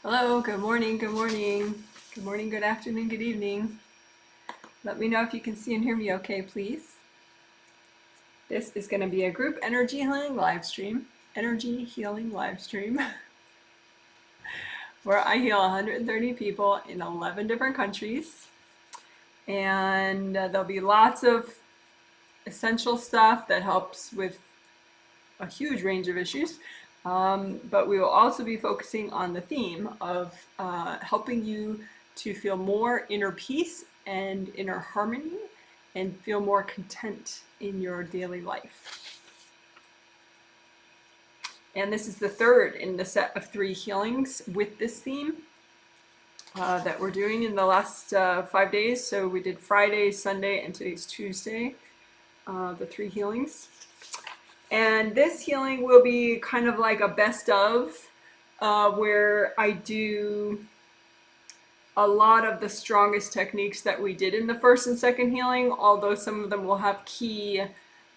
Hello, good morning, good morning. Good morning, good afternoon, good evening. Let me know if you can see and hear me okay, please. This is going to be a group energy healing live stream. Energy healing live stream where I heal 130 people in 11 different countries. And there'll be lots of essential stuff that helps with a huge range of issues. But we will also be focusing on the theme of helping you to feel more inner peace and inner harmony and feel more content in your daily life. And this is the third in the set of 3 healings with this theme that we're doing in the last 5 days. So we did Friday, Sunday, and today's Tuesday, the 3 healings. And this healing will be kind of like a best of, where I do a lot of the strongest techniques that we did in the first and second healing, although some of them will have key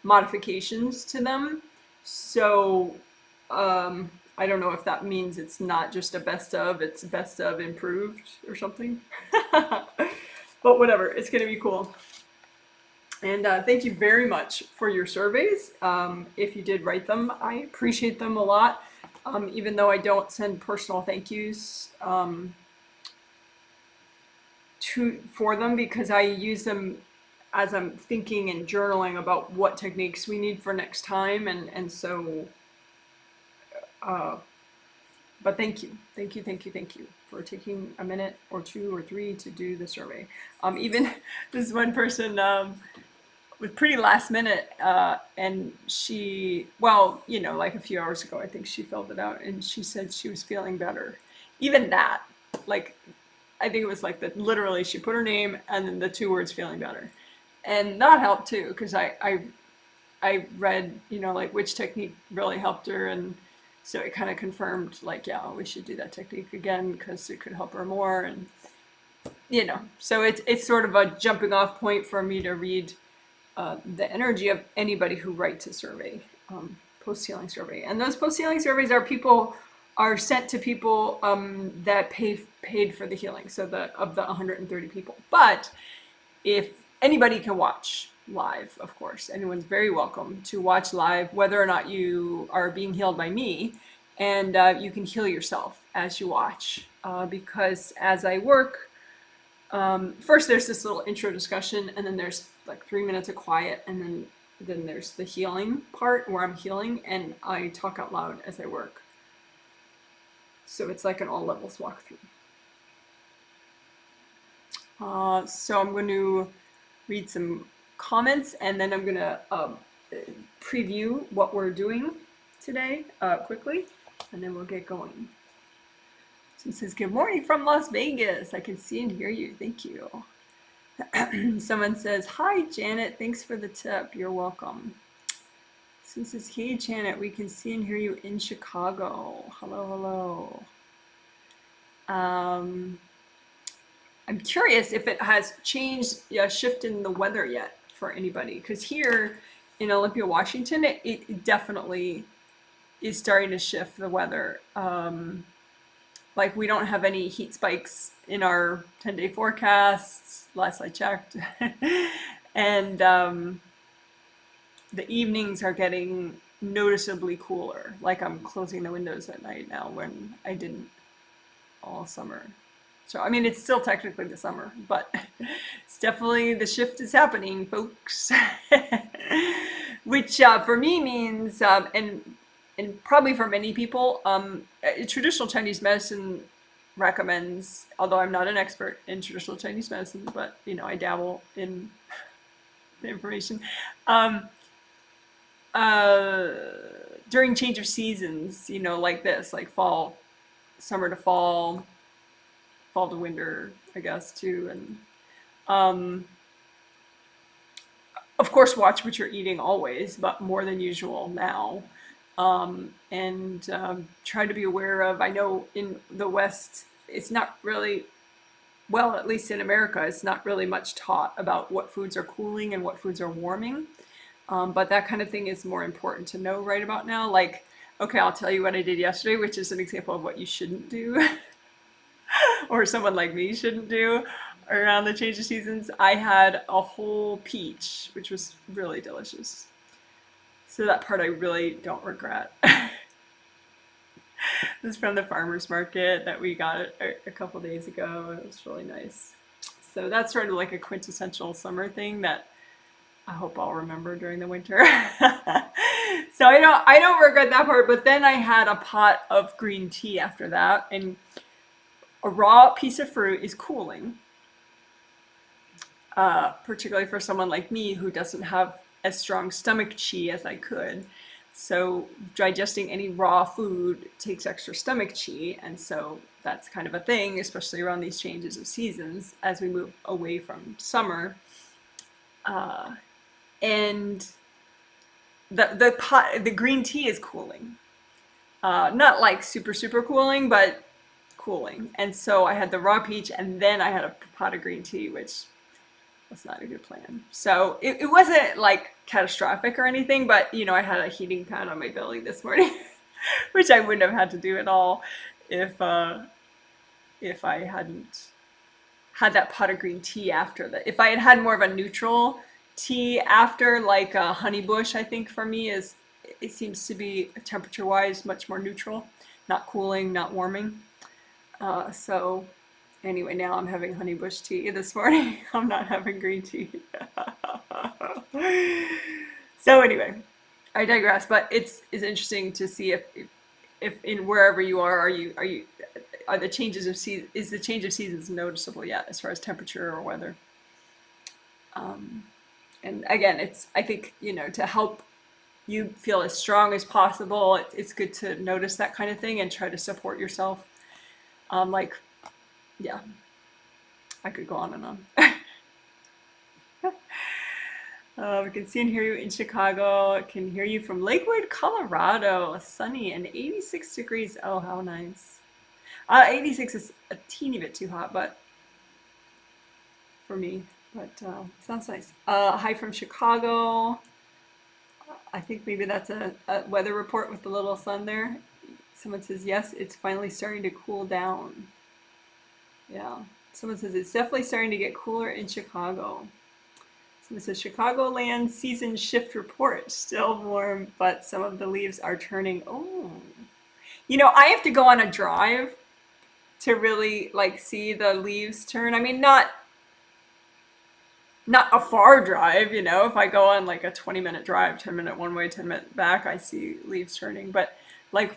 modifications to them. So I don't know if that means it's not just a best of, it's best of improved or something. But whatever, it's going to be cool. And thank you very much for your surveys. If you did write them, I appreciate them a lot. Even though I don't send personal thank yous for them, because I use them as I'm thinking and journaling about what techniques we need for next time. And so, but thank you for taking a minute or 2 or 3 to do the survey. Even this one person, was pretty last minute, and she, well, you know, like a few hours ago, I think she filled it out, and she said she was feeling better. Even that, like, I think it was like that, literally, she put her name and then the 2 words feeling better. And that helped too, because I read, you know, like which technique really helped her, and so it kind of confirmed, like, yeah, we should do that technique again because it could help her more, and you know, so it's sort of a jumping off point for me to read the energy of anybody who writes a survey, post-healing survey. And those post-healing surveys are sent to people that paid for the healing, so of the 130 people. But if anybody can watch live, of course, anyone's very welcome to watch live, whether or not you are being healed by me, and you can heal yourself as you watch, because as I work, first there's this little intro discussion, and then there's like 3 minutes of quiet, and then there's the healing part where I'm healing and I talk out loud as I work. So it's like an all levels walkthrough. So I'm going to read some comments, and then I'm going to preview what we're doing today quickly, and then we'll get going. It says, good morning from Las Vegas. I can see and hear you. Thank you. Someone says, hi, Janet. Thanks for the tip. You're welcome. Someone says, hey, Janet. We can see and hear you in Chicago. Hello, hello. I'm curious if it has changed, a shift in the weather yet for anybody. Because here in Olympia, Washington, it definitely is starting to shift the weather. Like, we don't have any heat spikes in our 10-day forecasts, last I checked. And the evenings are getting noticeably cooler. Like, I'm closing the windows at night now when I didn't all summer. So, I mean, it's still technically the summer, but it's definitely, the shift is happening, folks. Which for me means, and probably for many people, traditional Chinese medicine recommends, although I'm not an expert in traditional Chinese medicine, but, you know, I dabble in the information. During change of seasons, you know, like this, like fall, summer to fall, fall to winter, I guess, too. And of course, watch what you're eating always, but more than usual now. And try to be aware of, I know in the West, it's not really, well, at least in America, it's not really much taught about what foods are cooling and what foods are warming. But that kind of thing is more important to know right about now. Like, okay, I'll tell you what I did yesterday, which is an example of what you shouldn't do. or someone like me shouldn't do around the change of seasons, I had a whole peach, which was really delicious. So that part I really don't regret. This is from the farmer's market that we got a couple days ago. It was really nice. So that's sort of like a quintessential summer thing that I hope I'll remember during the winter. So I don't regret that part, but then I had a pot of green tea after that, and a raw piece of fruit is cooling, particularly for someone like me who doesn't have as strong stomach chi as I could. So digesting any raw food takes extra stomach chi, and so that's kind of a thing, especially around these changes of seasons as we move away from summer. And the green tea is cooling, not like super cooling, but cooling. And so I had the raw peach, and then I had a pot of green tea, which was not a good plan. So it wasn't like catastrophic or anything, but I had a heating pad on my belly this morning, which I wouldn't have had to do at all if I hadn't had that pot of green tea after that. If I had had more of a neutral tea after, like a honey bush, I think for me it seems to be temperature wise much more neutral, not cooling, not warming. So anyway, now I'm having honey bush tea this morning. I'm not having green tea. So anyway, I digress, but it's interesting to see if in wherever you are the changes of season, is the change of seasons noticeable yet as far as temperature or weather? And again, I think, to help you feel as strong as possible, it's good to notice that kind of thing and try to support yourself. Yeah, I could go on and on. We can see and hear you in Chicago. I can hear you from Lakewood, Colorado. Sunny and 86 degrees. Oh, how nice. 86 is a teeny bit too hot, but for me. But sounds nice. Hi from Chicago. I think maybe that's a weather report with the little sun there. Someone says, yes, it's finally starting to cool down. Yeah. Someone says, it's definitely starting to get cooler in Chicago. Someone says, Chicagoland season shift report. Still warm, but some of the leaves are turning. Oh. I have to go on a drive to really see the leaves turn. I mean, not a far drive, if I go on like a 20-minute drive, 10-minute one way, 10-minute back, I see leaves turning. But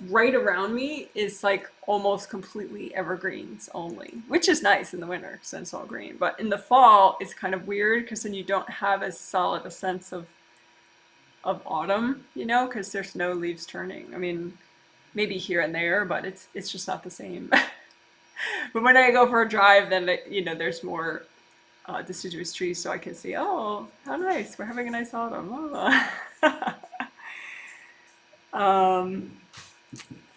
right around me is almost completely evergreens only, which is nice in the winter since it's all green. But in the fall, it's kind of weird because then you don't have as solid a sense of autumn, because there's no leaves turning. I mean, maybe here and there, but it's just not the same. But when I go for a drive, then there's more deciduous trees, so I can see, oh, how nice, we're having a nice autumn. Oh.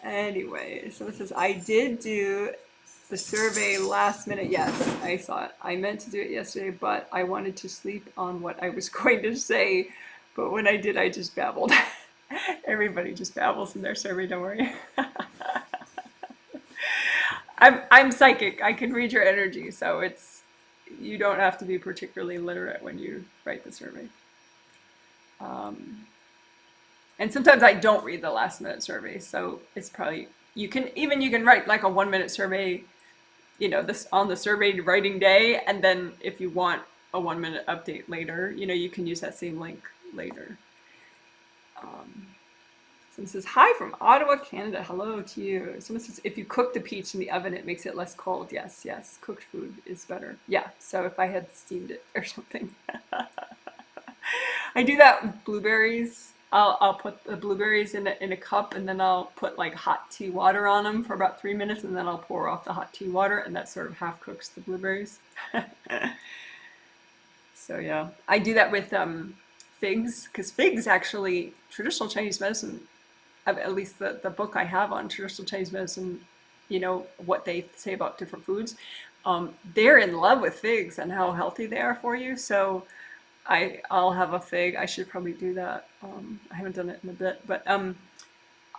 Anyway, so it says, I did do the survey last minute. Yes, I saw it. I meant to do it yesterday, but I wanted to sleep on what I was going to say. But when I did, I just babbled. Everybody just babbles in their survey, don't worry. I'm psychic. I can read your energy, so you don't have to be particularly literate when you write the survey. And sometimes I don't read the last minute survey, so it's probably, you can write like a 1-minute survey, this on the survey writing day, and then if you want a 1-minute update later, you can use that same link later. Someone says, hi from Ottawa, Canada. Hello to you. Someone says, if you cook the peach in the oven, it makes it less cold. Yes, cooked food is better. Yeah, so if I had steamed it or something. I do that with blueberries. I'll put the blueberries in a cup, and then I'll put hot tea water on them for about 3 minutes, and then I'll pour off the hot tea water, and that sort of half cooks the blueberries. So yeah, I do that with figs, because figs actually, traditional Chinese medicine, at least the book I have on traditional Chinese medicine, what they say about different foods, they're in love with figs and how healthy they are for you. So I'll have a fig. I should probably do that. I haven't done it in a bit, but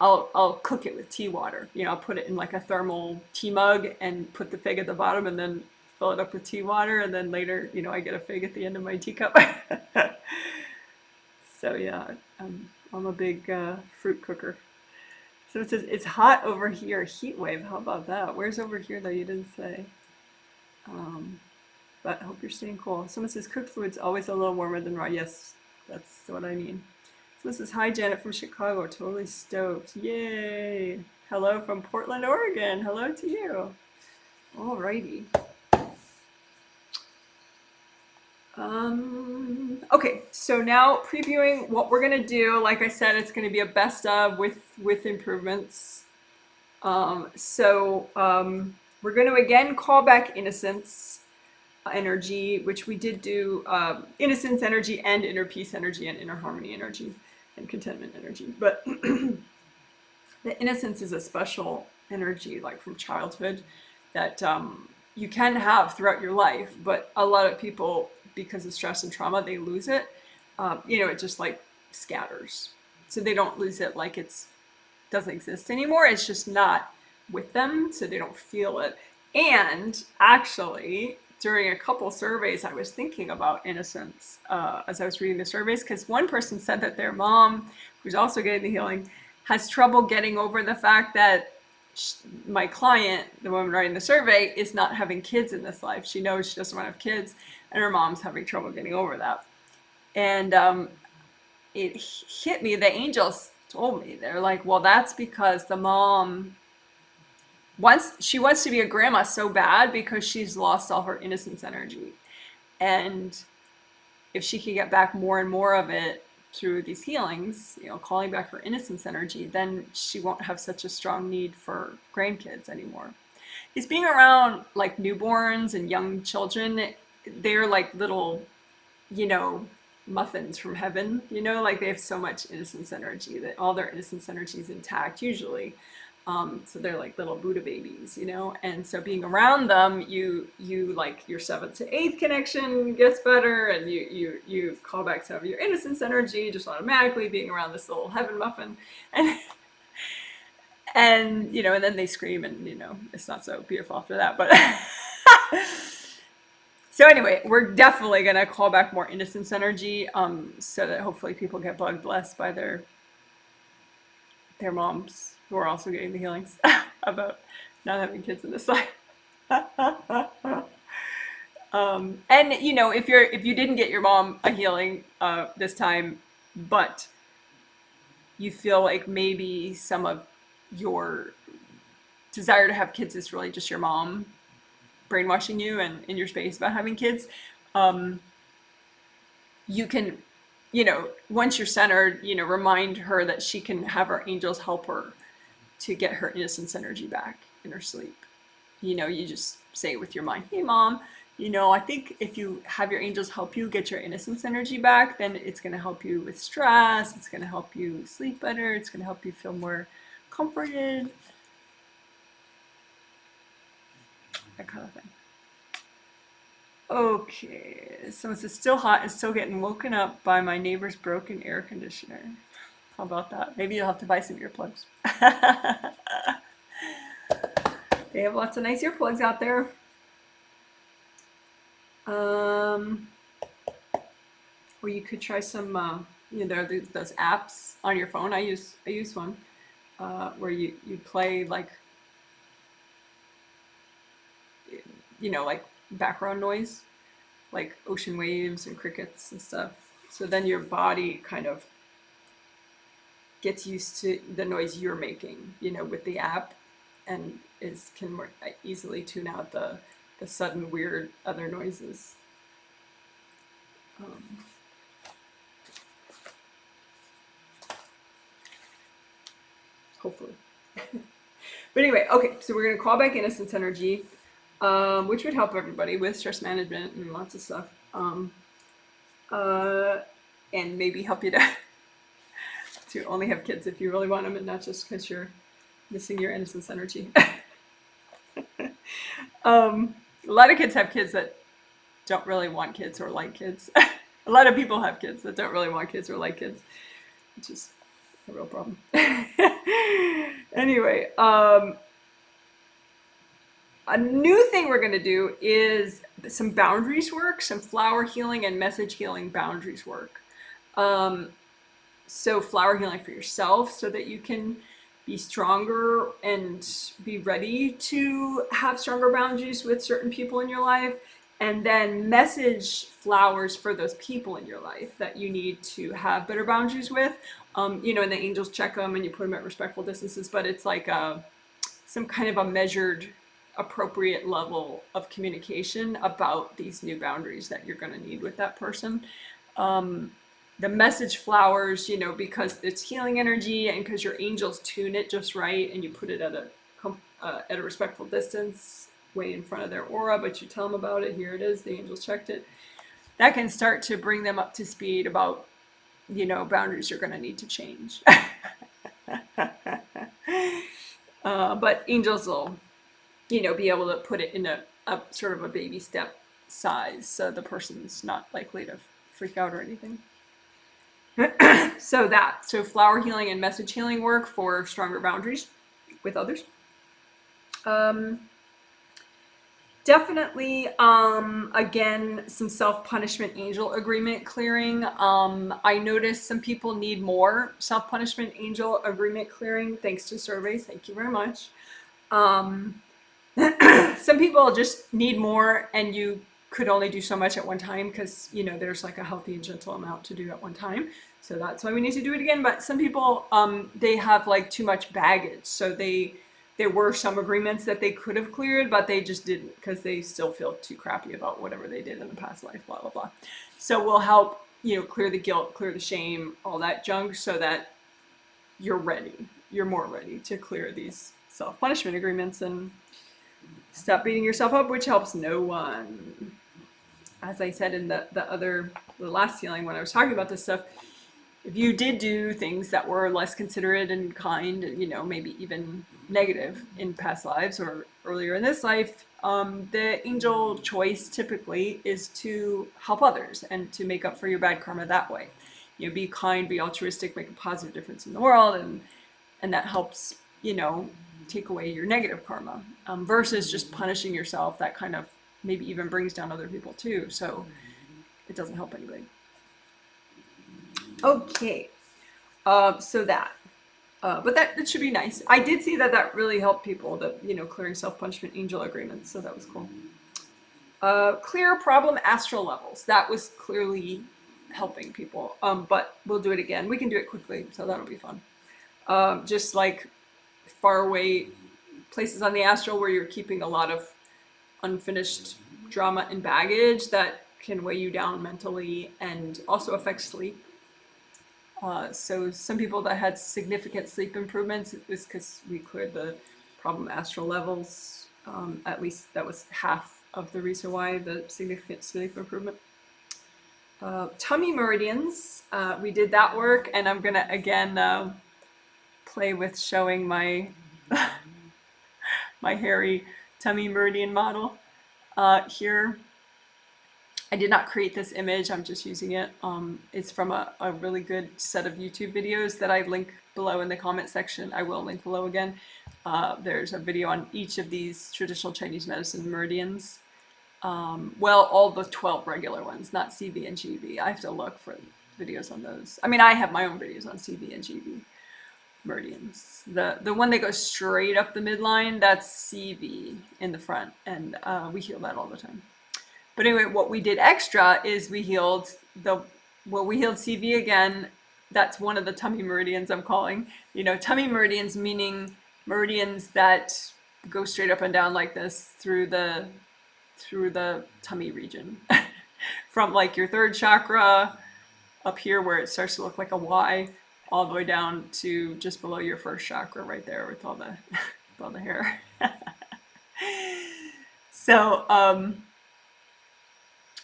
I'll cook it with tea water. You know, I'll put it in like a thermal tea mug and put the fig at the bottom and then fill it up with tea water. And then later, you know, I get a fig at the end of my teacup. So yeah, I'm a big fruit cooker. So it says, it's hot over here, heat wave. How about that? Where's over here though? You didn't say. But I hope you're staying cool. Someone says, cooked food's always a little warmer than raw. Yes, that's what I mean. So this is, hi Janet from Chicago, totally stoked. Yay! Hello from Portland, Oregon. Hello to you. Alrighty. Okay, so now previewing what we're gonna do. Like I said, it's gonna be a best of with improvements. We're gonna again call back innocence energy, which we did do innocence energy and inner peace energy and inner harmony energy and contentment energy. But the innocence is a special energy, like from childhood, that you can have throughout your life, but a lot of people, because of stress and trauma, they lose it. You know, it just like scatters. So they don't lose it like it's doesn't exist anymore. It's just not with them, so they don't feel it. And actually, during a couple surveys, I was thinking about innocence as I was reading the surveys, because one person said that their mom, who's also getting the healing, has trouble getting over the fact that my client, the woman writing the survey, is not having kids in this life. She knows she doesn't want to have kids, and her mom's having trouble getting over that. And it hit me, the angels told me, they're like, well, that's because the mom she wants to be a grandma so bad because she's lost all her innocence energy. And if she can get back more and more of it through these healings, you know, calling back her innocence energy, then she won't have such a strong need for grandkids anymore. It's being around like newborns and young children. They're like little, you know, muffins from heaven, you know, like they have so much innocence energy that all their innocence energy is intact usually. So they're like little Buddha babies, you know, and so being around them, you like your 7th to 8th connection gets better, and you call back some of your innocence energy just automatically being around this little heaven muffin, and you know, and then they scream, and you know, it's not so beautiful after that, but so anyway, we're definitely gonna call back more innocence energy, so that hopefully people get blessed by their moms, who are also getting the healings about not having kids in this life. And you know, if you didn't get your mom a healing this time, but you feel like maybe some of your desire to have kids is really just your mom brainwashing you and in your space about having kids, you can, you know, once you're centered, you know, remind her that she can have her angels help her to get her innocence energy back in her sleep. You know, you just say it with your mind, hey mom, you know, I think if you have your angels help you get your innocence energy back, then it's going to help you with stress, it's going to help you sleep better, it's going to help you feel more comforted, that kind of thing. Okay, someone says, still hot and still getting woken up by my neighbor's broken air conditioner. How about that? Maybe you'll have to buy some earplugs. They have lots of nice earplugs out there. Or you could try some, you know, there are those apps on your phone. I use one where you play like, you know, like background noise, like ocean waves and crickets and stuff. So then your body kind of gets used to the noise you're making, you know, with the app, and can more easily tune out the sudden weird other noises. Hopefully. But anyway, okay, so we're going to call back innocence energy, which would help everybody with stress management and lots of stuff. And maybe help you to only have kids if you really want them and not just because you're missing your innocence energy. A lot of kids have kids that don't really want kids or like kids. A lot of people have kids that don't really want kids or like kids, which is a real problem. Anyway, a new thing we're going to do is some boundaries work, some flower healing and message healing boundaries work. So flower healing for yourself so that you can be stronger and be ready to have stronger boundaries with certain people in your life. And then message flowers for those people in your life that you need to have better boundaries with. You know, and the angels check them and you put them at respectful distances, but it's like some kind of a measured, appropriate level of communication about these new boundaries that you're going to need with that person. The message flowers, you know, because it's healing energy and because your angels tune it just right and you put it at a respectful distance way in front of their aura, but you tell them about it. Here it is. The angels checked it. That can start to bring them up to speed about, you know, boundaries you're going to need to change. But angels will, you know, be able to put it in a sort of a baby step size so the person's not likely to freak out or anything. So flower healing and message healing work for stronger boundaries with others. Definitely, again, some self-punishment angel agreement clearing. I noticed some people need more self-punishment angel agreement clearing thanks to surveys. Thank you very much. Some people just need more and you could only do so much at one time because, you know, there's like a healthy and gentle amount to do at one time. So that's why we need to do it again. But some people, they have like too much baggage. So there were some agreements that they could have cleared, but they just didn't because they still feel too crappy about whatever they did in the past life, blah, blah, blah. So we'll help, you know, clear the guilt, clear the shame, all that junk so that you're ready. You're more ready to clear these self-punishment agreements and stop beating yourself up, which helps no one. As I said in the last healing when I was talking about this stuff, if you did do things that were less considerate and kind, you know, maybe even negative in past lives or earlier in this life, the angel choice typically is to help others and to make up for your bad karma that way. You know, be kind, be altruistic, make a positive difference in the world, and that helps, you know, take away your negative karma, versus just punishing yourself. That kind of maybe even brings down other people too. So it doesn't help anybody. Okay, so that, but that should be nice. I did see that really helped people, that, you know, clearing self-punishment angel agreements. So that was cool. Clear problem astral levels. That was clearly helping people. But we'll do it again. We can do it quickly, so that'll be fun. Just like far away places on the astral where you're keeping a lot of unfinished drama and baggage that can weigh you down mentally and also affect sleep. So some people that had significant sleep improvements, it was because we cleared the problem astral levels. At least that was half of the reason why the significant sleep improvement. Tummy meridians, we did that work, and I'm gonna again play with showing my my hairy tummy meridian model here. I did not create this image, I'm just using it. It's from a really good set of YouTube videos that I link below in the comment section. I will link below again. There's a video on each of these traditional Chinese medicine meridians. Well, all the 12 regular ones, not CV and GB. I have to look for videos on those. I mean, I have my own videos on CV and GB meridians. The one that goes straight up the midline, that's CV in the front, and we heal that all the time. But anyway, what we did extra is we healed CV again. That's one of the tummy meridians I'm calling. You know, tummy meridians meaning meridians that go straight up and down like this through the tummy region. From like your third chakra up here where it starts to look like a Y, all the way down to just below your first chakra right there with all the with all the hair. So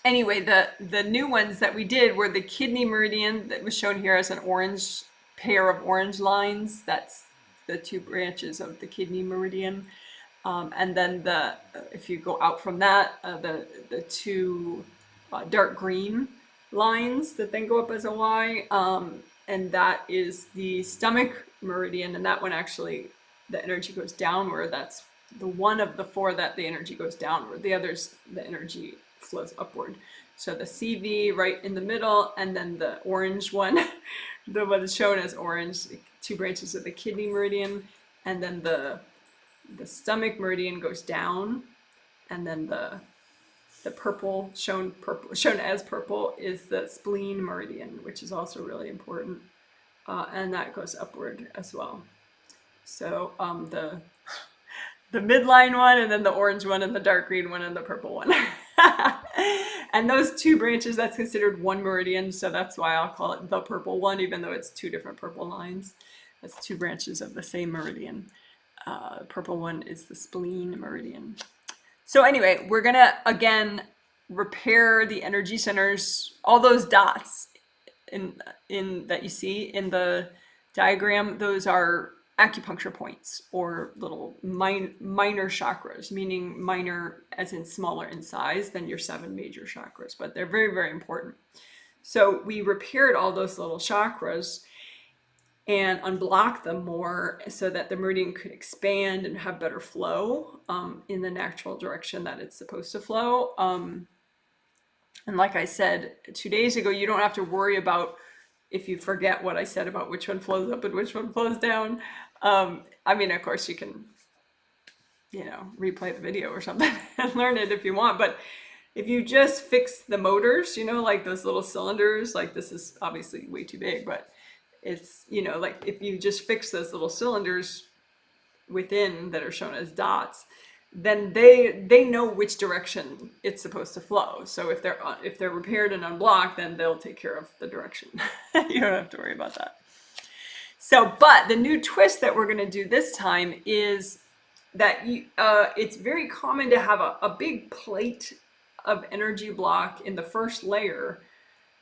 anyway, the new ones that we did were the kidney meridian that was shown here as an orange pair of orange lines. That's the two branches of the kidney meridian. And then if you go out from that, the two dark green lines that then go up as a Y, and that is the stomach meridian, and that one actually, the energy goes downward. That's the one of the four that the energy goes downward. The others, the energy flows upward. So the CV right in the middle, and then the orange one, the one that's shown as orange, 2 branches of the kidney meridian, and then the stomach meridian goes down, and then the purple, shown as purple, is the spleen meridian, which is also really important, and that goes upward as well. So the midline one, and then the orange one, and the dark green one, and the purple one. And those 2 branches, that's considered one meridian, so that's why I'll call it the purple one, even though it's 2 different purple lines. That's 2 branches of the same meridian. Purple one is the spleen meridian. So anyway, we're gonna again repair the energy centers, all those dots in that you see in the diagram. Those are acupuncture points, or little minor chakras, meaning minor as in smaller in size than your 7 major chakras, but they're very, very important. So we repaired all those little chakras and unblocked them more so that the meridian could expand and have better flow in the natural direction that it's supposed to flow. And like I said 2 days ago, you don't have to worry about if you forget what I said about which one flows up and which one flows down. I mean, of course you can, replay the video or something and learn it if you want, but if you just fix the motors, like those little cylinders, like this is obviously way too big, but it's, like if you just fix those little cylinders within that are shown as dots, then they know which direction it's supposed to flow. So if they're repaired and unblocked, then they'll take care of the direction. You don't have to worry about that. So, but the new twist that we're going to do this time is that it's very common to have a big plate of energy block in the first layer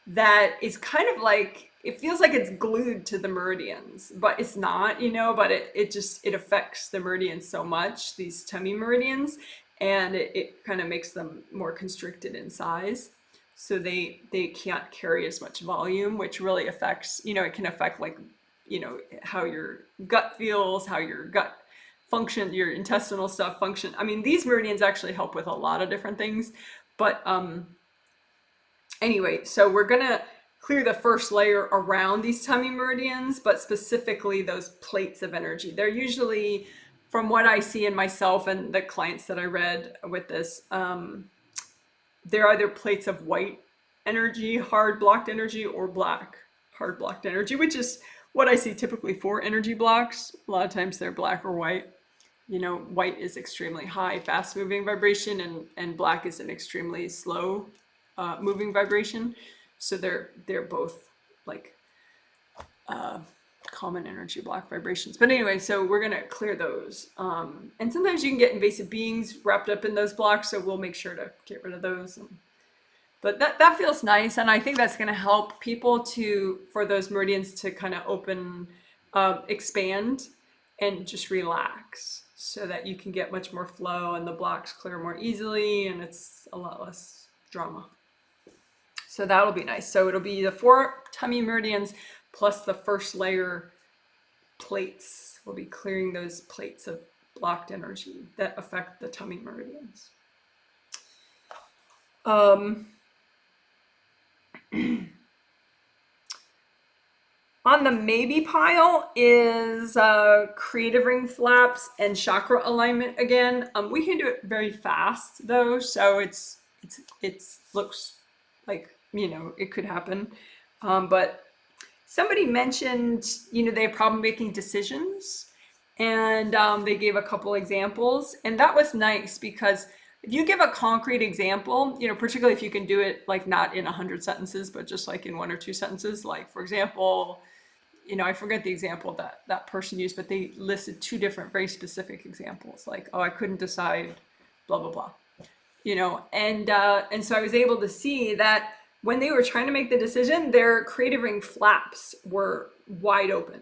that is kind of like, it feels like it's glued to the meridians, but it's not, but it affects the meridians so much, these tummy meridians, and it kind of makes them more constricted in size. So they can't carry as much volume, which really affects, it can affect like, how your gut feels, how your gut function, your intestinal stuff function. I mean, these meridians actually help with a lot of different things, but anyway, so we're gonna clear the first layer around these tummy meridians, but specifically those plates of energy. They're usually, from what I see in myself and the clients that I read with this, they're either plates of white energy, hard blocked energy, or black hard blocked energy, which is what I see typically for energy blocks. A lot of times they're black or white. White is extremely high, fast moving vibration, and black is an extremely slow moving vibration. So they're both like common energy block vibrations. But anyway, so we're gonna clear those. And sometimes you can get invasive beings wrapped up in those blocks, so we'll make sure to get rid of those. But that feels nice, and I think that's gonna help people for those meridians to kind of open, expand, and just relax, so that you can get much more flow and the blocks clear more easily, and it's a lot less drama. So that'll be nice. So it'll be the 4 tummy meridians plus the first layer plates. We'll be clearing those plates of blocked energy that affect the tummy meridians. On the maybe pile is creative ring flaps and chakra alignment again. We can do it very fast though, so it looks like, it could happen. But somebody mentioned, they have problem making decisions, and they gave a couple examples, and that was nice because if you give a concrete example, particularly if you can do it like not in 100 sentences, but just like in 1 or 2 sentences, like for example, I forget the example that person used, but they listed 2 different very specific examples, like, oh, I couldn't decide, blah, blah, blah, and so I was able to see that when they were trying to make the decision, their creative ring flaps were wide open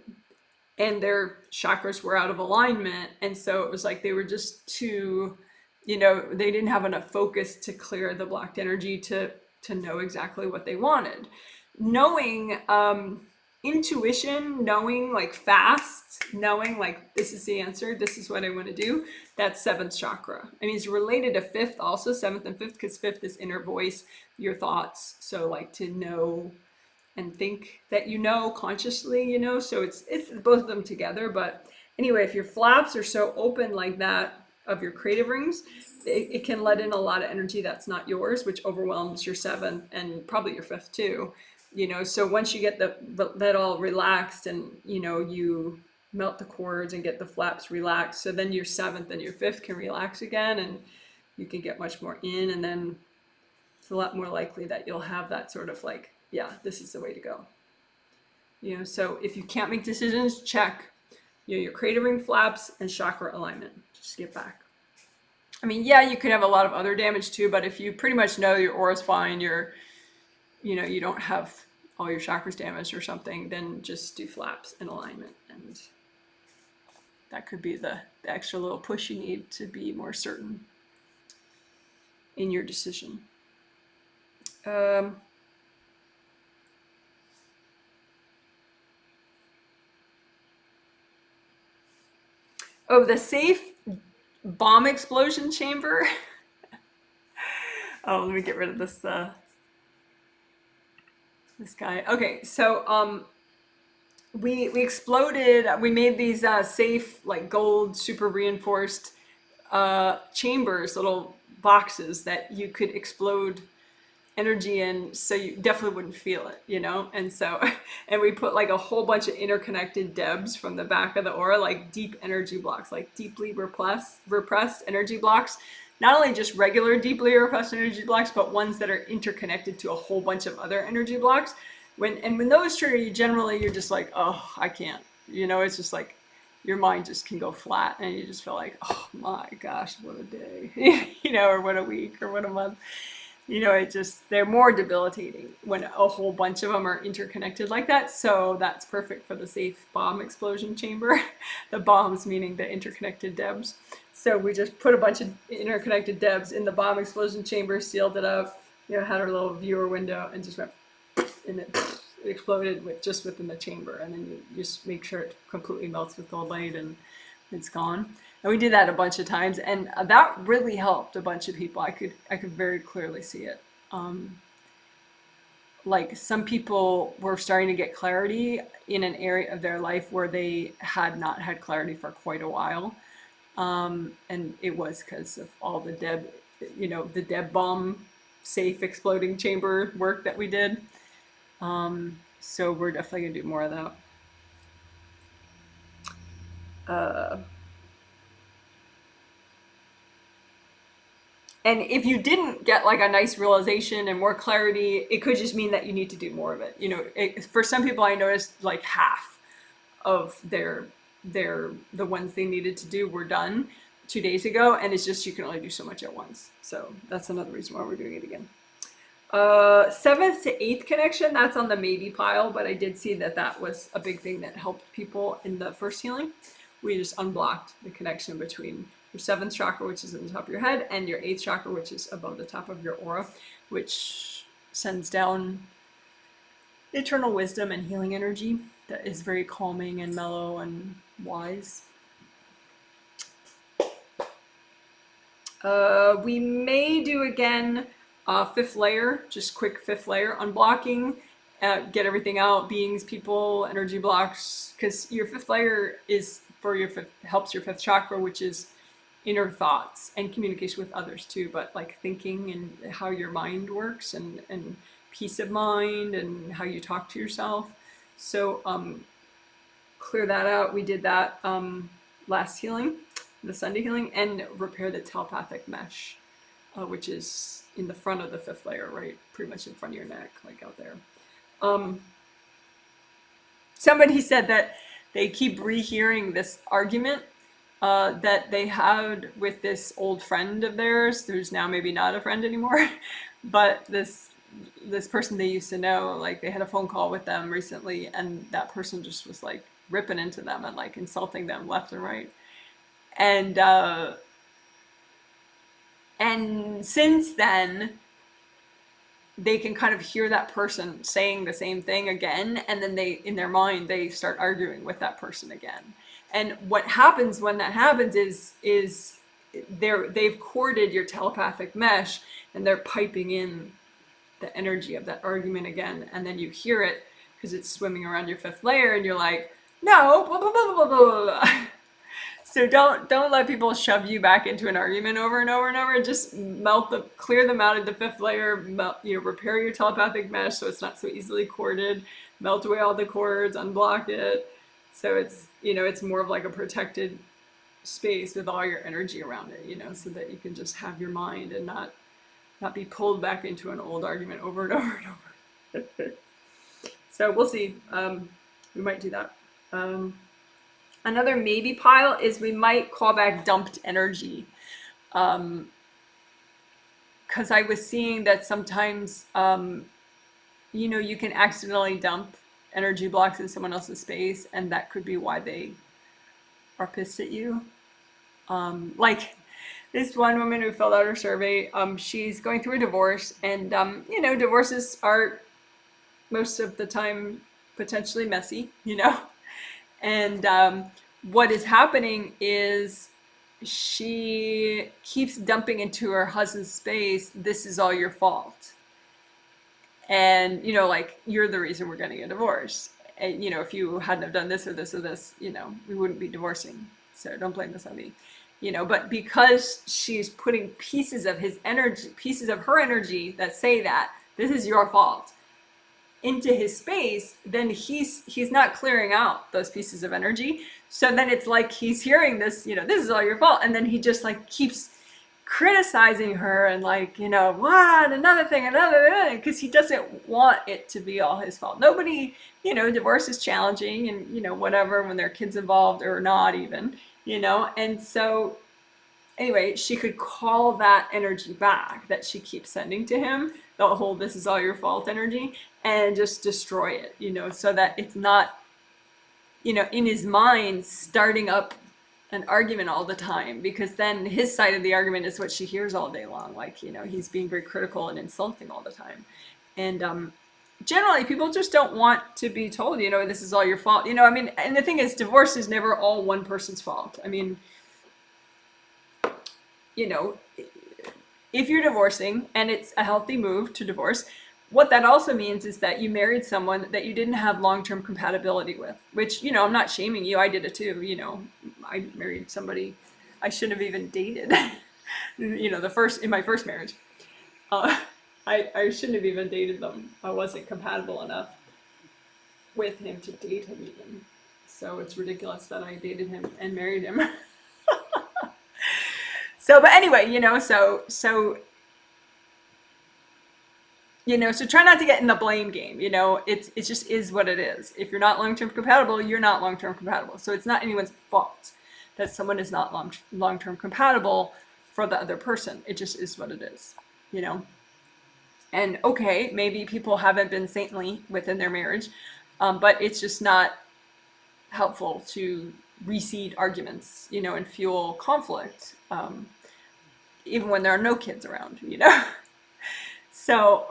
and their chakras were out of alignment. And so it was like they were just too, they didn't have enough focus to clear the blocked energy to know exactly what they wanted. Knowing intuition, knowing like fast, knowing like this is the answer, this is what I want to do, that's seventh chakra. I mean, it's related to fifth also, seventh and fifth, because fifth is inner voice, your thoughts. So like to know and think that you know consciously, you know, so it's both of them together. But anyway, if your flaps are so open like that of your creative rings, it can let in a lot of energy that's not yours, which overwhelms your seventh and probably your fifth too, you know. So once you get that all relaxed and, you know, you melt the cords and get the flaps relaxed, so then your seventh and your fifth can relax again and you can get much more in, and then it's a lot more likely that you'll have that sort of like, yeah, this is the way to go. You know, so if you can't make decisions, check, you know, your creative ring flaps and chakra alignment. Just get back. I mean, yeah, you could have a lot of other damage too, but if you pretty much know your aura's fine, you're, you know, you don't have all your chakras damaged or something, then just do flaps and alignment. And that could be the extra little push you need to be more certain in your decision. Oh, the safe bomb explosion chamber. Oh, let me get rid of this this guy. Okay, so we exploded. We made these safe, like gold, super reinforced chambers, little boxes that you could explode energy in, so you definitely wouldn't feel it, you know. And so, and we put like a whole bunch of interconnected DEBs from the back of the aura, like deep energy blocks, like deeply repressed energy blocks. Not only just regular deeply repressed energy blocks, but ones that are interconnected to a whole bunch of other energy blocks. When those trigger you, generally you're just like, oh, I can't. You know, it's just like your mind just can go flat, and you just feel like, oh my gosh, what a day, you know, or what a week, or what a month. You know, it just, they're more debilitating when a whole bunch of them are interconnected like that. So that's perfect for the safe bomb explosion chamber. The bombs meaning the interconnected DEBs. So we just put a bunch of interconnected DEBs in the bomb explosion chamber, sealed it up, you know, had our little viewer window, and just went, and it exploded just within the chamber. And then you just make sure it completely melts with gold light and it's gone. And we did that a bunch of times, and that really helped a bunch of people. I could very clearly see it. Like some people were starting to get clarity in an area of their life where they had not had clarity for quite a while. And it was because of all the DEB, you know, the DEB bomb safe exploding chamber work that we did. So we're definitely gonna do more of that. And if you didn't get like a nice realization and more clarity, it could just mean that you need to do more of it. You know, for some people, I noticed like half of the ones they needed to do were done 2 days ago, and it's just you can only do so much at once. So that's another reason why we're doing it again. 7th to 8th connection, that's on the maybe pile, but I did see that that was a big thing that helped people in the first healing. We just unblocked the connection between your 7th chakra, which is in the top of your head, and your 8th chakra, which is above the top of your aura, which sends down eternal wisdom and healing energy that is very calming and mellow and wise. We may do again 5th layer, just quick 5th layer unblocking, get everything out, beings, people, energy blocks, because your 5th layer is for your helps your 5th chakra, which is inner thoughts and communication with others too, but like thinking and how your mind works and peace of mind and how you talk to yourself. So clear that out. We did that last healing, the Sunday healing, and repair the telepathic mesh, which is in the front of the 5th layer, right? Pretty much in front of your neck, like out there. Somebody said that they keep rehearing this argument that they had with this old friend of theirs, who's now maybe not a friend anymore, but this person they used to know, like they had a phone call with them recently, and that person just was like ripping into them and like insulting them left and right. And since then, they can kind of hear that person saying the same thing again, and then they, in their mind, they start arguing with that person again. And what happens when that happens is they've corded your telepathic mesh, and they're piping in the energy of that argument again, and then you hear it because it's swimming around your fifth layer, and you're like, no, blah blah blah blah blah blah. So don't let people shove you back into an argument over and over and over. Just clear them out of the fifth layer. Repair your telepathic mesh so it's not so easily corded. Melt away all the cords, unblock it, so it's it's more of like a protected space with all your energy around it. So that you can just have your mind and not be pulled back into an old argument over and over and over. So we'll see. We might do that. Another maybe pile is we might call back dumped energy. Because I was seeing that sometimes, you can accidentally dump energy blocks in someone else's space, and that could be why they are pissed at you. Like this one woman who filled out her survey, she's going through a divorce, and, divorces are most of the time potentially messy, and what is happening is she keeps dumping into her husband's space, this is all your fault. And, like, you're the reason we're getting a divorce. And, if you hadn't have done this or this or this, we wouldn't be divorcing. So don't blame this on me. But because she's putting pieces of his energy, pieces of her energy that say that this is your fault, into his space, then he's not clearing out those pieces of energy. So then it's like he's hearing this, this is all your fault, and then he just like keeps criticizing her and like, what, another thing, because he doesn't want it to be all his fault. Nobody, divorce is challenging, and whatever, when there are kids involved or not even, and so anyway, she could call that energy back that she keeps sending to him, the whole this is all your fault energy, and just destroy it, so that it's not, in his mind starting up an argument all the time, because then his side of the argument is what she hears all day long. Like, he's being very critical and insulting all the time. And generally people just don't want to be told, this is all your fault. And the thing is, divorce is never all one person's fault. I mean, if you're divorcing and it's a healthy move to divorce, what that also means is that you married someone that you didn't have long-term compatibility with, which, I'm not shaming you. I did it too. I married somebody I shouldn't have even dated, in my first marriage. I shouldn't have even dated them. I wasn't compatible enough with him to date him even. So it's ridiculous that I dated him and married him. But anyway, so try not to get in the blame game. It just is what it is. If you're not long-term compatible, you're not long-term compatible. So it's not anyone's fault that someone is not long-term compatible for the other person. It just is what it is, And okay, maybe people haven't been saintly within their marriage, but it's just not helpful to reseed arguments, and fuel conflict, even when there are no kids around, So,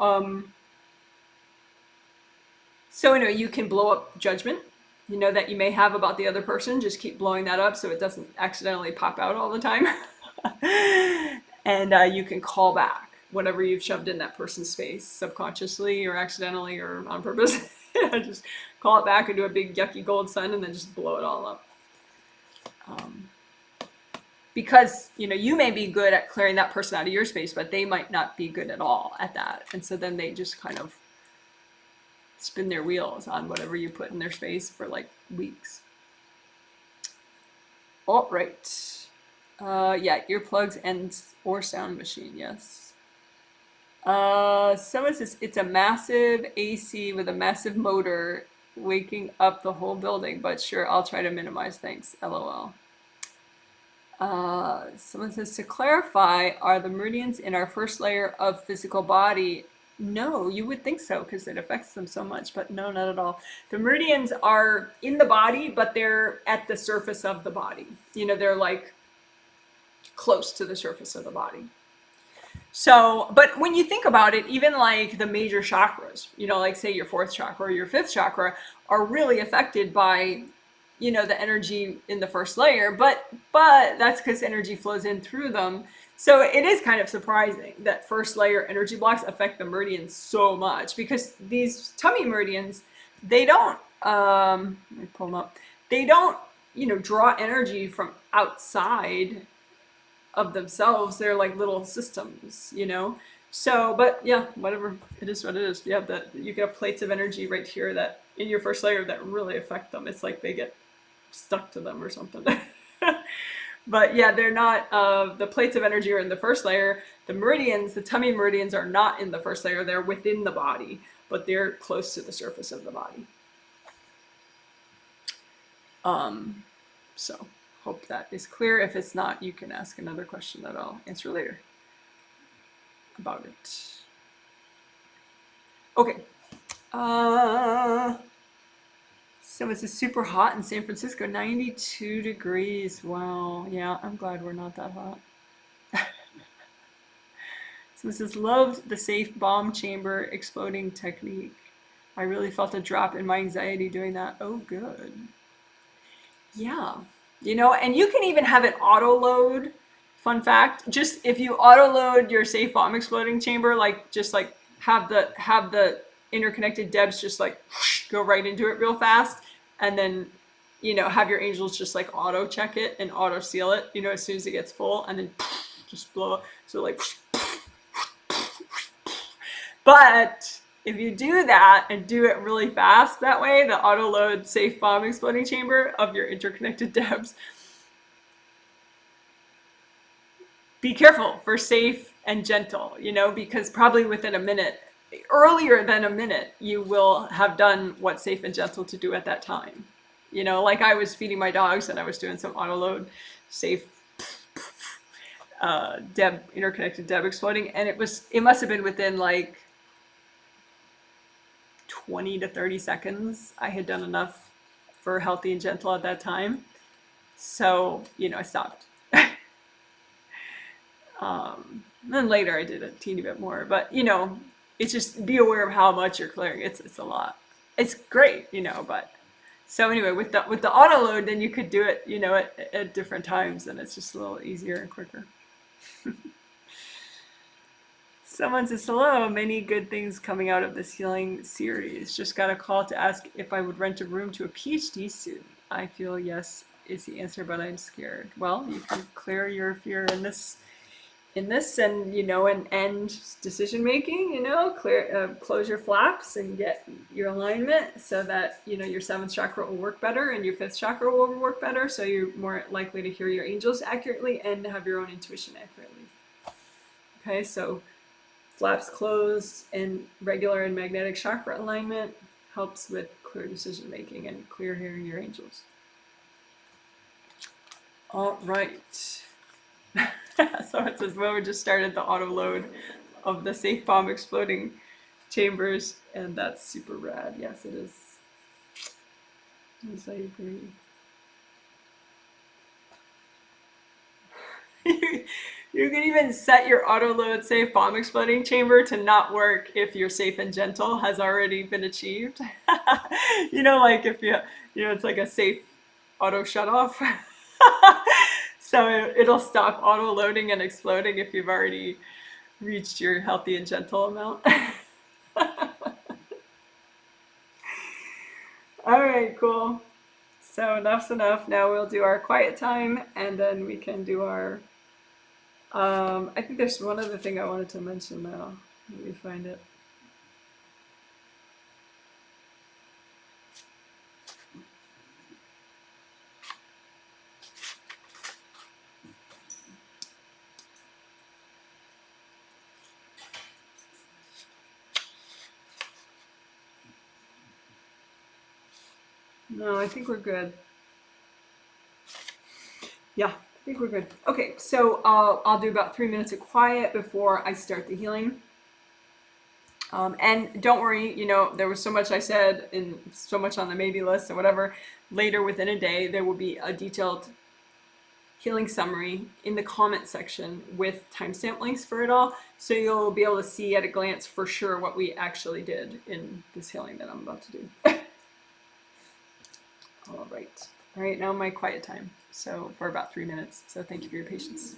anyway, you can blow up judgment, that you may have about the other person. Just keep blowing that up so it doesn't accidentally pop out all the time. And you can call back whatever you've shoved in that person's space, subconsciously or accidentally or on purpose. Just call it back and do a big yucky gold sun and then just blow it all up. Because, you may be good at clearing that person out of your space, but they might not be good at all at that. And so then they just kind of spin their wheels on whatever you put in their space for like weeks. All right. Yeah, earplugs and or sound machine, yes. Someone says it's a massive AC with a massive motor waking up the whole building, but sure, I'll try to minimize, thanks, LOL. Someone says, to clarify, are the meridians in our first layer of physical body? No, you would think so because it affects them so much, but no, not at all. The meridians are in the body, but they're at the surface of the body. They're like close to the surface of the body. So, but when you think about it, even like the major chakras, you know, like say your fourth chakra or your fifth chakra are really affected by, you know, the energy in the first layer, but that's because energy flows in through them. So it is kind of surprising that first layer energy blocks affect the meridians so much, because these tummy meridians, they don't, let me pull them up. They don't, you know, draw energy from outside of themselves. They're like little systems, you know. So, but yeah, whatever, it is what it is. You have that, you get plates of energy right here that in your first layer that really affect them. It's like they get stuck to them or something. But yeah, they're not, the plates of energy are in the first layer. The meridians, the tummy meridians, are not in the first layer. They're within the body, but they're close to the surface of the body. So hope that is clear. If it's not, you can ask another question that I'll answer later about it. Okay. So it's super hot in San Francisco, 92 degrees. Wow. Yeah, I'm glad we're not that hot. So it says, loved the safe bomb chamber exploding technique. I really felt a drop in my anxiety doing that. Oh, good. Yeah. You know, and you can even have it auto load. Fun fact, just if you auto load your safe bomb exploding chamber, like just like have the interconnected DEBs just like whoosh, go right into it real fast, and then, you know, have your angels just like auto check it and auto seal it, you know, as soon as it gets full, and then just blow up. So like, but if you do that and do it really fast that way, the auto load safe bomb exploding chamber of your interconnected DEBs, be careful for safe and gentle, you know, because probably within a minute, earlier than a minute, you will have done what's safe and gentle to do at that time. You know, like I was feeding my dogs and I was doing some auto load safe DEB, interconnected DEB exploding, and it must have been within like 20 to 30 seconds. I had done enough for healthy and gentle at that time. So, you know, I stopped. Then later I did a teeny bit more, but you know, it's just be aware of how much you're clearing. It's a lot. It's great, you know, but so anyway, with the auto load, then you could do it, you know, at different times, and it's just a little easier and quicker. Someone says, hello, many good things coming out of this healing series. Just got a call to ask if I would rent a room to a PhD student. I feel yes is the answer, but I'm scared. Well, you can clear your fear in this, and, you know, and end decision making, you know, close your flaps and get your alignment so that, you know, your seventh chakra will work better and your fifth chakra will work better. So you're more likely to hear your angels accurately and have your own intuition accurately. Okay, so flaps closed and regular and magnetic chakra alignment helps with clear decision making and clear hearing your angels. All right. So it says, well, we just started the auto load of the safe bomb exploding chambers, and that's super rad. Yes, it is. Yes, I agree. You can even set your auto load safe bomb exploding chamber to not work if your safe and gentle has already been achieved. You know, like if you know, it's like a safe auto shut off. So it'll stop auto loading and exploding if you've already reached your healthy and gentle amount. All right, cool. So enough's enough. Now we'll do our quiet time, and then we can do our I think there's one other thing I wanted to mention now. Let me find it. No, I think we're good. Yeah, I think we're good. Okay, so I'll do about 3 minutes of quiet before I start the healing. And don't worry, you know, there was so much I said and so much on the maybe list or whatever. Later within a day, there will be a detailed healing summary in the comment section with timestamp links for it all. So you'll be able to see at a glance for sure what we actually did in this healing that I'm about to do. All right. All right, now my quiet time. So for about 3 minutes. So thank you for your patience.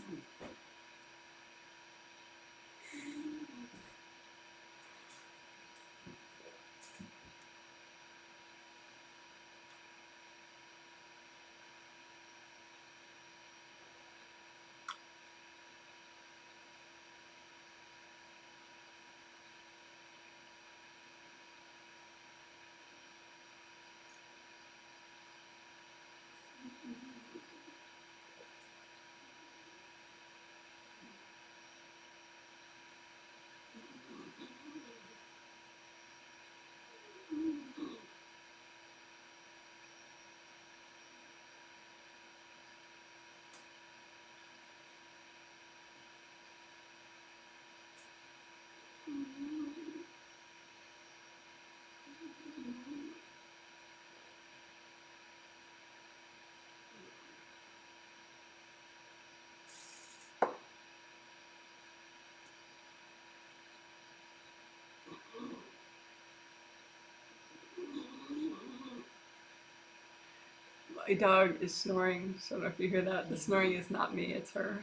My dog is snoring, so I don't know if you hear that. The snoring is not me, it's her.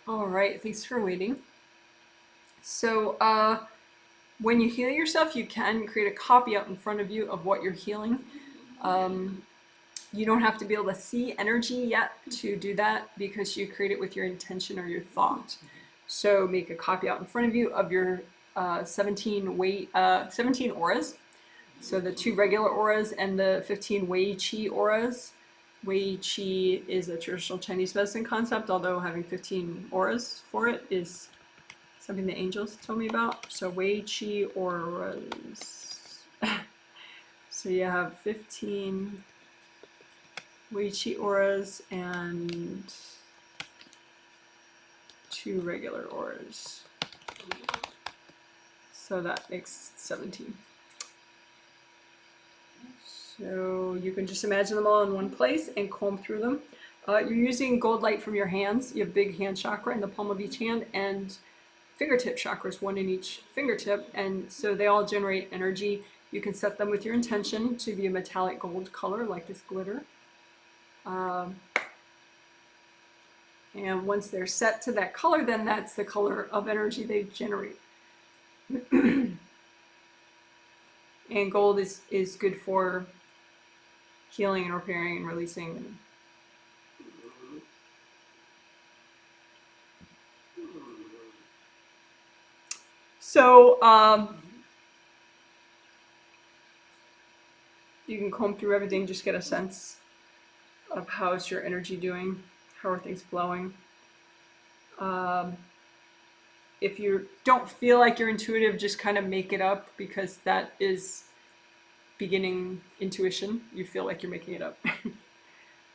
All right, thanks for waiting. So when you heal yourself, you can create a copy out in front of you of what you're healing. You don't have to be able to see energy yet to do that because you create it with your intention or your thought. So make a copy out in front of you of your 17 auras. So the 2 regular auras and the 15 Wei Qi auras. Wei Qi is a traditional Chinese medicine concept, although having 15 auras for it is something the angels told me about. So Wei Qi auras. So you have 15 Wei Qi auras and 2 regular auras. So that makes 17. So you can just imagine them all in one place and comb through them. You're using gold light from your hands. You have big hand chakra in the palm of each hand and fingertip chakras, 1 in each fingertip. And so they all generate energy. You can set them with your intention to be a metallic gold color like this glitter. And once they're set to that color, then that's the color of energy they generate. And gold is good for healing and repairing and releasing. So you can comb through everything, just get a sense of how's your energy doing, how are things flowing. If you don't feel like you're intuitive, just kind of make it up, because that is beginning intuition. You feel like you're making it up.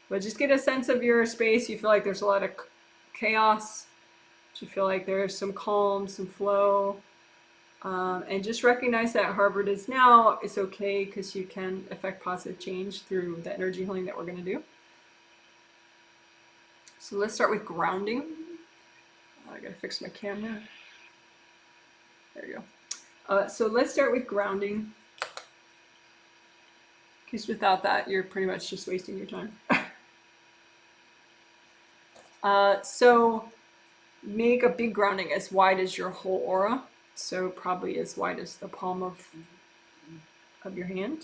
But just get a sense of your space. You feel like there's a lot of chaos. You feel like there's some calm, some flow. And just recognize that however it is now, it's okay, because you can affect positive change through the energy healing that we're going to do. So let's start with grounding. I gotta fix my camera. There you go. So let's start with grounding, because without that, you're pretty much just wasting your time. So make a big grounding as wide as your whole aura. So probably as wide as the palm of your hand.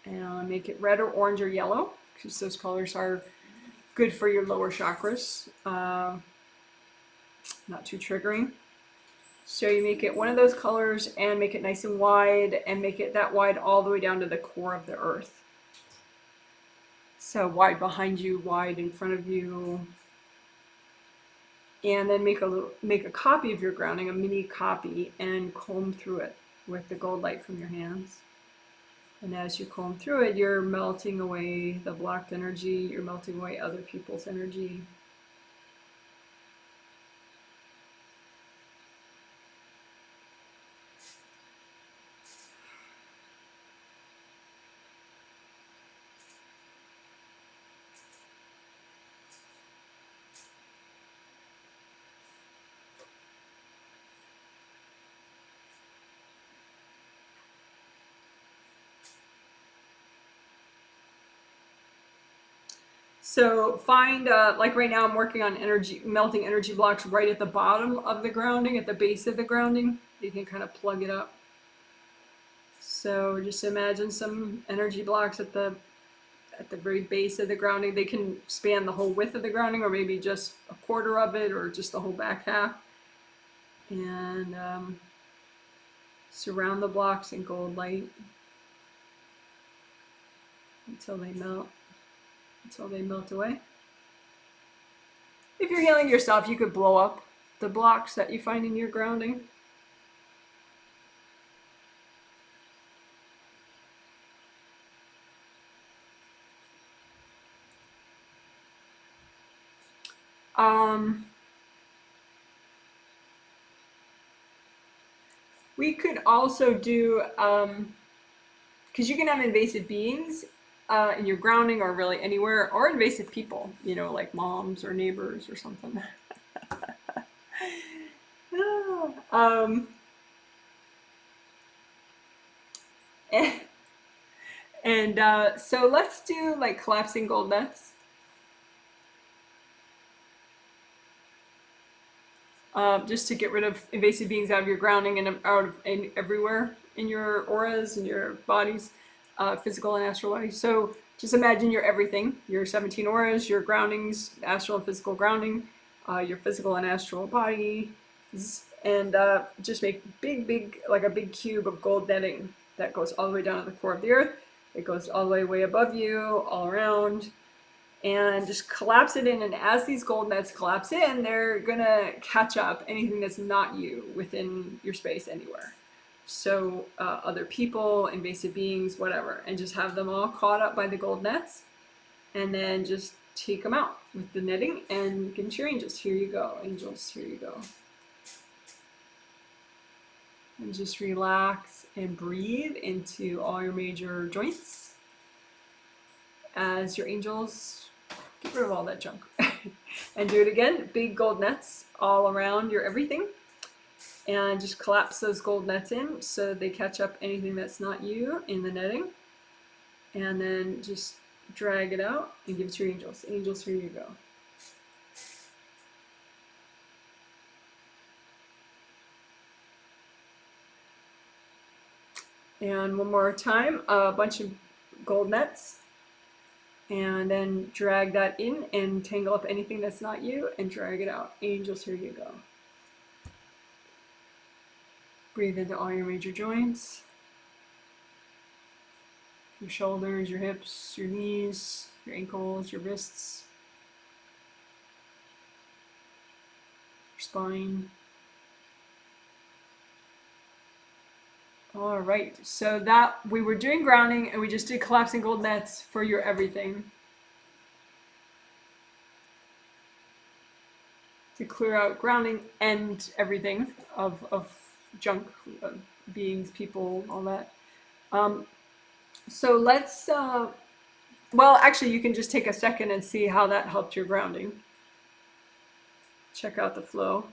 And make it red or orange or yellow, because those colors are good for your lower chakras. Not too triggering. So you make it one of those colors and make it nice and wide, and make it that wide all the way down to the core of the earth. So wide behind you, wide in front of you. And then make a copy of your grounding, a mini copy, and comb through it with the gold light from your hands. And as you comb through it, you're melting away the blocked energy, you're melting away other people's energy. So find, like right now I'm working on melting energy blocks right at the bottom of the grounding, at the base of the grounding. You can kind of plug it up. So just imagine some energy blocks at the very base of the grounding. They can span the whole width of the grounding, or maybe just a quarter of it, or just the whole back half. And surround the blocks in gold light until they melt. Until they melt away. If you're healing yourself, you could blow up the blocks that you find in your grounding. We could also do, because you can have invasive beings in your grounding, or really anywhere, or invasive people, you know, like moms or neighbors or something. So let's do like collapsing gold nuts. Just to get rid of invasive beings out of your grounding and everywhere in your auras and your bodies, physical and astral bodies. So just imagine your everything, your 17 auras, your groundings, astral and physical grounding, your physical and astral body, and just make like a big cube of gold netting that goes all the way down to the core of the earth. It goes all the way above you, all around. And just collapse it in, and as these gold nets collapse in, they're gonna catch up anything that's not you within your space anywhere. So other people, invasive beings, whatever, and just have them all caught up by the gold nets, and then just take them out with the netting, and you can cheer angels. Here you go, angels, here you go. And just relax and breathe into all your major joints as your angels get rid of all that junk. And do it again. Big gold nets all around your everything. And just collapse those gold nets in so they catch up anything that's not you in the netting. And then just drag it out and give it to your angels. Angels, here you go. And one more time, a bunch of gold nets. And then drag that in and tangle up anything that's not you and drag it out. Angels, here you go. Breathe into all your major joints. Your shoulders, your hips, your knees, your ankles, your wrists, your spine. All right, so that we were doing grounding and we just did collapsing gold nets for your everything. To clear out grounding and everything of junk, beings, people, all that. So let's, well, actually you can just take a second and see how that helped your grounding. Check out the flow.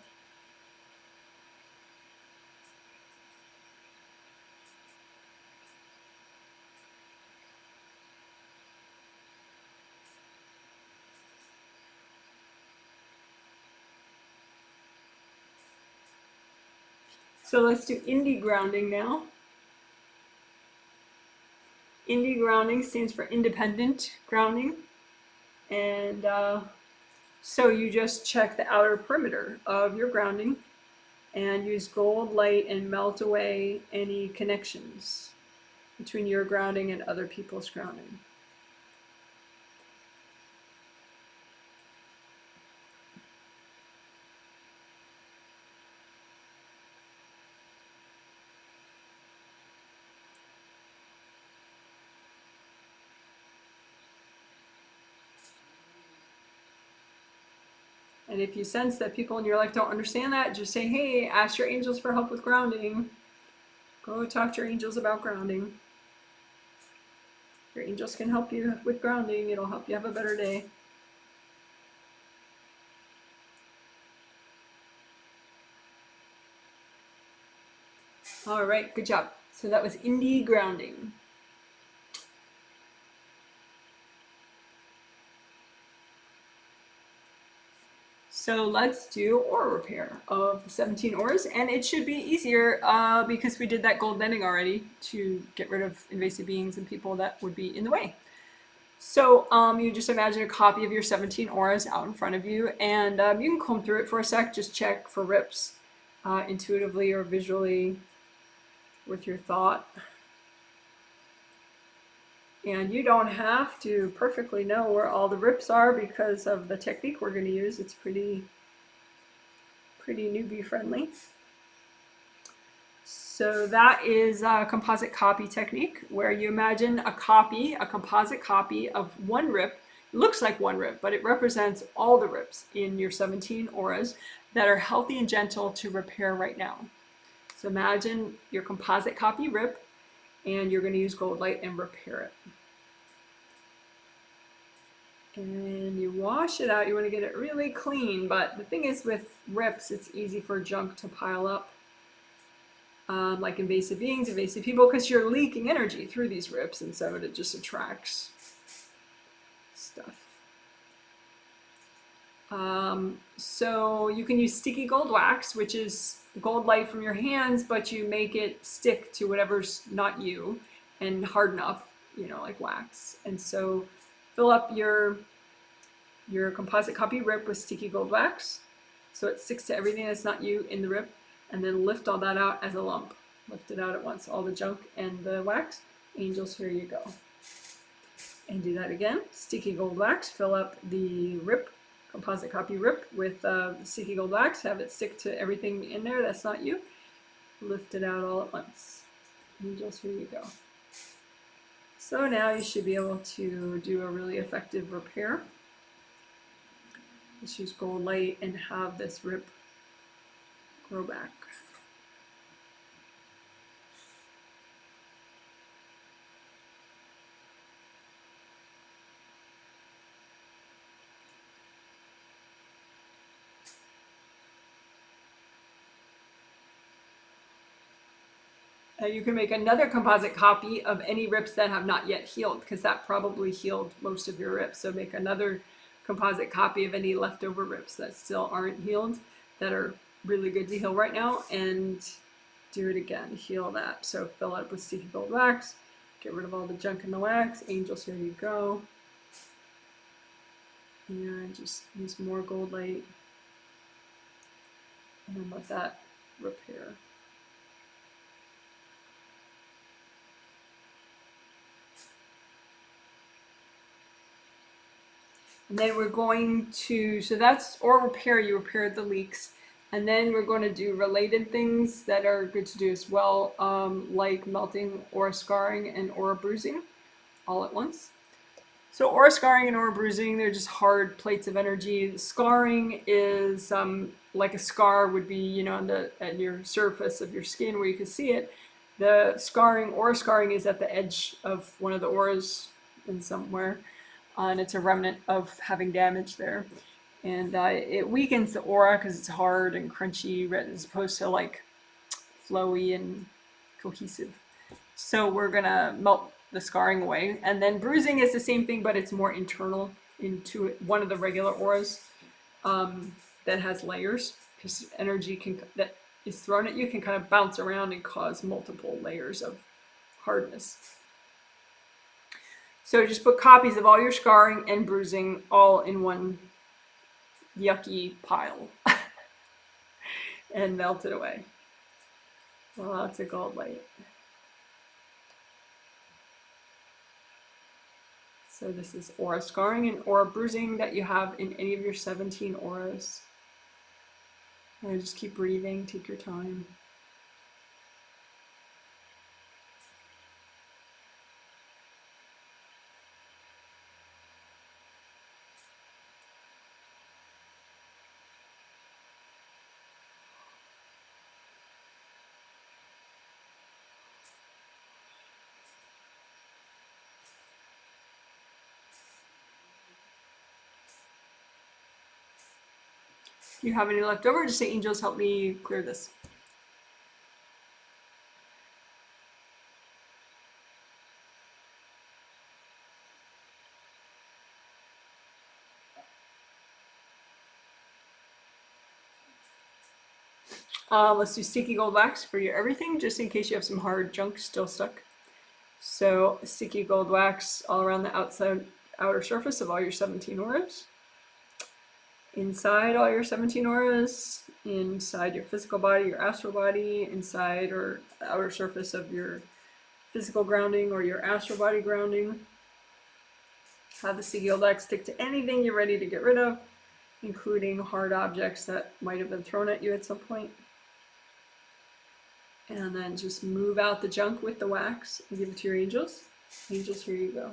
So let's do indie grounding now. Indie grounding stands for independent grounding. And so you just check the outer perimeter of your grounding and use gold light and melt away any connections between your grounding and other people's grounding. And if you sense that people in your life don't understand that, just say, hey, ask your angels for help with grounding. Go talk to your angels about grounding. Your angels can help you with grounding. It'll help you have a better day. All right, good job. So that was indie grounding. So let's do aura repair of the 17 auras, and it should be easier because we did that gold netting already to get rid of invasive beings and people that would be in the way. So you just imagine a copy of your 17 auras out in front of you, and you can comb through it for a sec, just check for rips intuitively or visually with your thought. And you don't have to perfectly know where all the rips are because of the technique we're going to use. It's pretty newbie friendly. So that is a composite copy technique where you imagine a composite copy of one rip. It looks like one rip, but it represents all the rips in your 17 auras that are healthy and gentle to repair right now. So imagine your composite copy rip, and you're going to use gold light and repair it. And you wash it out. You want to get it really clean, but the thing is with rips, it's easy for junk to pile up. Like invasive beings, invasive people, because you're leaking energy through these rips, and so it just attracts stuff. So you can use sticky gold wax, which is gold light from your hands, but you make it stick to whatever's not you and harden up, you know, like wax. And so fill up your composite copy rip with sticky gold wax, so it sticks to everything that's not you in the rip, and then lift all that out as a lump. Lift it out at once, all the junk and the wax. Angels, here you go. And do that again. Sticky gold wax, fill up the rip, composite copy rip with sticky gold wax, have it stick to everything in there that's not you. Lift it out all at once. Angels, here you go. So now you should be able to do a really effective repair. Just use gold light and have this rip grow back. You can make another composite copy of any rips that have not yet healed, because that probably healed most of your rips. So make another composite copy of any leftover rips that still aren't healed, that are really good to heal right now, and do it again. Heal that. So fill it up with sticky gold wax, get rid of all the junk in the wax. Angels, here you go. And just use more gold light and let that repair. And then we're going to, so that's aura repair, you repaired the leaks. And then we're going to do related things that are good to do as well, like melting, aura scarring, and aura bruising all at once. So aura scarring and aura bruising, they're just hard plates of energy. The scarring is like a scar would be, you know, at your surface of your skin where you can see it. The scarring, aura scarring, is at the edge of one of the auras in somewhere, and it's a remnant of having damage there. And it weakens the aura because it's hard and crunchy as opposed to like flowy and cohesive. So we're gonna melt the scarring away. And then bruising is the same thing, but it's more internal into one of the regular auras that has layers, because energy that is thrown at you can kind of bounce around and cause multiple layers of hardness. So just put copies of all your scarring and bruising all in one yucky pile and melt it away. Lots of gold light. So this is aura scarring and aura bruising that you have in any of your 17 auras. And just keep breathing, take your time. If you have any left over, just say, angels, help me clear this. Let's do sticky gold wax for your everything, just in case you have some hard junk still stuck. So sticky gold wax all around the outer surface of all your 17 auras. Inside all your 17 auras, inside your physical body, your astral body, inside or the outer surface of your physical grounding or your astral body grounding. Have the sticky gold wax stick to anything you're ready to get rid of, including hard objects that might have been thrown at you at some point. And then just move out the junk with the wax and give it to your angels. Angels, here you go.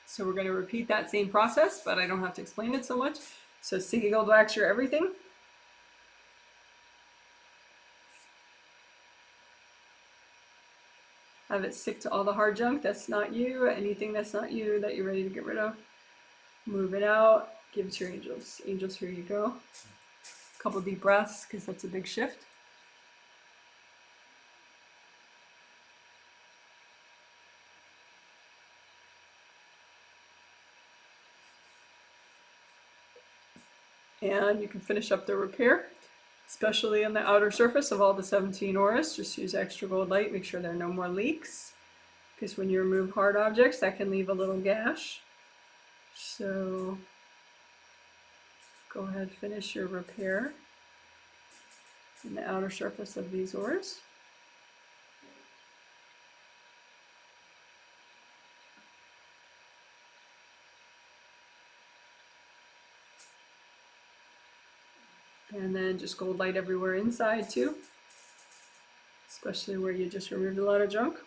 So we're going to repeat that same process, but I don't have to explain it so much. So sticky gold wax your everything. Have it stick to all the hard junk that's not you, anything that's not you that you're ready to get rid of. Move it out, give it to your angels. Angels, here you go. A couple deep breaths, because that's a big shift. And you can finish up the repair, especially on the outer surface of all the 17 auras. Just use extra gold light, make sure there are no more leaks, because when you remove hard objects, that can leave a little gash. So go ahead, finish your repair in the outer surface of these auras. And then just gold light everywhere inside too, especially where you just removed a lot of junk.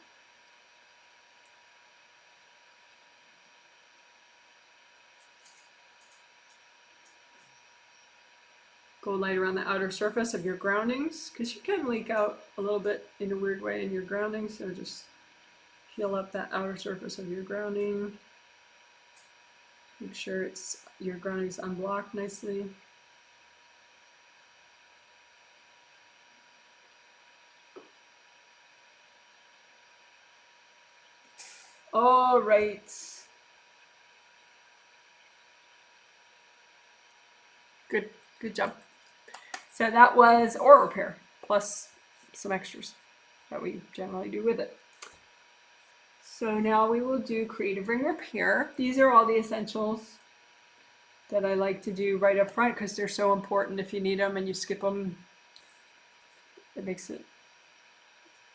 Gold light around the outer surface of your groundings, because you can leak out a little bit in a weird way in your groundings, so just heal up that outer surface of your grounding. Make sure your grounding's unblocked nicely. All right. Good job. So that was aura repair, plus some extras that we generally do with it. So now we will do creative ring repair. These are all the essentials that I like to do right up front, because they're so important. If you need them and you skip them, it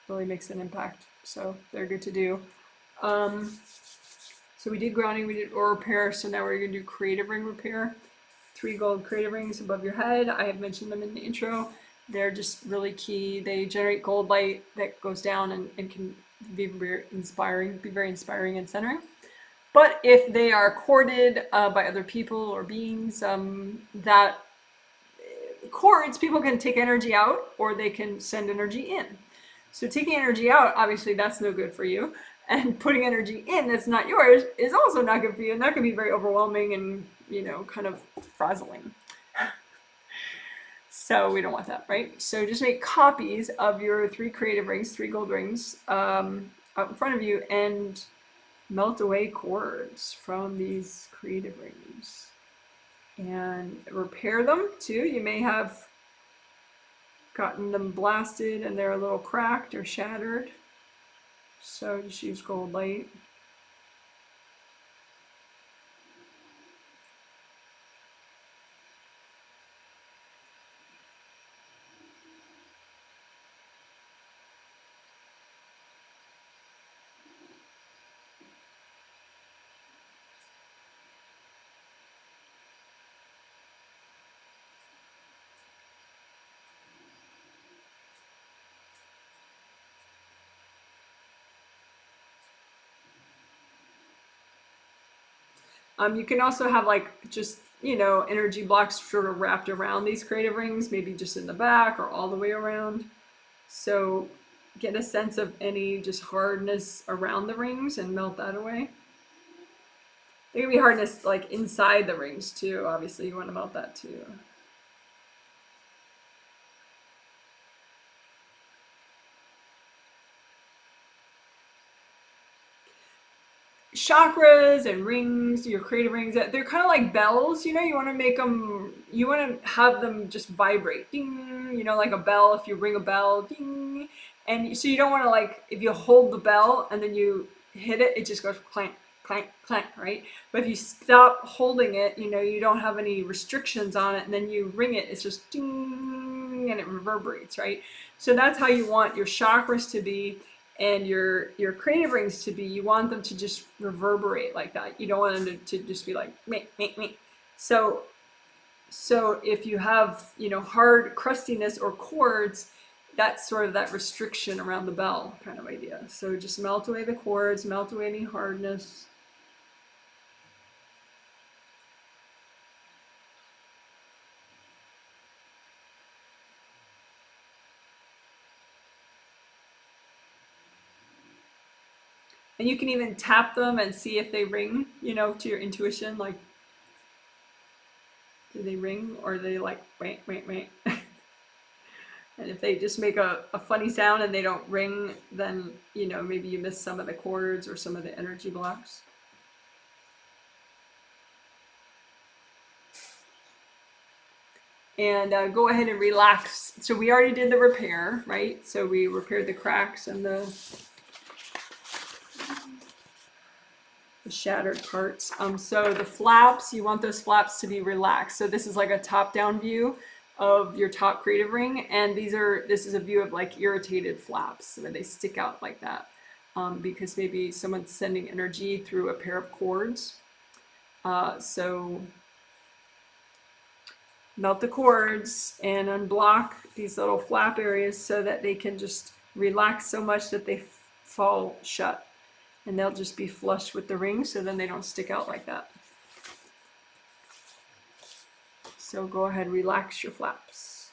really makes an impact. So they're good to do. So we did grounding, we did aura repair, so now we're going to do creative ring repair. 3 gold creative rings above your head. I have mentioned them in the intro. They're just really key. They generate gold light that goes down and can be very inspiring and centering. But if they are corded by other people or beings, that cords, people can take energy out or they can send energy in. So taking energy out, obviously that's no good for you. And putting energy in that's not yours is also not good for you. And that can be very overwhelming and, you know, kind of frazzling. So we don't want that, right? So just make copies of your 3 creative rings, 3 gold rings out in front of you and melt away cords from these creative rings. And repair them too. You may have gotten them blasted and they're a little cracked or shattered. So just use gold light. You can also have like just, you know, energy blocks sort of wrapped around these creative rings, maybe just in the back or all the way around. So get a sense of any just hardness around the rings and melt that away. There can be hardness like inside the rings too. Obviously you want to melt that too. Chakras and rings, your creative rings, they're kind of like bells, you know, you want to make them, you want to have them just vibrate, ding, you know, like a bell. If you ring a bell, ding. And so you don't want to, like, if you hold the bell and then you hit it, it just goes clank, clank, clank, right? But if you stop holding it, you know, you don't have any restrictions on it, and then you ring it, it's just ding, and it reverberates, right? So that's how you want your chakras to be. And your creative rings to be, you want them to just reverberate like that. You don't want them to just be like meh, meh, meh. So if you have, you know, hard crustiness or cords, that's sort of that restriction around the bell kind of idea. So just melt away the cords, melt away any hardness. And you can even tap them and see if they ring, you know, to your intuition, like, do they ring or are they like, wait, wait, wait? And if they just make a funny sound and they don't ring, then, you know, maybe you miss some of the chords or some of the energy blocks. And go ahead and relax. So we already did the repair, right? So we repaired the cracks and the shattered parts. So the flaps, you want those flaps to be relaxed. So this is like a top-down view of your top creative ring, and this is a view of like irritated flaps where they stick out like that, because maybe someone's sending energy through a pair of cords. So melt the cords and unblock these little flap areas so that they can just relax so much that they fall shut, and they'll just be flush with the ring, so then they don't stick out like that. So go ahead, relax your flaps.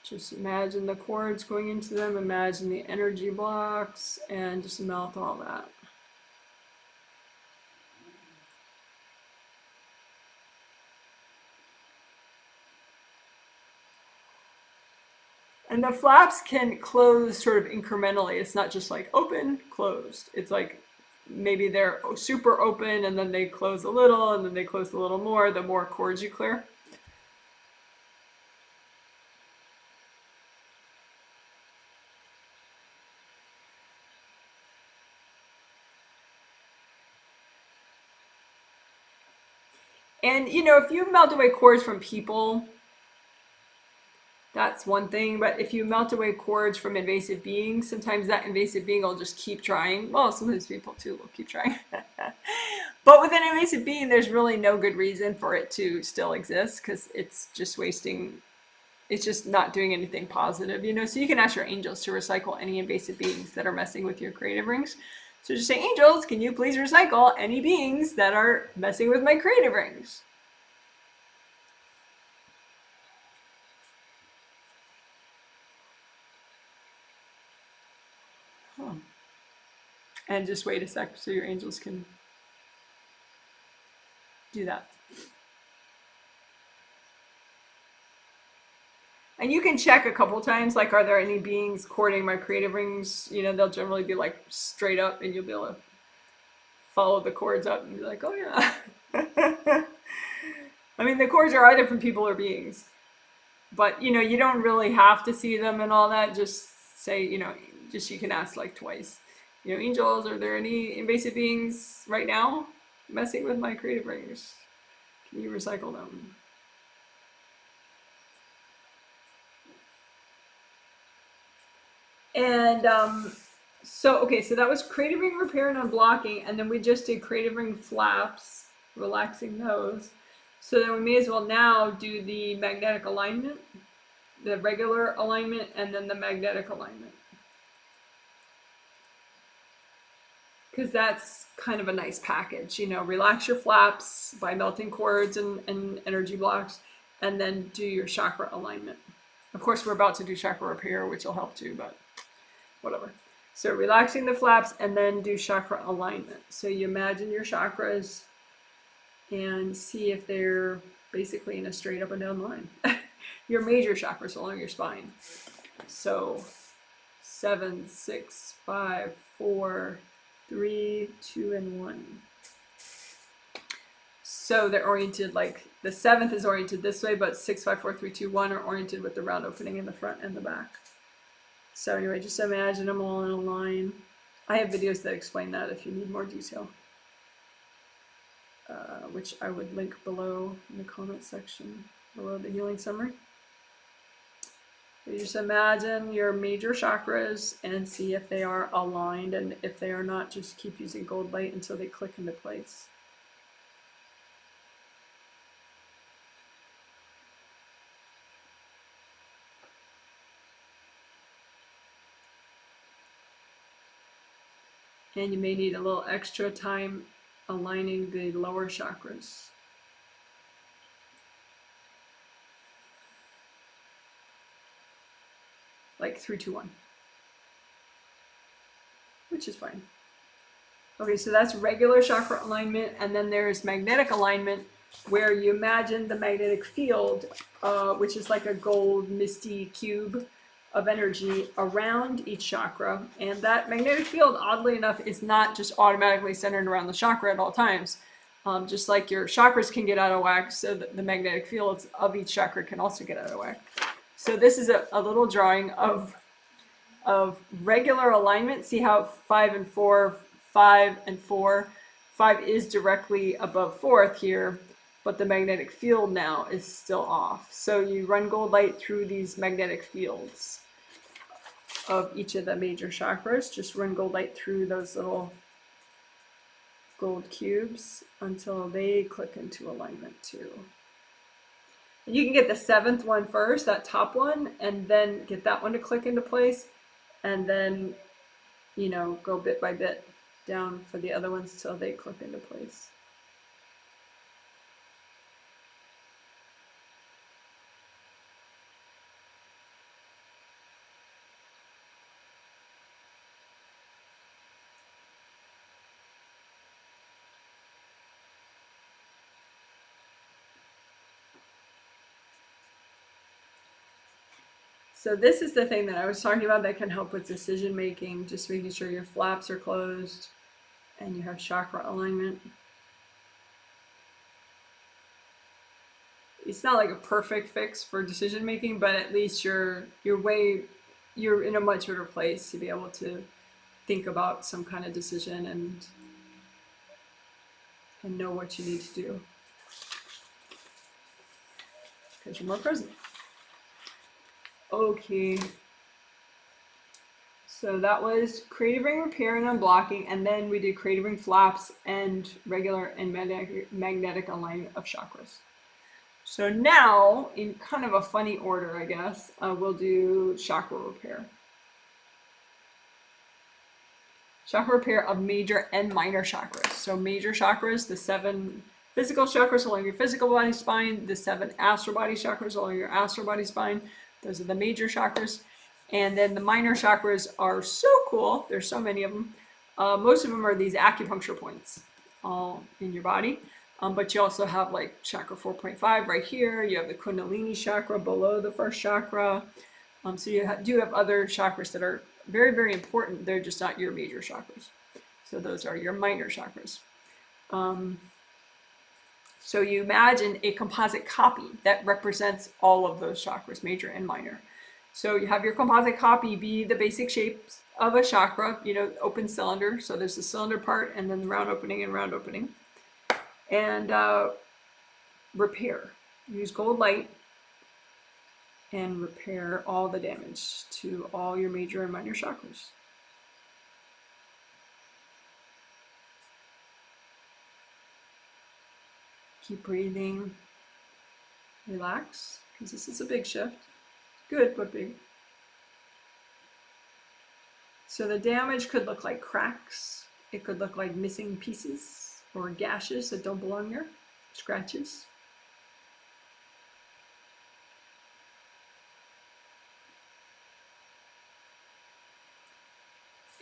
Just imagine the cords going into them, imagine the energy blocks, and just melt all that. And the flaps can close sort of incrementally. It's not just like open, closed. It's like maybe they're super open and then they close a little and then they close a little more, the more cords you clear. And, you know, if you melt away cords from people, That's one thing. But if you melt away cords from invasive beings, sometimes that invasive being will just keep trying. Well, sometimes people too will keep trying. But with an invasive being, there's really no good reason for it to still exist, because it's just wasting, it's just not doing anything positive, you know? So you can ask your angels to recycle any invasive beings that are messing with your creative rings. So just say, angels, can you please recycle any beings that are messing with my creative rings? Huh. And just wait a sec so your angels can do that. And you can check a couple times, like, are there any beings courting my creative rings? You know, they'll generally be like straight up, and you'll be able to follow the cords up and be like, oh yeah. I mean, the cords are either from people or beings. But, you know, you don't really have to see them and all that. Just say, you know, just you can ask like twice. You know, angels, are there any invasive beings right now messing with my creative rings? Can you recycle them? And so, okay, so that was creative ring repair and unblocking, and then we just did creative ring flaps, relaxing those. So then we may as well now do the magnetic alignment, the regular alignment, and then the magnetic alignment. Because that's kind of a nice package, you know, relax your flaps by melting cords and energy blocks, and then do your chakra alignment. Of course, we're about to do chakra repair, which will help too, but whatever. So relaxing the flaps and then do chakra alignment. So you imagine your chakras and see if they're basically in a straight up and down line. Your major chakras along your spine. So 7, 6, 5, 4, 3, 2, and 1. So they're oriented like the 7th is oriented this way, but 6, 5, 4, 3, 2, 1 are oriented with the round opening in the front and the back. So anyway, just imagine them all in a line. I have videos that explain that if you need more detail, which I would link below in the comment section, below the healing summary. You just imagine your major chakras and see if they are aligned, and if they are not, just keep using gold light until they click into place. And you may need a little extra time aligning the lower chakras. Like 3, 2, 1. Which is fine. Okay, so that's regular chakra alignment, and then there's magnetic alignment, where you imagine the magnetic field, which is like a gold misty cube of energy around each chakra. And that magnetic field, oddly enough, is not just automatically centered around the chakra at all times. Just like your chakras can get out of whack, so that the magnetic fields of each chakra can also get out of whack. So this is a little drawing of regular alignment. See how 5 and 4, 5 and 4, 5 is directly above 4th here, but the magnetic field now is still off. So you run gold light through these magnetic fields of each of the major chakras. Just run gold light through those little gold cubes until they click into alignment too. And you can get the 7th one first, that top one, and then get that one to click into place, and then, you know, go bit by bit down for the other ones till they click into place. So this is the thing that I was talking about that can help with decision making, just making sure your flaps are closed and you have chakra alignment. It's not like a perfect fix for decision making, but at least you're in a much better place to be able to think about some kind of decision and know what you need to do, because you're more present. Okay. So that was creative ring repair and unblocking, and then we did creative ring flaps and regular and magnetic alignment of chakras. So now, in kind of a funny order, I guess, we'll do chakra repair. Chakra repair of major and minor chakras. So major chakras, the 7 physical chakras along your physical body spine, the 7 astral body chakras along your astral body spine. Those are the major chakras. And then the minor chakras are so cool. There's so many of them. Most of them are these acupuncture points all in your body. But you also have like chakra 4.5 right here. You have the Kundalini chakra below the first chakra. So you do have other chakras that are very, very important. They're just not your major chakras. So those are your minor chakras. So you imagine a composite copy that represents all of those chakras, major and minor. So you have your composite copy be the basic shapes of a chakra, you know, open cylinder. So there's the cylinder part and then the round opening and round opening. And repair. Use gold light and repair all the damage to all your major and minor chakras. Keep breathing. Relax, because this is a big shift. Good, but big. So the damage could look like cracks. It could look like missing pieces or gashes that don't belong there, scratches.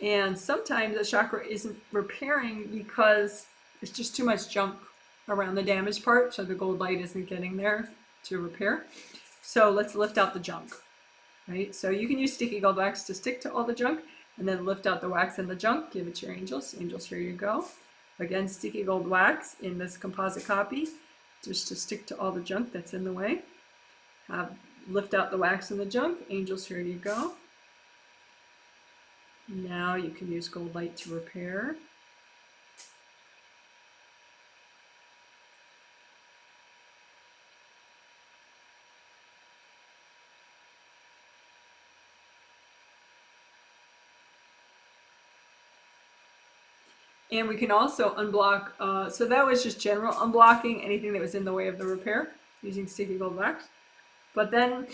And sometimes the chakra isn't repairing because it's just too much junk around the damaged part, so the gold light isn't getting there to repair. So let's lift out the junk, right? So you can use sticky gold wax to stick to all the junk, and then lift out the wax and the junk, give it to your angels. Angels, here you go. Again, sticky gold wax in this composite copy, just to stick to all the junk that's in the way. Lift out the wax and the junk. Angels, here you go. Now you can use gold light to repair. And we can also unblock, so that was just general unblocking, anything that was in the way of the repair using sticky gold wax. But then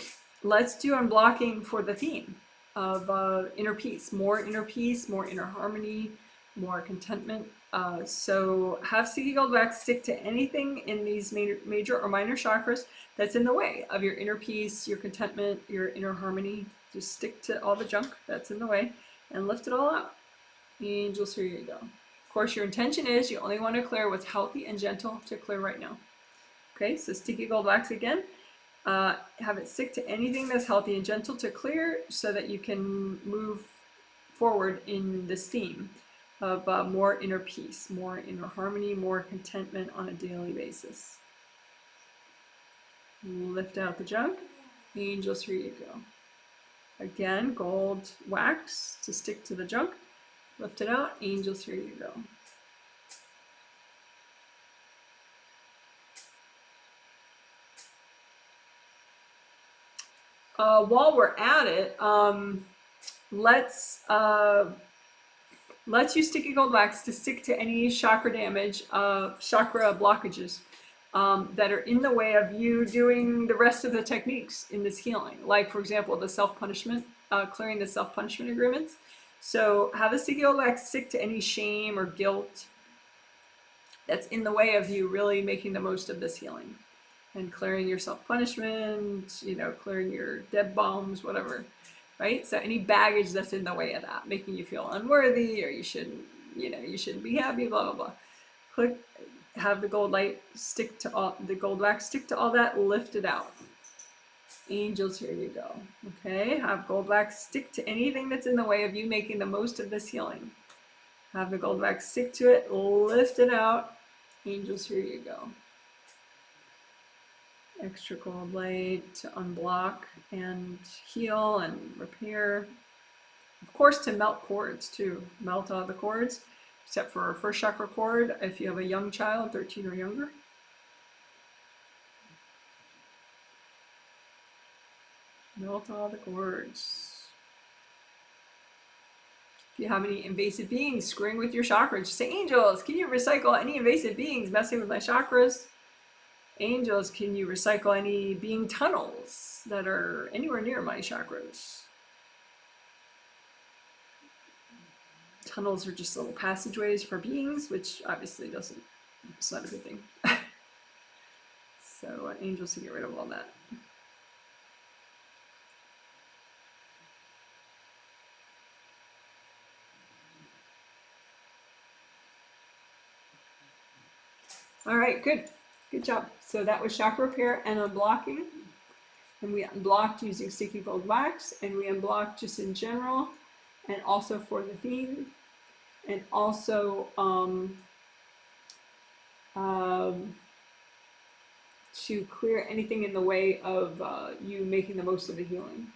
let's do unblocking for the theme of inner peace, more inner harmony, more contentment. So have sticky gold wax stick to anything in these major or minor chakras that's in the way of your inner peace, your contentment, your inner harmony. Just stick to all the junk that's in the way and lift it all out. Angels, here you go. Of course, your intention is you only want to clear what's healthy and gentle to clear right now. Okay, so sticky gold wax again. Have it stick to anything that's healthy and gentle to clear so that you can move forward in this theme of more inner peace, more inner harmony, more contentment on a daily basis. Lift out the junk. Angels, here you go. Again, gold wax to stick to the junk. Lift it out. Angels, here you go. While we're at it, let's use sticky gold wax to stick to any chakra damage, chakra blockages that are in the way of you doing the rest of the techniques in this healing. Like, for example, the self-punishment, clearing the self-punishment agreements. So have a sticky gold wax stick to any shame or guilt that's in the way of you really making the most of this healing. And clearing your self-punishment, you know, clearing your DEB bombs, whatever, right? So any baggage that's in the way of that, making you feel unworthy, or you shouldn't, you know, you shouldn't be happy, blah, blah, blah. Have the gold light stick to all, the gold wax stick to all that, lift it out. Angels, here you go. Okay, have gold wax stick to anything that's in the way of you making the most of this healing. Have the gold wax stick to it, lift it out. Angels, here you go. Extra gold light to unblock and heal and repair. Of course, to melt cords too. Melt all the cords, except for our first chakra cord if you have a young child, 13 or younger. Melt all the cords. If you have any invasive beings screwing with your chakras, just say, angels, can you recycle any invasive beings messing with my chakras? Angels, can you recycle any being tunnels that are anywhere near my chakras? Tunnels are just little passageways for beings, which obviously doesn't, it's not a good thing. So angels to get rid of all that. All right, good. Good job. So that was chakra repair and unblocking. And we unblocked using sticky gold wax, and we unblocked just in general, and also for the theme, and also to clear anything in the way of you making the most of the healing.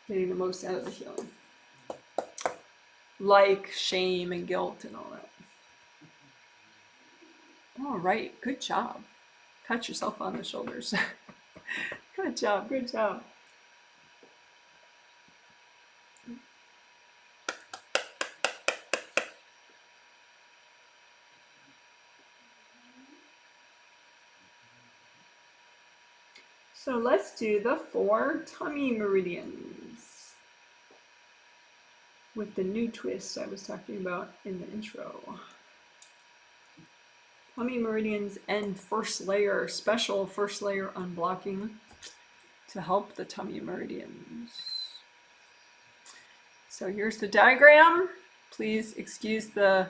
Getting the most out of the healing. Like shame and guilt and all that. All right, good job. Pat yourself on the shoulders. Good job, good job. So let's do the 4 tummy meridians with the new twist I was talking about in the intro. Tummy meridians and first layer, special first layer unblocking to help the tummy meridians. So here's the diagram. Please excuse the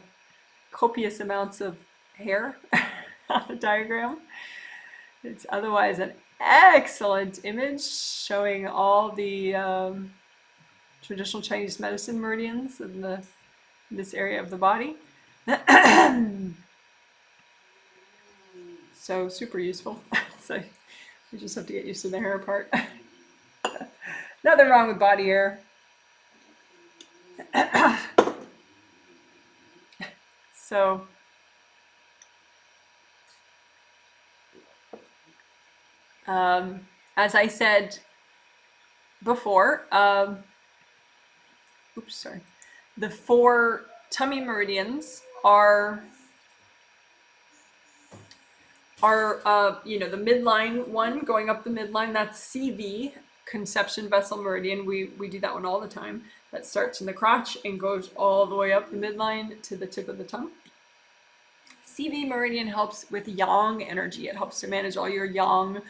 copious amounts of hair on the diagram. It's otherwise an excellent image showing all the traditional Chinese medicine meridians in this area of the body. So super useful. So you just have to get used to the hair part. Nothing wrong with body hair. So as I said before, oops, sorry. The 4 tummy meridians are you know, the midline one going up the midline, that's CV, conception vessel meridian. We do that one all the time. That starts in the crotch and goes all the way up the midline to the tip of the tongue. CV meridian helps with yang energy. It helps to manage all your yang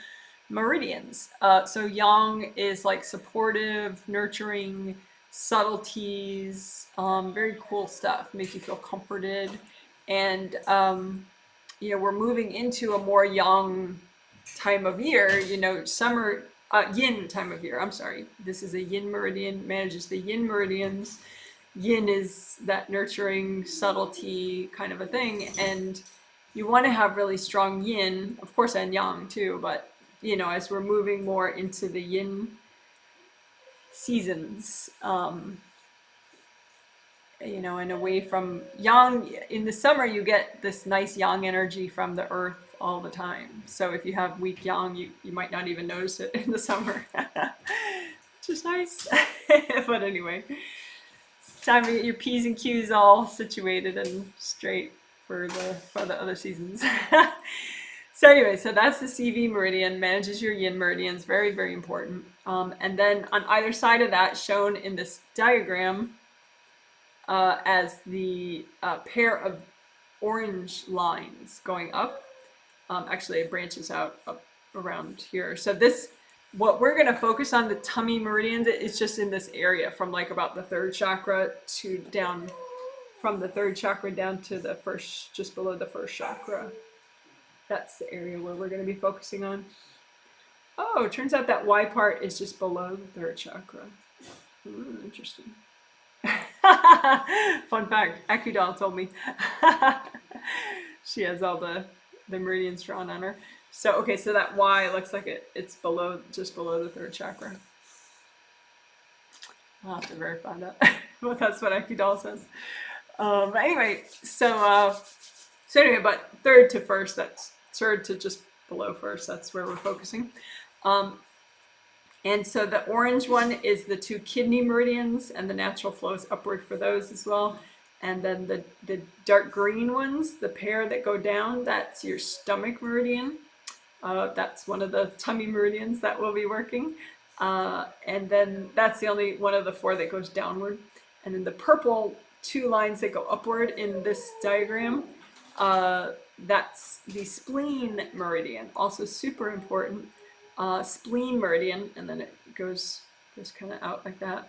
meridians. So yang is like supportive, nurturing, subtleties, very cool stuff, make you feel comforted. And you know, we're moving into a more yang time of year, you know, summer, yin time of year, I'm sorry. This is a yin meridian, manages the yin meridians. Yin is that nurturing subtlety kind of a thing. And you want to have really strong yin, of course, and yang too, but you know, as we're moving more into the yin seasons, you know, and away from yang. In the summer, you get this nice yang energy from the earth all the time. So if you have weak yang, you might not even notice it in the summer, which is nice. But anyway, it's time to get your P's and Q's all situated and straight for the other seasons. So anyway, so that's the CV meridian, manages your yin meridians, very, very important. And then on either side of that, shown in this diagram, as the pair of orange lines going up. Actually, it branches out up around here. So this, what we're going to focus on, the tummy meridians, is just in this area from like about the 3rd chakra to down, from the 3rd chakra down to the first, just below the 1st chakra. That's the area where we're going to be focusing on. Oh, it turns out that Y part is just below the 3rd chakra. Interesting. Fun fact, Akudal told me. She has all the meridians drawn on her. So, okay, so that Y looks like it's below, just below the 3rd chakra. I'll have to verify that. Well, that's what Akudal says. Anyway, so anyway, but third to first, that's third to just below first, that's where we're focusing. And so the orange one is the 2 kidney meridians, and the natural flows upward for those as well. And then the dark green ones, the pair that go down, that's your stomach meridian. That's one of the tummy meridians that we'll be working. And then that's the only one of the 4 that goes downward. And then the purple 2 lines that go upward in this diagram, that's the spleen meridian, also super important. Spleen meridian, and then it goes kind of out like that.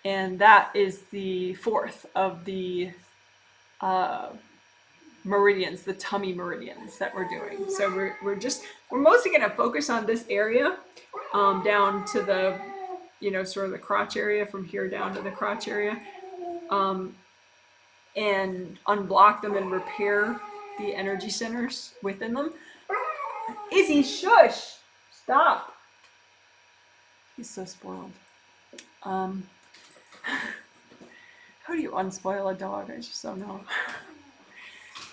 And that is the 4th of the meridians, the tummy meridians that we're doing. So we're mostly going to focus on this area, down to the, you know, sort of the crotch area, from here down to the crotch area, and unblock them and repair the energy centers within them. Izzy, shush! Stop! He's so spoiled. How do you unspoil a dog? I just don't know.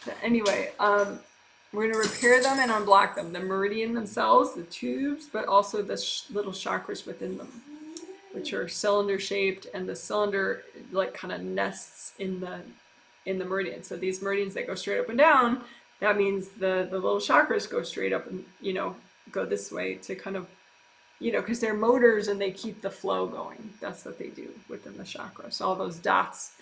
But anyway, we're going to repair them and unblock them. The meridian themselves, the tubes, but also the little chakras within them, which are cylinder shaped, and the cylinder like kind of nests in the meridian. So these meridians that go straight up and down, that means the little chakras go straight up and, you know, go this way to kind of, you know, because they're motors and they keep the flow going. That's what they do within the chakra. So all those dots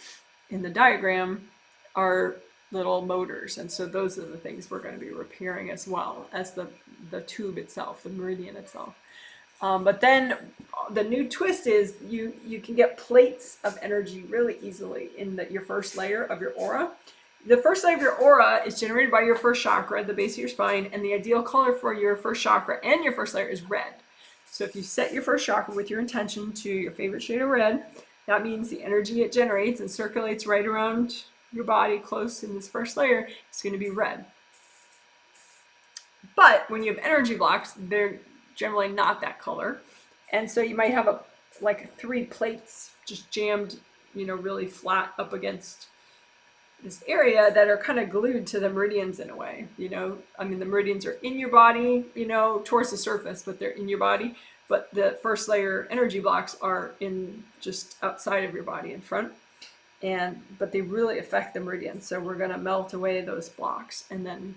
in the diagram are little motors, and so those are the things we're going to be repairing, as well as the tube itself, the meridian itself. But then the new twist is you can get plates of energy really easily in your first layer of your aura. The first layer of your aura is generated by your first chakra at the base of your spine, and the ideal color for your first chakra and your first layer is red. So if you set your first chakra with your intention to your favorite shade of red, that means the energy it generates and circulates right around your body close in this first layer is going to be red. But when you have energy blocks, they're generally not that color, and so you might have like 3 plates just jammed, you know, really flat up against this area that are kind of glued to the meridians in a way. You know, I mean, the meridians are in your body, you know, towards the surface, but they're in your body. But the first layer energy blocks are in just outside of your body in front, but they really affect the meridians. So we're going to melt away those blocks, and then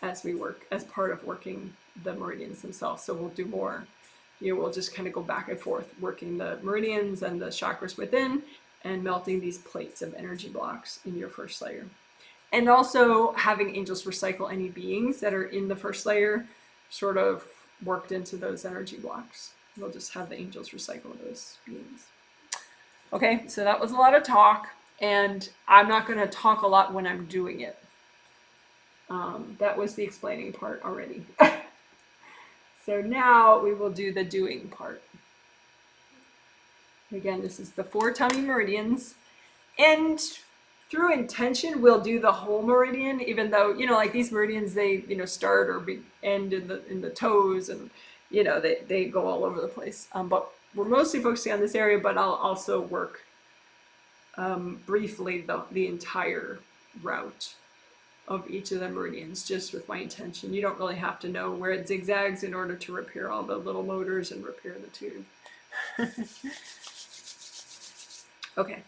as we work, as part of working the meridians themselves. So we'll do more, you know, we'll just kind of go back and forth working the meridians and the chakras within, and melting these plates of energy blocks in your first layer. And also having angels recycle any beings that are in the first layer sort of worked into those energy blocks. We'll just have the angels recycle those beings. Okay, so that was a lot of talk, and I'm not going to talk a lot when I'm doing it. That was the explaining part already. So now we will do the doing part. Again, this is the 4 tummy meridians, and through intention we'll do the whole meridian, even though, you know, like these meridians, they, you know, start or end in the toes, and, you know, they go all over the place. But we're mostly focusing on this area, but I'll also work briefly the entire route of each of the meridians, just with my intention. You don't really have to know where it zigzags in order to repair all the little motors and repair the tube. Okay.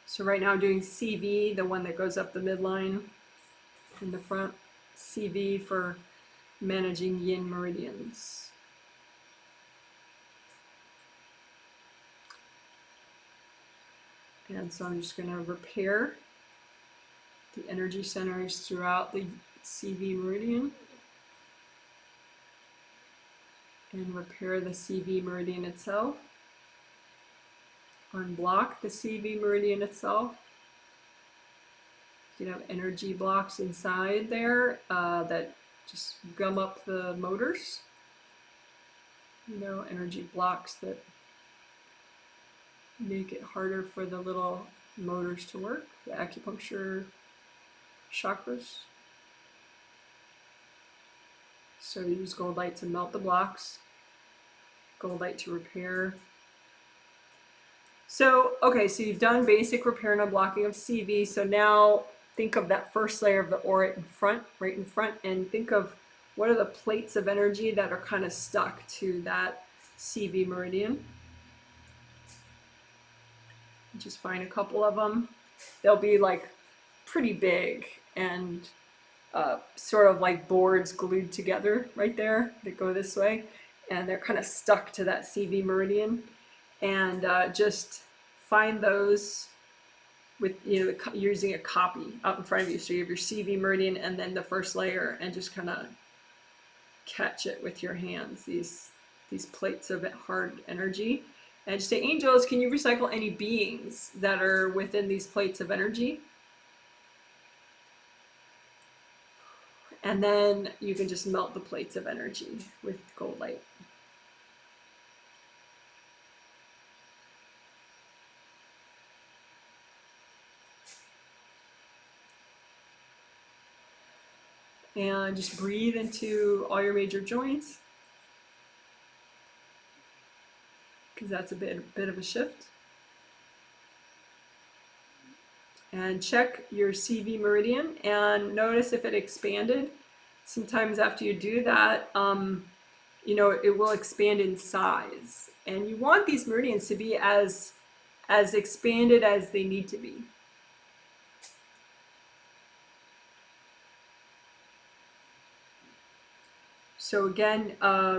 So right now I'm doing CV, the one that goes up the midline in the front. CV for managing yin meridians. And so I'm just going to repair the energy centers throughout the CV meridian, and repair the CV meridian itself. Unblock the CV meridian itself. You can have energy blocks inside there that just gum up the motors. You know, energy blocks that make it harder for the little motors to work. The acupuncture chakras. So use gold light to melt the blocks, gold light to repair. So, okay, so you've done basic repair and unblocking of CV. So now think of that first layer of the aura in front, right in front, and think of what are the plates of energy that are kind of stuck to that CV meridian. Just find a couple of them. They'll be like pretty big and sort of like boards glued together right there that go this way, and they're kind of stuck to that CV meridian. And just find those with, you know, using a copy out in front of you. So you have your CV meridian and then the first layer, and just kind of catch it with your hands, these plates of hard energy. And just say, angels, can you recycle any beings that are within these plates of energy? And then you can just melt the plates of energy with gold light. And just breathe into all your major joints, because that's a bit of a shift. And check your CV meridian and notice if it expanded. Sometimes after you do that, you know, it will expand in size. And you want these meridians to be as expanded as they need to be. So again,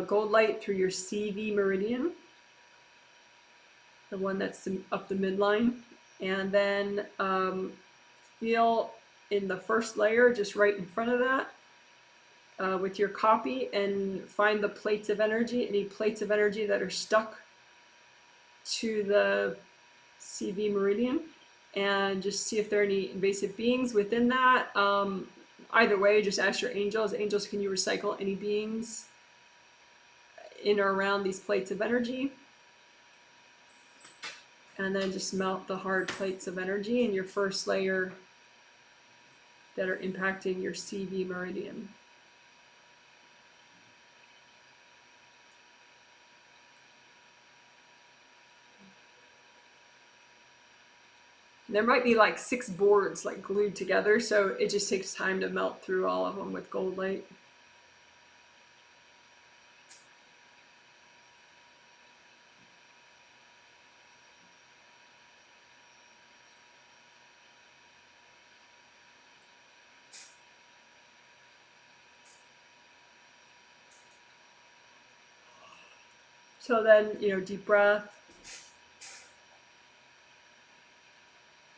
gold light through your CV meridian, the one that's up the midline, and then feel in the first layer, just right in front of that, with your copy, and find the plates of energy, any plates of energy that are stuck to the CV meridian, and just see if there are any invasive beings within that. Either way, just ask your angels, angels, can you recycle any beings in or around these plates of energy? And then just melt the hard plates of energy in your first layer that are impacting your CV meridian. There might be like 6 boards like glued together, so it just takes time to melt through all of them with gold light. So then, you know, deep breath.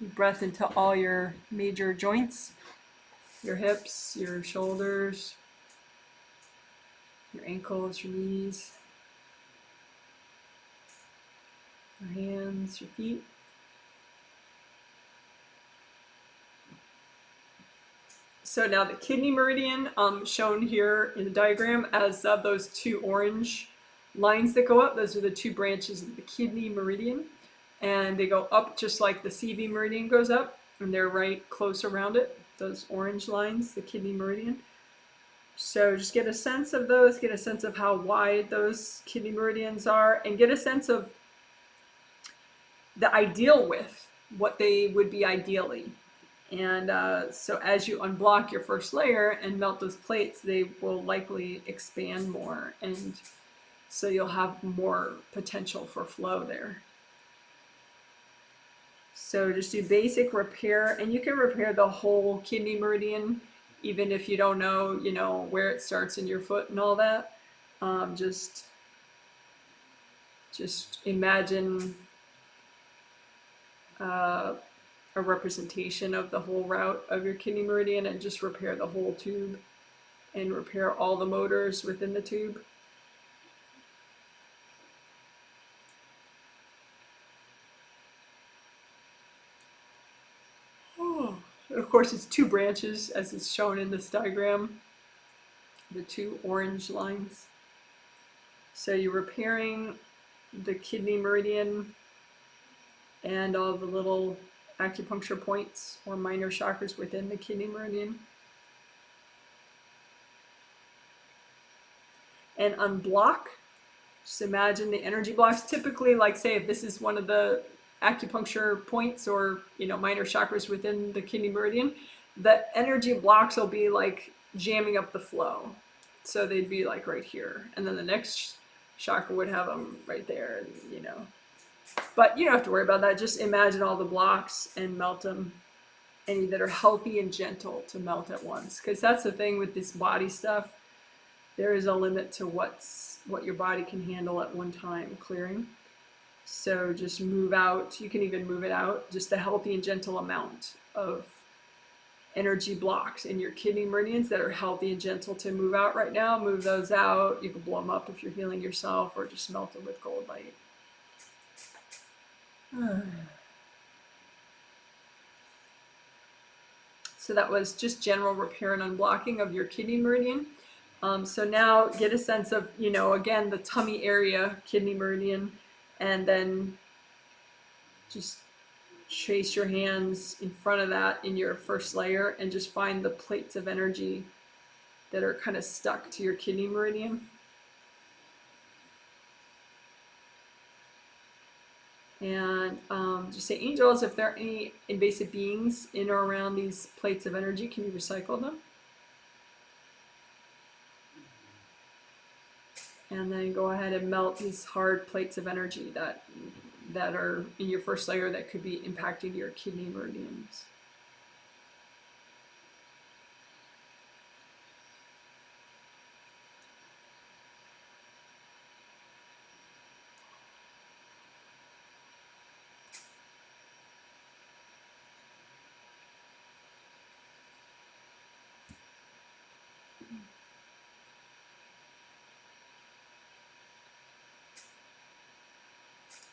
Deep breath into all your major joints, your hips, your shoulders, your ankles, your knees, your hands, your feet. So now the kidney meridian, shown here in the diagram as those 2 orange lines that go up, those are the 2 branches of the kidney meridian. And they go up just like the CV meridian goes up, and they're right close around it, those orange lines, the kidney meridian. So just get a sense of those, get a sense of how wide those kidney meridians are, and get a sense of the ideal width, what they would be ideally. And so as you unblock your first layer and melt those plates, they will likely expand more, and so you'll have more potential for flow there. So just do basic repair, and you can repair the whole kidney meridian, even if you don't know, you know, where it starts in your foot and all that. Just imagine a representation of the whole route of your kidney meridian, and just repair the whole tube and repair all the motors within the tube. Of course, it's 2 branches as it's shown in this diagram, the 2 orange lines. So you're repairing the kidney meridian and all the little acupuncture points or minor chakras within the kidney meridian. And unblock. Just imagine the energy blocks. Typically, like say if this is one of the acupuncture points or minor chakras within the kidney meridian, the energy blocks will be like jamming up the flow. So they'd be like right here, and then the next chakra would have them right there, But you don't have to worry about that. Just imagine all the blocks and melt them. Any that are healthy and gentle to melt at once. Because that's the thing with this body stuff. There is a limit to what your body can handle at one time clearing. So just move out. You can even move it out. Just a healthy and gentle amount of energy blocks in your kidney meridians that are healthy and gentle to move out right now. Move those out. You can blow them up if you're healing yourself, or just melt them with gold light. So that was just general repair and unblocking of your kidney meridian. So now get a sense of, again, the tummy area, kidney meridian, and then just trace your hands in front of that in your first layer and just find the plates of energy that are kind of stuck to your kidney meridian. And just say, angels, if there are any invasive beings in or around these plates of energy, can you recycle them? And then go ahead and melt these hard plates of energy that are in your first layer that could be impacting your kidney meridians.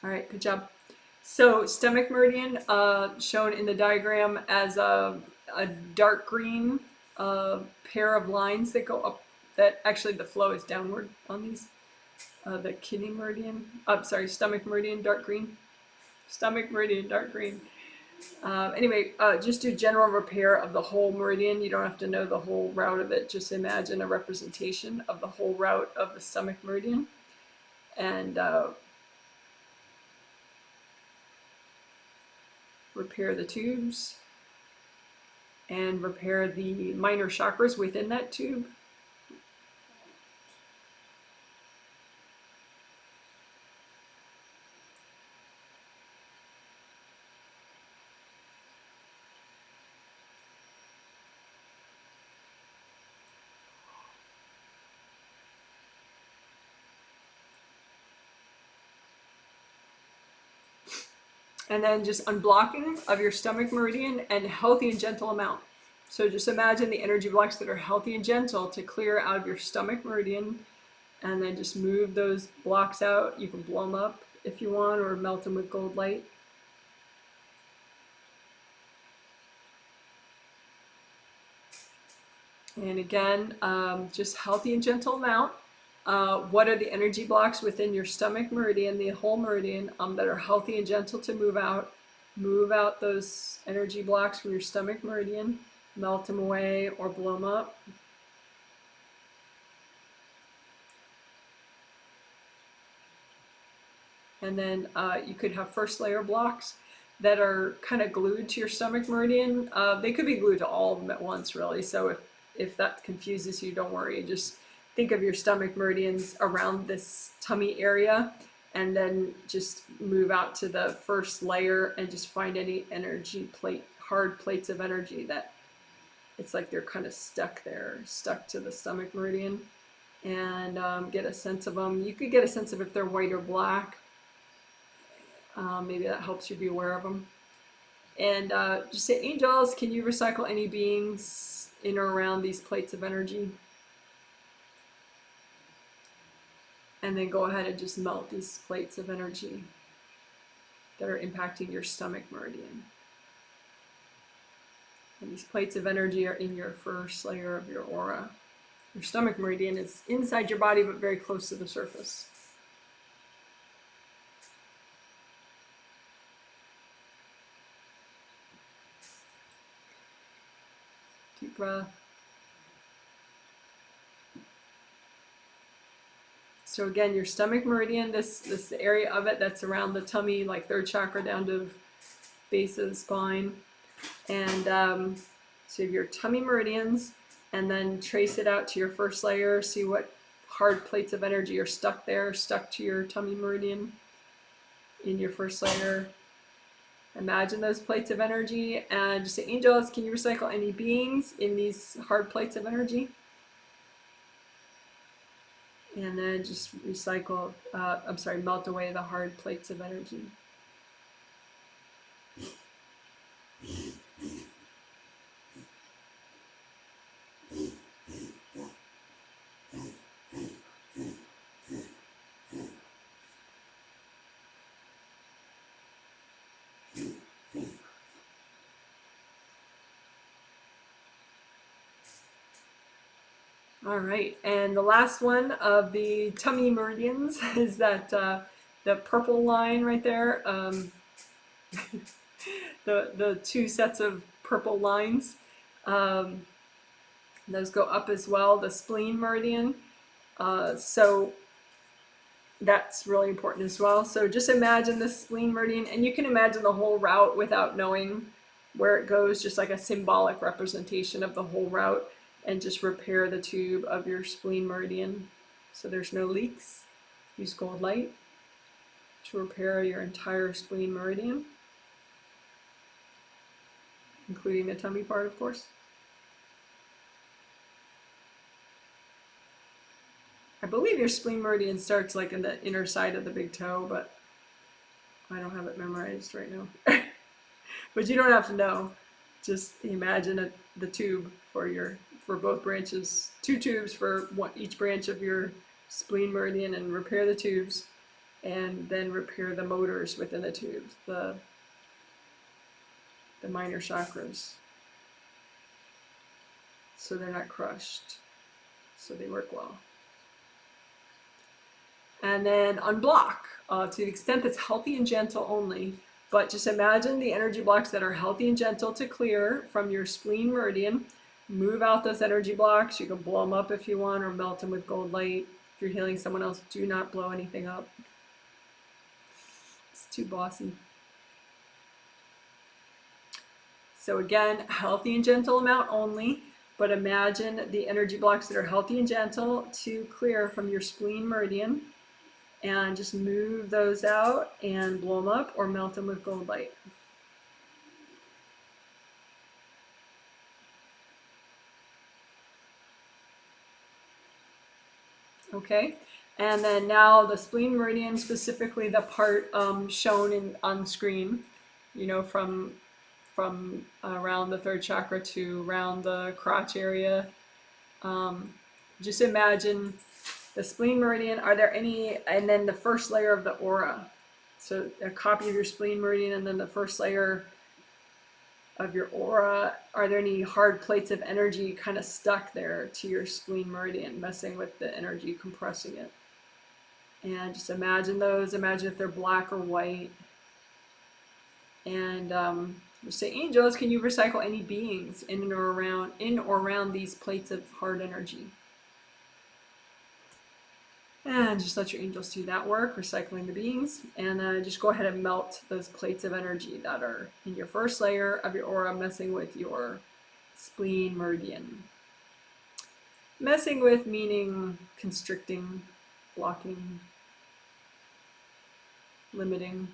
All right, good job. So stomach meridian, shown in the diagram as a dark green pair of lines that go up, that actually the flow is downward on these. The kidney meridian, stomach meridian, dark green. Stomach meridian, dark green. Anyway, just do general repair of the whole meridian. You don't have to know the whole route of it. Just imagine a representation of the whole route of the stomach meridian. And repair the tubes and repair the minor chakras within that tube. And then just unblocking of your stomach meridian and healthy and gentle amount. So just imagine the energy blocks that are healthy and gentle to clear out of your stomach meridian, and then just move those blocks out. You can blow them up if you want, or melt them with gold light. And again, just healthy and gentle amount. What are the energy blocks within your stomach meridian, the whole meridian, that are healthy and gentle to move out? Move out those energy blocks from your stomach meridian, melt them away or blow them up. And then you could have first layer blocks that are kind of glued to your stomach meridian. They could be glued to all of them at once, really. So if that confuses you, don't worry. Just think of your stomach meridians around this tummy area, and then just move out to the first layer and just find any energy plate, hard plates of energy that it's like they're kind of stuck there, stuck to the stomach meridian, and get a sense of them. You could get a sense of if they're white or black. Maybe that helps you be aware of them. And just say, angels, can you recycle any beings in or around these plates of energy? And then go ahead and just melt these plates of energy that are impacting your stomach meridian. And these plates of energy are in your first layer of your aura. Your stomach meridian is inside your body, but very close to the surface. Deep breath. So again, your stomach meridian, this area of it that's around the tummy, like third chakra down to base of the spine. And so you have your tummy meridians, and then trace it out to your first layer. See what hard plates of energy are stuck there, stuck to your tummy meridian in your first layer. Imagine those plates of energy and just say, angels, can you recycle any beings in these hard plates of energy? And then just recycle, melt away the hard plates of energy. All right, and the last one of the tummy meridians is that the purple line right there, the two sets of purple lines, those go up as well, the spleen meridian. So that's really important as well. So just imagine the spleen meridian, and you can imagine the whole route without knowing where it goes, just like a symbolic representation of the whole route, and just repair the tube of your spleen meridian so there's no leaks. Use gold light to repair your entire spleen meridian, including the tummy part, of course. I believe your spleen meridian starts like in the inner side of the big toe, but I don't have it memorized right now. But you don't have to know. Just imagine the tube for both branches, 2 tubes for each branch of your spleen meridian, and repair the tubes, and then repair the motors within the tubes, the minor chakras, so they're not crushed, so they work well. And then unblock to the extent that's healthy and gentle only. But just imagine the energy blocks that are healthy and gentle to clear from your spleen meridian. Move out those energy blocks. You can blow them up if you want, or melt them with gold light. If you're healing someone else, do not blow anything up. It's too bossy. So again, healthy and gentle amount only, but imagine the energy blocks that are healthy and gentle to clear from your spleen meridian. And just move those out and blow them up or melt them with gold light. Okay, and then now the spleen meridian, specifically the part shown on screen, you know, from around the third chakra to around the crotch area. Just imagine the spleen meridian. Are there any, and then the first layer of the aura. So a copy of your spleen meridian, and then the first layer of your aura. Are there any hard plates of energy kind of stuck there to your spleen meridian, messing with the energy, compressing it? And just imagine those. Imagine if they're black or white. And just say, angels, can you recycle any beings in or around these plates of hard energy? And just let your angels do that work, recycling the beings. And just go ahead and melt those plates of energy that are in your first layer of your aura, messing with your spleen meridian. Messing with meaning constricting, blocking, limiting.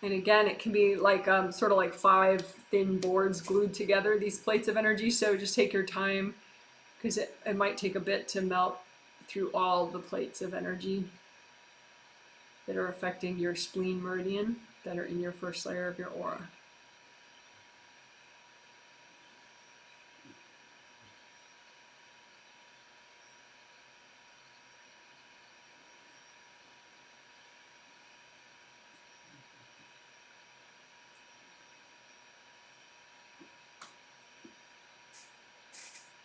And again, it can be like sort of like 5 thin boards glued together, these plates of energy. So just take your time, because it might take a bit to melt through all the plates of energy that are affecting your spleen meridian, that are in your first layer of your aura.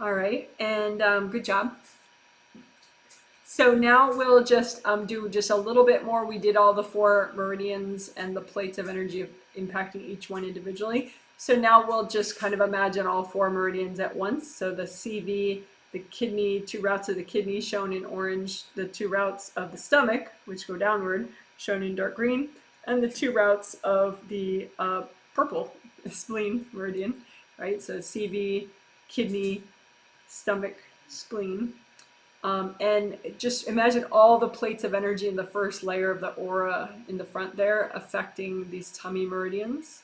All right, and good job. So now we'll just do just a little bit more. We did all the 4 meridians and the plates of energy impacting each one individually. So now we'll just kind of imagine all 4 meridians at once. So the CV, the kidney, 2 routes of the kidney shown in orange, the 2 routes of the stomach, which go downward, shown in dark green, and the 2 routes of the purple spleen meridian, right? So CV, kidney, stomach, spleen. And just imagine all the plates of energy in the first layer of the aura in the front there affecting these tummy meridians.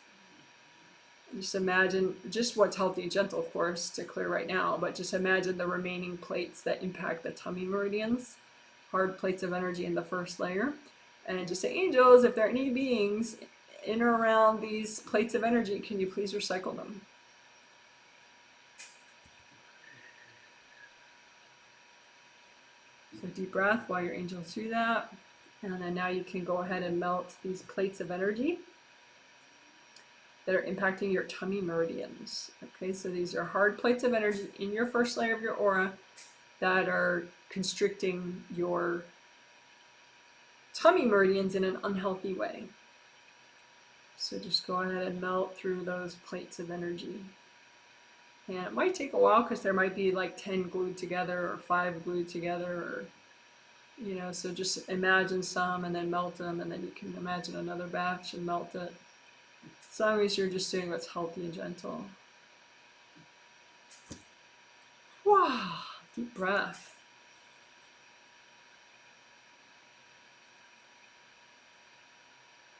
Just imagine just what's healthy and gentle, of course, to clear right now, but just imagine the remaining plates that impact the tummy meridians, hard plates of energy in the first layer. And just say, angels, if there are any beings in or around these plates of energy, can you please recycle them? So deep breath while your angels do that. And then now you can go ahead and melt these plates of energy that are impacting your tummy meridians. Okay, so these are hard plates of energy in your first layer of your aura that are constricting your tummy meridians in an unhealthy way. So just go ahead and melt through those plates of energy. And it might take a while because there might be like 10 glued together or 5 glued together, or, you know, so just imagine some and then melt them, and then you can imagine another batch and melt it. As long as you're just doing what's healthy and gentle. Wow, deep breath.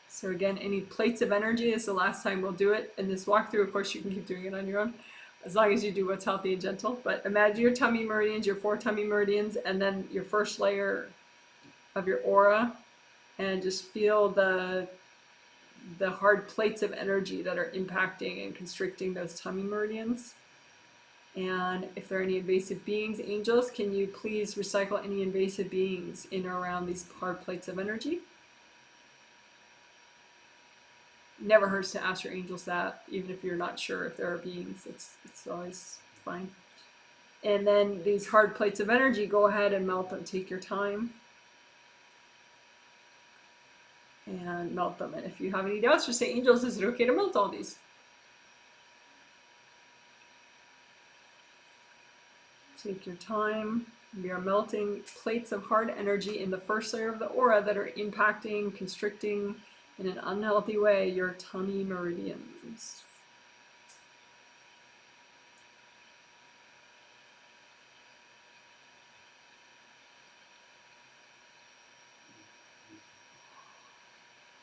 So again, any plates of energy is the last time we'll do it in this walkthrough. Of course, you can keep doing it on your own, as long as you do what's healthy and gentle. But imagine your tummy meridians, your 4 tummy meridians, and then your first layer of your aura, and just feel the hard plates of energy that are impacting and constricting those tummy meridians. And if there are any invasive beings, angels, can you please recycle any invasive beings in or around these hard plates of energy? Never hurts to ask your angels that, even if you're not sure if there are beings. It's always fine. And then these hard plates of energy, go ahead and melt them. Take your time and melt them. And if you have any doubts, just say, angels, is it okay to melt all these? Take your time. We are melting plates of hard energy in the first layer of the aura that are impacting, constricting in an unhealthy way your tummy meridians.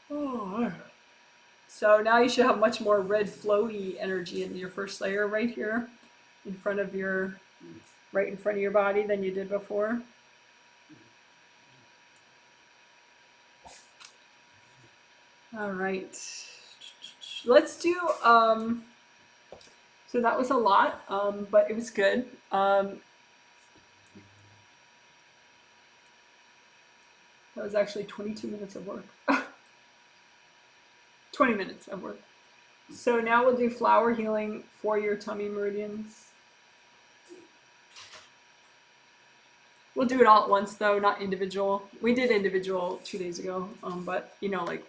Oh. So now you should have much more red flowy energy in your first layer right here in front of your, right in front of your body than you did before. All right, let's do, so that was a lot, but it was good. That was actually 22 minutes of work. 20 minutes of work. So now we'll do flower healing for your tummy meridians. We'll do it all at once though, not individual. We did individual 2 days ago, but you know, like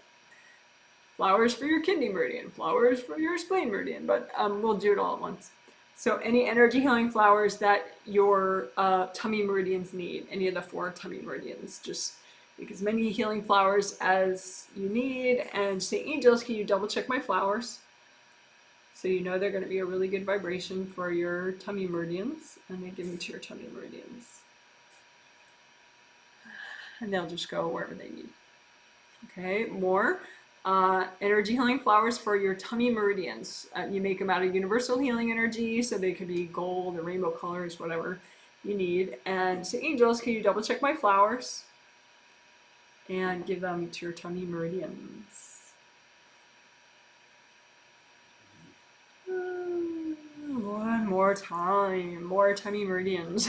flowers for your kidney meridian, flowers for your spleen meridian, but we'll do it all at once. So any energy healing flowers that your tummy meridians need, any of the 4 tummy meridians, just make as many healing flowers as you need, and say, angels, can you double check my flowers? So you know they're going to be a really good vibration for your tummy meridians, and then give them to your tummy meridians. And they'll just go wherever they need. Okay, more. Energy healing flowers for your tummy meridians. You make them out of universal healing energy, so they could be gold or rainbow colors, whatever you need. And say, angels, can you double check my flowers? And give them to your tummy meridians. One more time, more tummy meridians.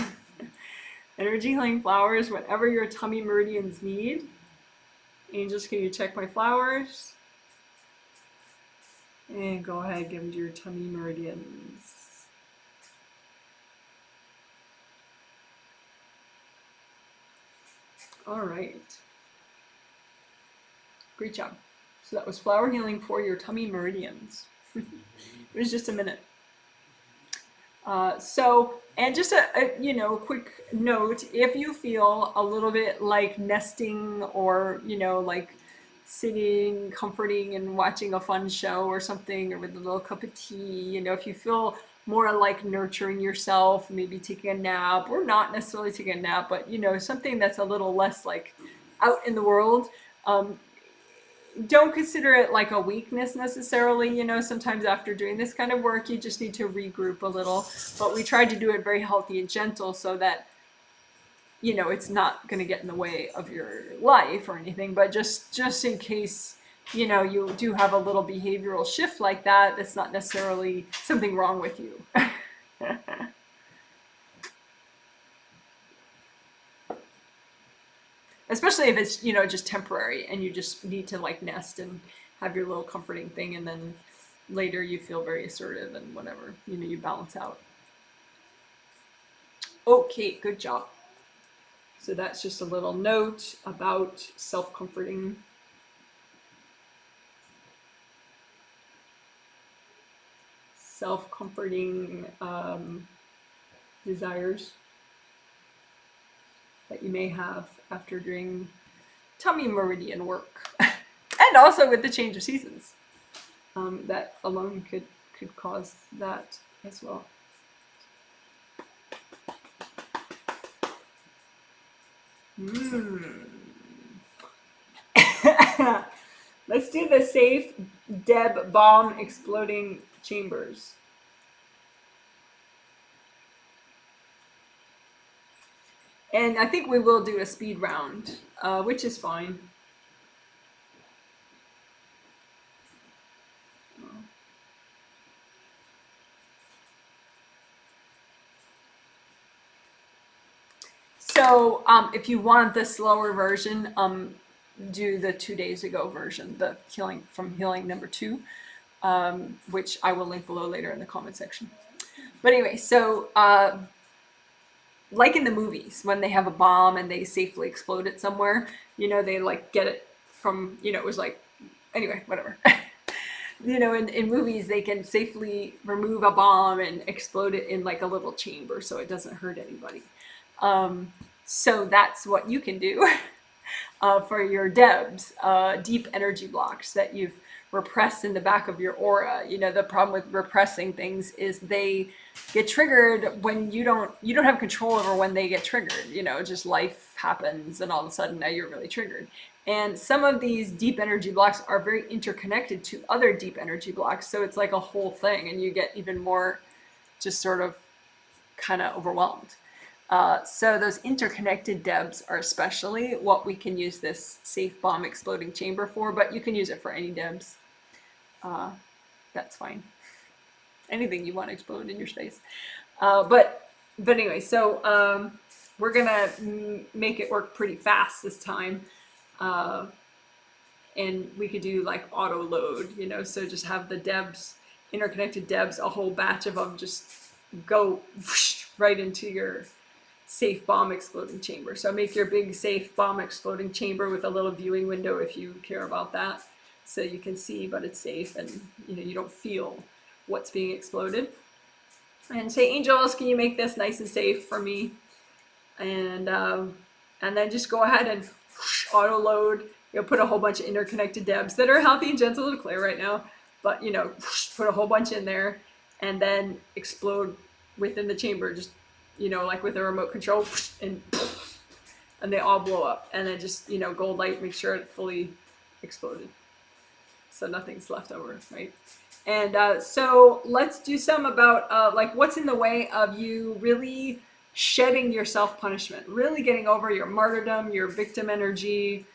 Energy healing flowers, whatever your tummy meridians need. Angels, can you check my flowers? And go ahead, give them to your tummy meridians. All right. Great job. So that was flower healing for your tummy meridians. It was just a minute. And just a quick note, if you feel a little bit like nesting or, like sitting, comforting and watching a fun show or something, or with a little cup of tea, if you feel more like nurturing yourself, maybe taking a nap, or not necessarily taking a nap, but, something that's a little less like out in the world, don't consider it like a weakness necessarily. Sometimes after doing this kind of work, you just need to regroup a little. But we tried to do it very healthy and gentle so that, it's not going to get in the way of your life or anything. But just in case, you do have a little behavioral shift like that, that's not necessarily something wrong with you. Especially if it's, just temporary and you just need to like nest and have your little comforting thing, and then later you feel very assertive and whatever, you balance out. Okay, good job. So that's just a little note about self-comforting. Self-comforting desires that you may have after doing tummy meridian work. And also with the change of seasons. That alone could cause that as well. Let's do the safe DEB bomb exploding chambers. And I think we will do a speed round, which is fine. So if you want the slower version, do the 2 days ago version, the healing number 2, which I will link below later in the comment section. But anyway, so like in the movies, when they have a bomb and they safely explode it somewhere, they like get it from, it was like, anyway, whatever. In movies, they can safely remove a bomb and explode it in like a little chamber so it doesn't hurt anybody. So that's what you can do for your DEBs, deep energy blocks that you've repressed in the back of your aura. The problem with repressing things is they get triggered when you don't have control over when they get triggered. Just life happens and all of a sudden now you're really triggered. And some of these deep energy blocks are very interconnected to other deep energy blocks. So it's like a whole thing, and you get even more just sort of kind of overwhelmed. So those interconnected DEBs are especially what we can use this safe bomb exploding chamber for, but you can use it for any DEBs. That's fine. Anything you want to explode in your space. But anyway, so we're gonna make it work pretty fast this time. And we could do like auto load, so just have the DEBs, interconnected DEBs, a whole batch of them just go right into your safe bomb exploding chamber. So make your big safe bomb exploding chamber with a little viewing window if you care about that, so you can see, but it's safe and you don't feel what's being exploded. And say, angels, can you make this nice and safe for me? And then just go ahead and auto load. Put a whole bunch of interconnected DEBs that are healthy and gentle to clear right now, but put a whole bunch in there and then explode within the chamber, just like with a remote control, and they all blow up. And then just gold light, make sure it fully exploded, so nothing's left over, right? And so let's do some about like what's in the way of you really shedding your self-punishment, really getting over your martyrdom, your victim energy,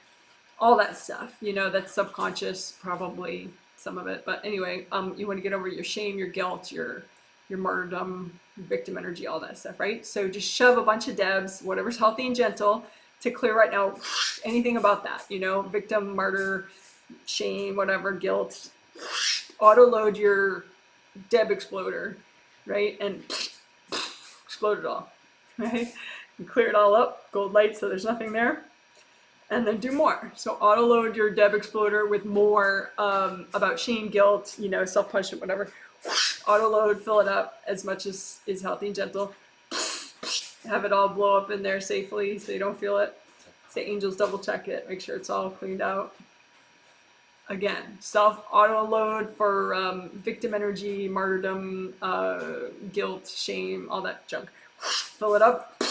all that stuff. That's subconscious, probably some of it, but anyway, you want to get over your shame, your guilt, your martyrdom, victim energy, all that stuff, right? So just shove a bunch of DEBs, whatever's healthy and gentle, to clear right now anything about that, victim, martyr, shame, whatever, guilt. Auto load your DEB exploder, right? And explode it all, right? And clear it all up, gold light, so there's nothing there. and then do more. So auto load your DEB exploder with more about shame, guilt, you know, self-punishment, whatever. Auto load, fill it up as much as is healthy and gentle. Have it all blow up in there safely so you don't feel it. Say angels double check it, make sure it's all cleaned out. Again, self auto load for victim energy, martyrdom, guilt, shame, all that junk. Fill it up,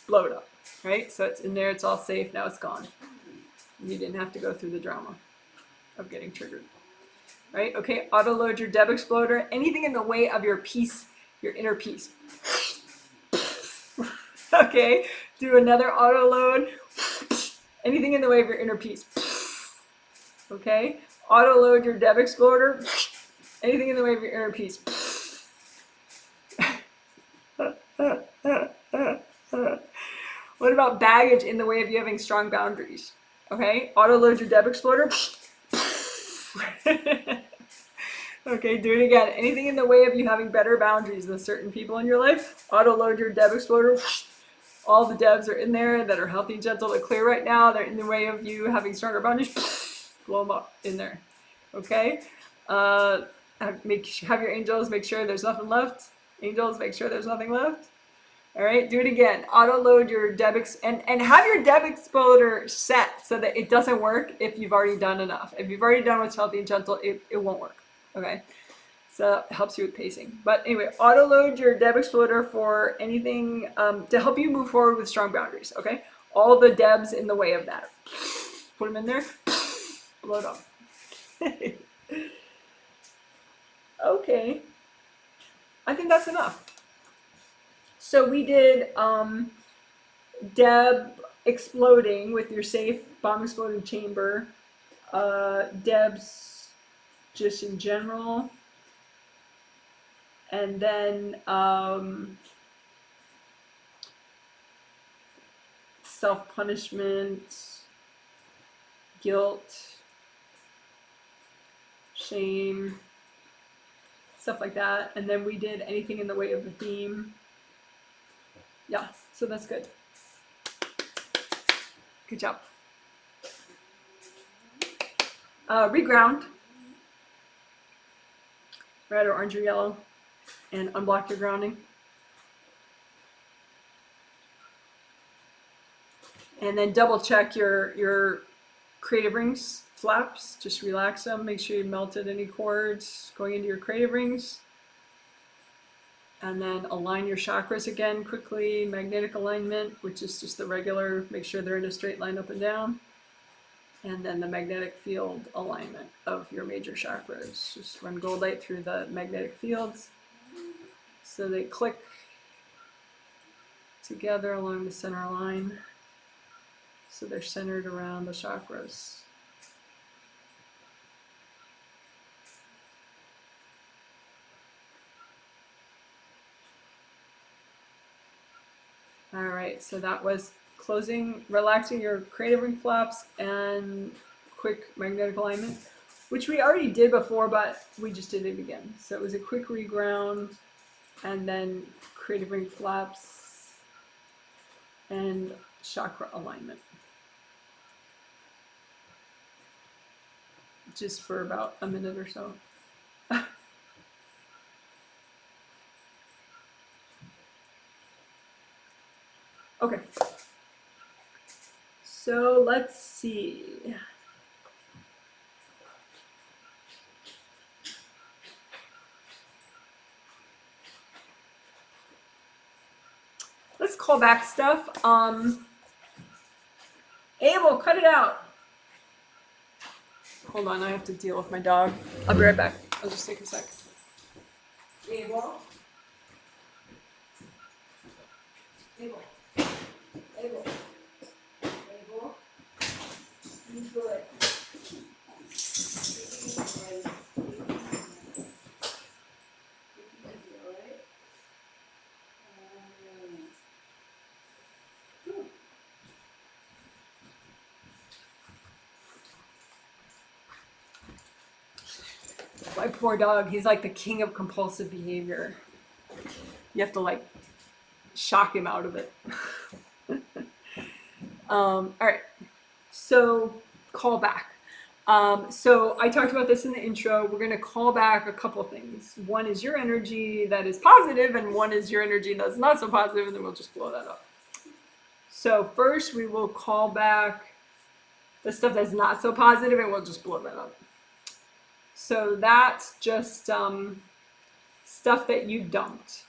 blow it up, right? So it's in there, it's all safe, now it's gone. You didn't have to go through the drama of getting triggered, right? Okay, auto load your DEB exploder. Anything in the way of your peace, your inner peace. Okay, do another auto load. Anything in the way of your inner peace. Okay, auto load your DEB exploder. Anything in the way of your inner peace. What about baggage in the way of you having strong boundaries? Okay, auto load your DEB exploder. Okay, do it again. Anything in the way of you having better boundaries with certain people in your life, auto load your DEB exploder. All the DEBs are in there that are healthy, gentle, and clear right now. They're in the way of you having stronger boundaries. Blow them up in there. Okay? Have your angels make sure there's nothing left. Angels, make sure there's nothing left. All right, do it again. Auto load your DEB and have your DEB exploder set so that it doesn't work if you've already done enough. If you've already done what's healthy and gentle, it won't work. Okay? So it helps you with pacing. But anyway, auto load your DEB exploder for anything to help you move forward with strong boundaries. Okay, all the DEBs in the way of that. Put them in there. Blow it up. Okay, I think that's enough. So we did DEB exploding with your safe bomb exploding chamber. DEBs just in general. And then self-punishment, guilt, shame, stuff like that. And then we did anything in the way of the theme. Yeah, so that's good. Good job. Reground. Red or orange or yellow. And unblock your grounding. And then double check your creative rings flaps. Just relax them. Make sure you melted any cords going into your creative rings. And then align your chakras again quickly. Magnetic alignment, which is just the regular, make sure they're in a straight line up and down. And then the magnetic field alignment of your major chakras. Just run gold light through the magnetic fields. So they click together along the center line. So they're centered around the chakras. All right, so that was closing, relaxing your creative ring flaps and quick magnetic alignment, which we already did before, but we just did it again. So it was a quick reground and then creative ring flaps and chakra alignment. Just for about a minute or so. Okay. So let's see. Let's call back stuff. Abel, cut it out. Hold on, I have to deal with my dog. I'll be right back. I'll just take a sec. Abel. Abel. Abel. Abel. You good. My poor dog, he's like the king of compulsive behavior. You have to like shock him out of it. All right, So call back. So I talked about this in the intro. We're going to call back a couple things. One is your energy that is positive, and one is your energy that's not so positive, and then we'll just blow that up. So first we will call back the stuff that's not so positive, and we'll just blow that up. So that's just stuff that you dumped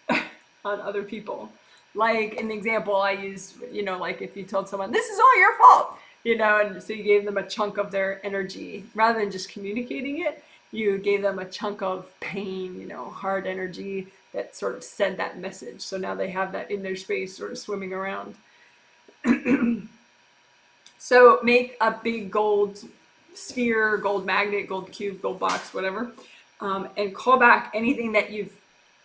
on other people. Like in the example I used, you know, like if you told someone, this is all your fault, you know, and so you gave them a chunk of their energy. Rather than just communicating it, you gave them a chunk of pain, you know, hard energy that sort of said that message. So now they have that in their space sort of swimming around. So make a big gold sphere, gold magnet, gold cube, gold box, whatever, and call back anything that you've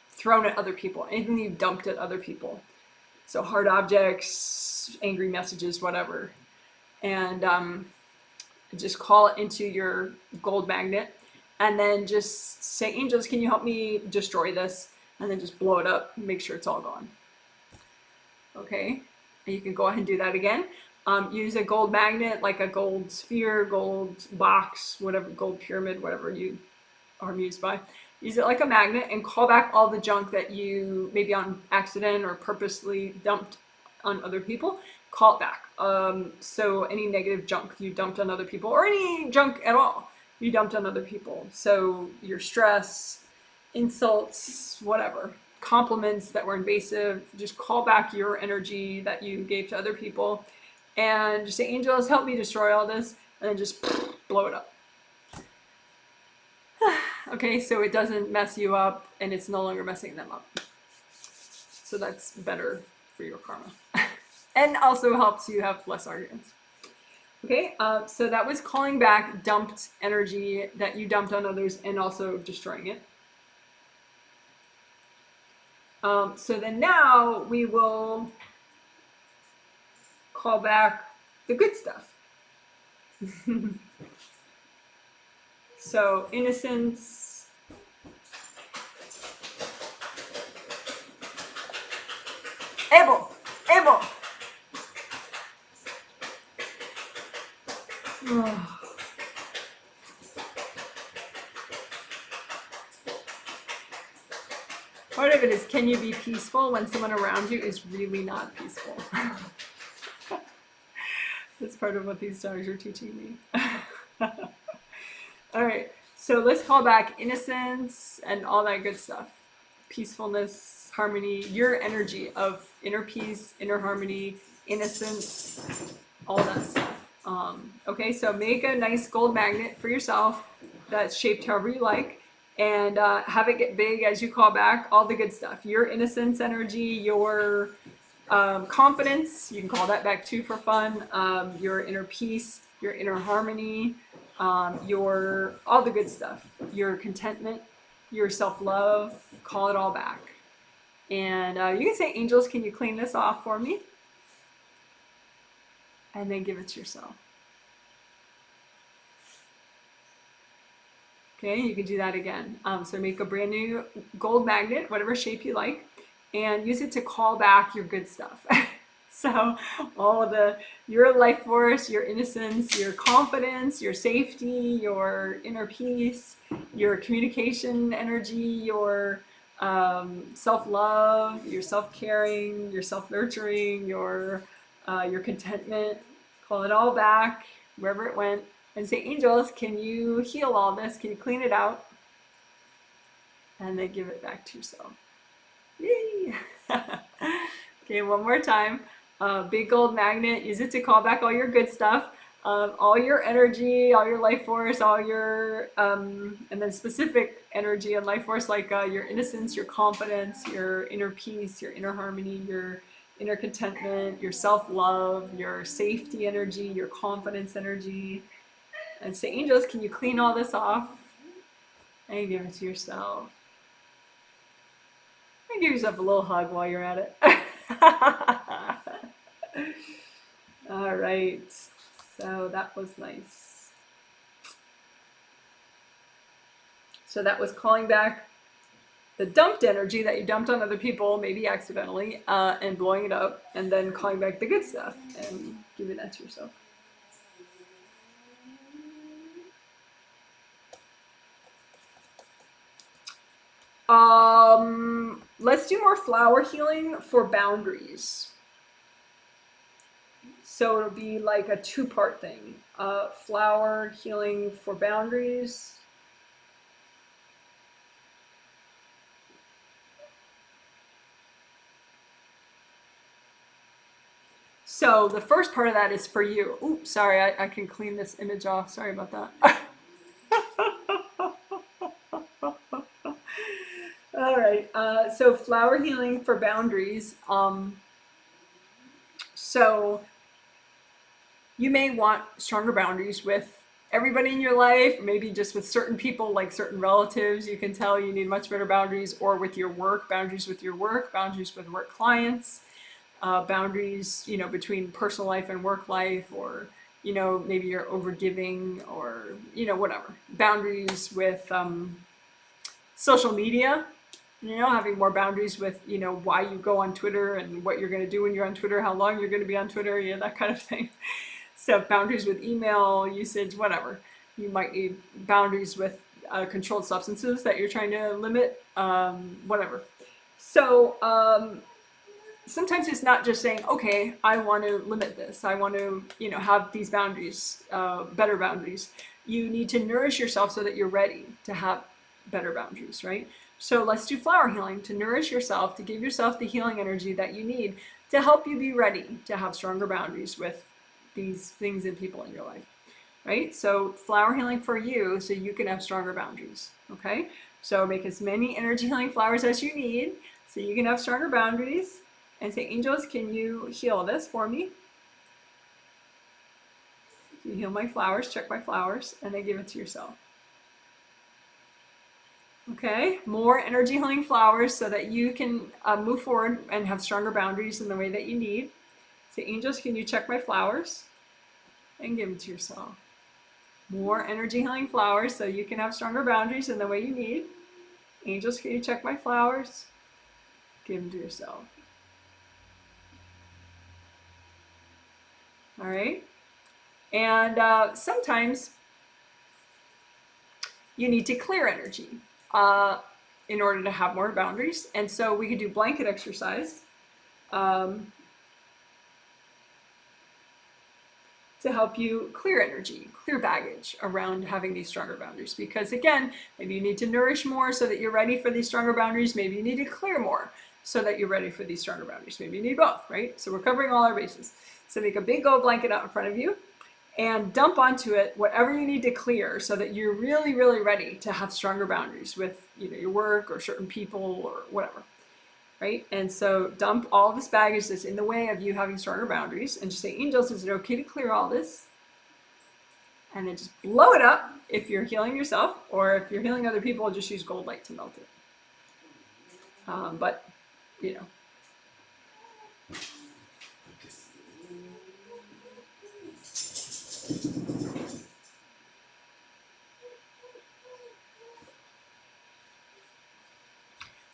thrown at other people, anything you've dumped at other people. So hard objects, angry messages, whatever. And just call it into your gold magnet. And then just say, angels, can you help me destroy this? And then just blow it up, make sure it's all gone. Okay, and you can go ahead and do that again. Use a gold magnet, like a gold sphere, gold box, whatever, gold pyramid, whatever you are amused by. Use it like a magnet and call back all the junk that you maybe on accident or purposely dumped on other people. Call it back. So any negative junk you dumped on other people, or any junk at all you dumped on other people. So your stress, insults, whatever, compliments that were invasive, just call back your energy that you gave to other people and just say, angels, help me destroy all this, and then just blow it up. Okay, so it doesn't mess you up and it's no longer messing them up. So that's better for your karma. And also helps you have less arguments. Okay, so that was calling back dumped energy that you dumped on others and also destroying it. So then now we will call back the good stuff. So innocence, able. Part of it is, can you be peaceful when someone around you is really not peaceful? That's part of what these stars are teaching me. All right, so let's call back innocence and all that good stuff. Peacefulness, harmony, your energy of inner peace, inner harmony, innocence, all that stuff. Okay, so make a nice gold magnet for yourself that's shaped however you like, and have it get big as you call back all the good stuff. Your innocence energy, your confidence, you can call that back too for fun, your inner peace, your inner harmony, your all the good stuff, your contentment, your self-love, call it all back. And you can say, angels, can you clean this off for me? And then give it to yourself. Okay, you can do that again. So make a brand new gold magnet, whatever shape you like, and use it to call back your good stuff. So all of your life force, your innocence, your confidence, your safety, your inner peace, your communication energy, your self-love, your self-caring, your self-nurturing, your contentment, call it all back wherever it went, and say, angels, can you heal all this? Can you clean it out? And then give it back to yourself. Yay! Okay, one more time. Big gold magnet, use it to call back all your good stuff, all your energy, all your life force, all your, and then specific energy and life force, like your innocence, your confidence, your inner peace, your inner harmony, your inner contentment, your self-love, your safety energy, your confidence energy. And say, angels, can you clean all this off? And give it to yourself. And give yourself a little hug while you're at it. All right, so that was nice. So that was calling back the dumped energy that you dumped on other people, maybe accidentally, and blowing it up, and then calling back the good stuff and giving that to yourself. Let's do more flower healing for boundaries. So it'll be like a two-part thing. Flower healing for boundaries. So the first part of that is for you. Oops, sorry, I can clean this image off. Sorry about that. All right, so flower healing for boundaries. So you may want stronger boundaries with everybody in your life, maybe just with certain people, like certain relatives. You can tell you need much better boundaries, or with your work, boundaries with your work, boundaries with work clients, boundaries, you know, between personal life and work life, or, you know, maybe you're overgiving, or, you know, whatever. Boundaries with social media, you know, having more boundaries with, you know, why you go on Twitter and what you're going to do when you're on Twitter, how long you're going to be on Twitter, you know, that kind of thing. So boundaries with email usage, whatever. You might need boundaries with controlled substances that you're trying to limit, whatever. So sometimes it's not just saying, okay, I want to limit this. I want to, you know, have these boundaries, better boundaries. You need to nourish yourself so that you're ready to have better boundaries, right? So let's do flower healing to nourish yourself, to give yourself the healing energy that you need to help you be ready to have stronger boundaries with these things and people in your life, right? So flower healing for you so you can have stronger boundaries, okay? So make as many energy healing flowers as you need so you can have stronger boundaries, and say, angels, can you heal this for me? You heal my flowers, check my flowers, and then give it to yourself. Okay, more energy healing flowers so that you can move forward and have stronger boundaries in the way that you need. Say, angels, can you check my flowers? And give them to yourself. More energy healing flowers so you can have stronger boundaries in the way you need. Angels, can you check my flowers? Give them to yourself. All right. And sometimes you need to clear energy in order to have more boundaries. And so we could do blanket exercise to help you clear energy, clear baggage around having these stronger boundaries. Because again, maybe you need to nourish more so that you're ready for these stronger boundaries. Maybe you need to clear more so that you're ready for these stronger boundaries. Maybe you need both, right? So we're covering all our bases. So make a big gold blanket out in front of you and dump onto it whatever you need to clear so that you're really, really ready to have stronger boundaries with, you know, your work or certain people or whatever, right? And so dump all this baggage that's in the way of you having stronger boundaries and just say, angels, is it okay to clear all this? And then just blow it up if you're healing yourself, or if you're healing other people, just use gold light to melt it. But, you know.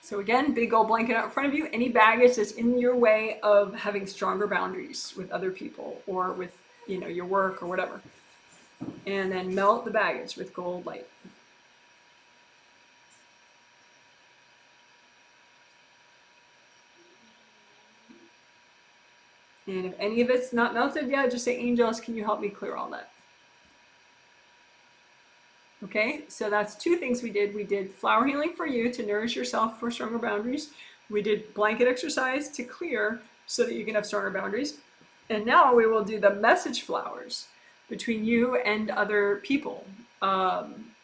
So again, big old blanket out in front of you. Any baggage that's in your way of having stronger boundaries with other people or with, you know, your work or whatever. And then melt the baggage with gold light. And if any of it's not melted yet, just say, angels, can you help me clear all that? Okay, so that's two things we did. We did flower healing for you to nourish yourself for stronger boundaries. We did blanket exercise to clear so that you can have stronger boundaries. And now we will do the message flowers between you and other people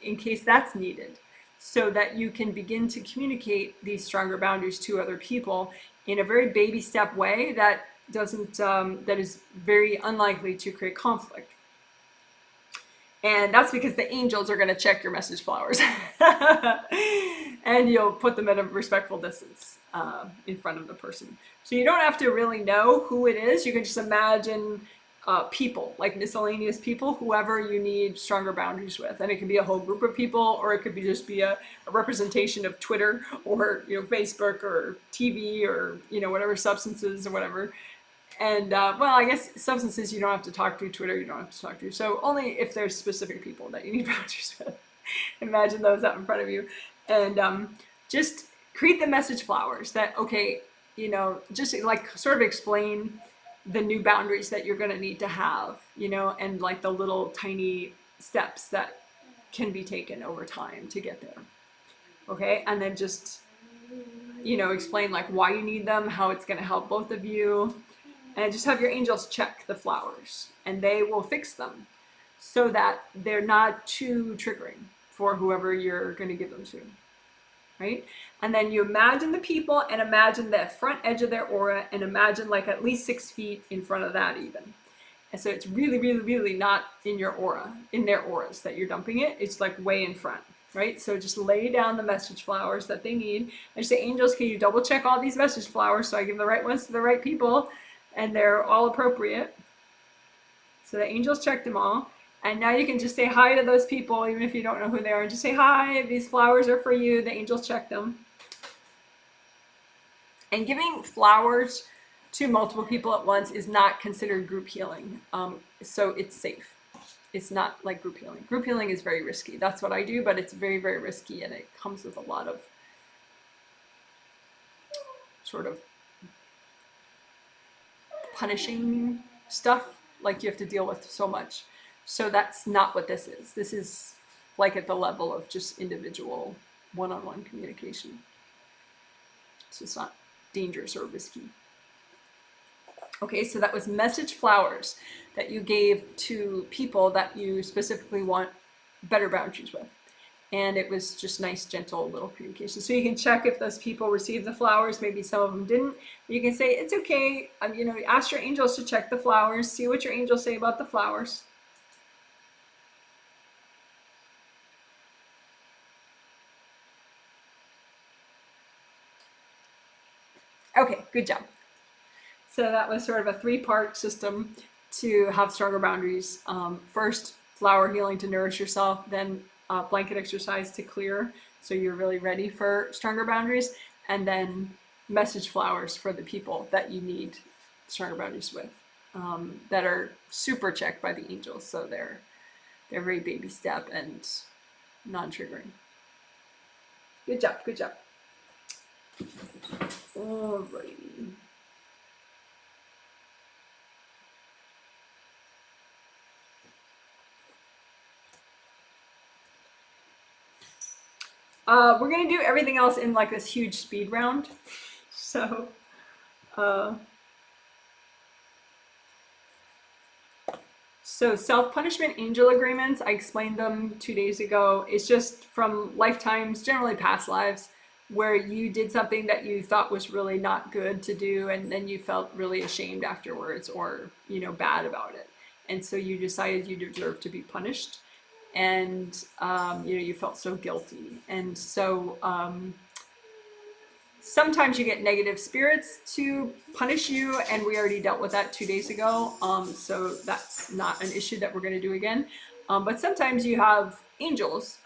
in case that's needed, so that you can begin to communicate these stronger boundaries to other people in a very baby step way that doesn't, that is very unlikely to create conflict. And that's because the angels are going to check your message flowers. And you'll put them at a respectful distance in front of the person. So you don't have to really know who it is. You can just imagine people, like miscellaneous people, whoever you need stronger boundaries with. And it can be a whole group of people, or it could be just be a representation of Twitter or, you know, Facebook or TV or, you know, whatever, substances or whatever. And, well, I guess substances you don't have to talk to, Twitter you don't have to talk to. So only if there's specific people that you need boundaries with. Imagine those out in front of you. And just create the message flowers that, okay, you know, just like sort of explain the new boundaries that you're going to need to have, you know, and like the little tiny steps that can be taken over time to get there. Okay, and then just, you know, explain like why you need them, how it's going to help both of you, and just have your angels check the flowers, and they will fix them so that they're not too triggering for whoever you're going to give them to, right? And then you imagine the people and imagine the front edge of their aura, and imagine like at least 6 feet in front of that even. And so it's really, really, really not in your aura, in their auras that you're dumping it. It's like way in front, right? So just lay down the message flowers that they need. I say, angels, can you double check all these message flowers so I give the right ones to the right people and they're all appropriate? So the angels checked them all. And now you can just say hi to those people, even if you don't know who they are. Just say, hi, these flowers are for you. The angels checked them. And giving flowers to multiple people at once is not considered group healing. So it's safe. It's not like group healing. Group healing is very risky. That's what I do, but it's very, very risky, and it comes with a lot of sort of punishing stuff. Like you have to deal with so much. So that's not what this is. This is like at the level of just individual one-on-one communication. So it's not dangerous or risky. Okay, so that was message flowers that you gave to people that you specifically want better boundaries with. And it was just nice, gentle little communication. So you can check if those people received the flowers. Maybe some of them didn't. You can say, it's okay. You know, ask your angels to check the flowers. See what your angels say about the flowers. Okay, good job. So that was sort of a 3-part system to have stronger boundaries. First, flower healing to nourish yourself, then blanket exercise to clear, so you're really ready for stronger boundaries, and then message flowers for the people that you need stronger boundaries with, that are super checked by the angels, so they're very baby step and non-triggering. Good job, good job. Alrighty. We're gonna do everything else in like this huge speed round. So, self-punishment angel agreements, I explained them 2 days ago. It's just from lifetimes, generally past lives, where you did something that you thought was really not good to do, and then you felt really ashamed afterwards, or, you know, bad about it. And so you decided you deserved to be punished. And, you know, you felt so guilty. And so sometimes you get negative spirits to punish you, and we already dealt with that 2 days ago. So that's not an issue that we're going to do again. But sometimes you have angels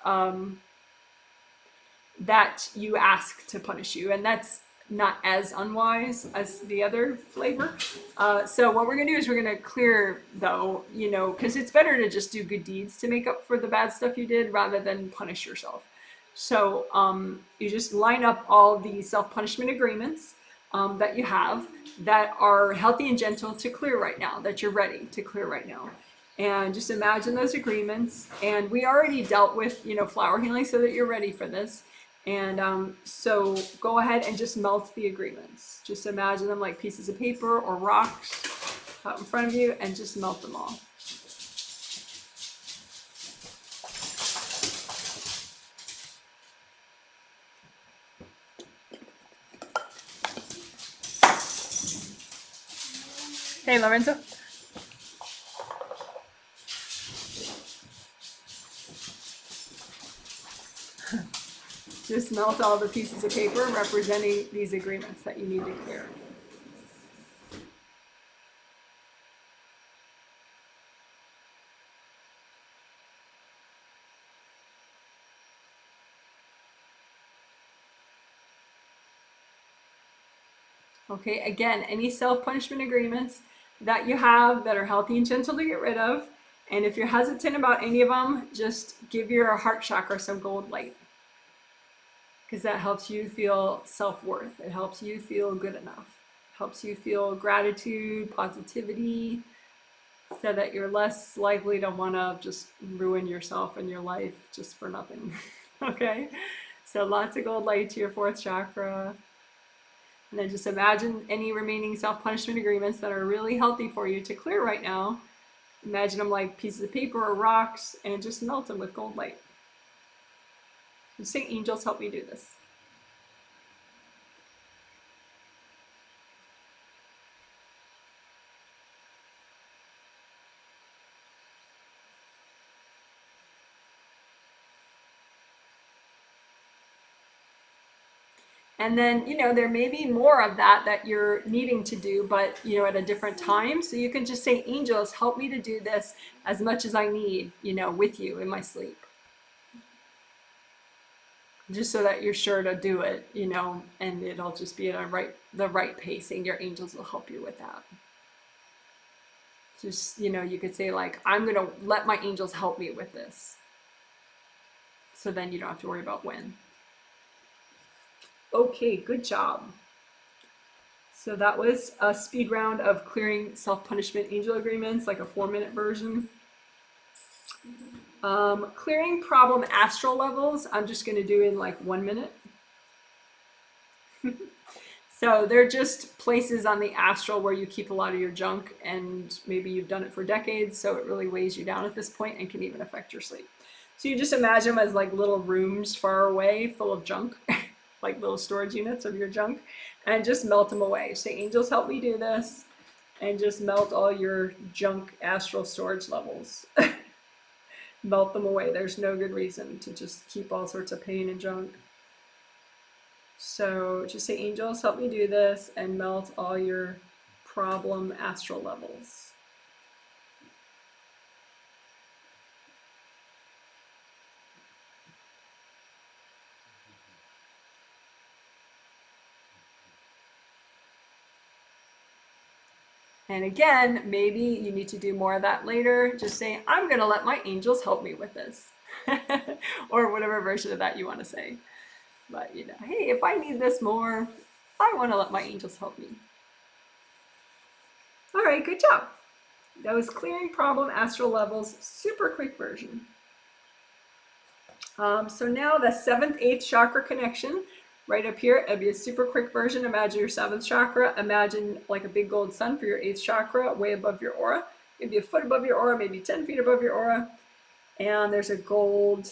that you ask to punish you, and that's not as unwise as the other flavor. So what we're gonna do is we're gonna clear, though, you know, because it's better to just do good deeds to make up for the bad stuff you did rather than punish yourself. So you just line up all the self-punishment agreements that you have that are healthy and gentle to clear right now, that you're ready to clear right now. And just imagine those agreements. And we already dealt with, you know, flower healing so that you're ready for this. And so go ahead and just melt the agreements. Just imagine them like pieces of paper or rocks out in front of you, and just melt them all. Hey, Lorenzo. Just melt all the pieces of paper representing these agreements that you need to clear. Okay, again, any self-punishment agreements that you have that are healthy and gentle to get rid of. And if you're hesitant about any of them, just give your heart chakra some gold light. because that helps you feel self-worth. It helps you feel good enough. It helps you feel gratitude, positivity, so that you're less likely to want to just ruin yourself and your life just for nothing. Okay? So lots of gold light to your fourth chakra. And then just imagine any remaining self-punishment agreements that are really healthy for you to clear right now. Imagine them like pieces of paper or rocks and just melt them with gold light. Just say, angels, help me do this. And then, there may be more of that you're needing to do, but, at a different time. So you can just say, angels, help me to do this as much as I need, with you in my sleep. Just so that you're sure to do it, and it'll just be at the right pacing. Your angels will help you with that. Just, you could say like, I'm going to let my angels help me with this. So then you don't have to worry about when. Okay, good job. So that was a speed round of clearing self-punishment angel agreements, like a 4-minute version. Clearing problem astral levels, I'm just going to do in like 1 minute. So they're just places on the astral where you keep a lot of your junk, and maybe you've done it for decades, so it really weighs you down at this point and can even affect your sleep. So you just imagine them as like little rooms far away full of junk, like little storage units of your junk, and just melt them away. Say, angels, help me do this, and just melt all your junk astral storage levels. Melt them away. There's no good reason to just keep all sorts of pain and junk. So just say, angels, help me do this, and melt all your problem astral levels. And again, maybe you need to do more of that later. Just say, I'm going to let my angels help me with this. Or whatever version of that you want to say. But, hey, if I need this more, I want to let my angels help me. All right, good job. That was clearing problem astral levels, super quick version. So now the 7th, 8th chakra connection, right up here. It'll be a super quick version. Imagine your 7th chakra. Imagine like a big gold sun for your 8th chakra, way above your aura. Maybe a foot above your aura, maybe 10 feet above your aura. And there's a gold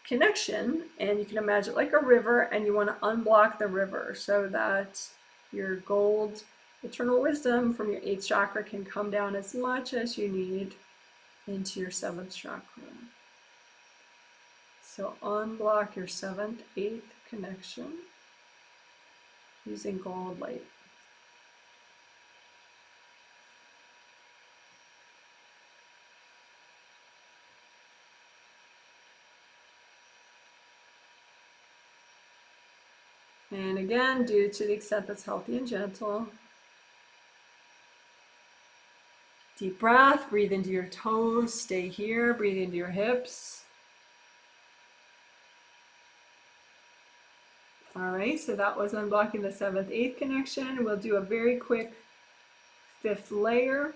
connection, and you can imagine like a river, and you want to unblock the river so that your gold eternal wisdom from your 8th chakra can come down as much as you need into your 7th chakra. So unblock your 7th, 8th connection using gold light. And again, do to the extent that's healthy and gentle. Deep breath, breathe into your toes, stay here, breathe into your hips. All right, so that was unblocking the 7th, 8th connection. We'll do a very quick 5th layer.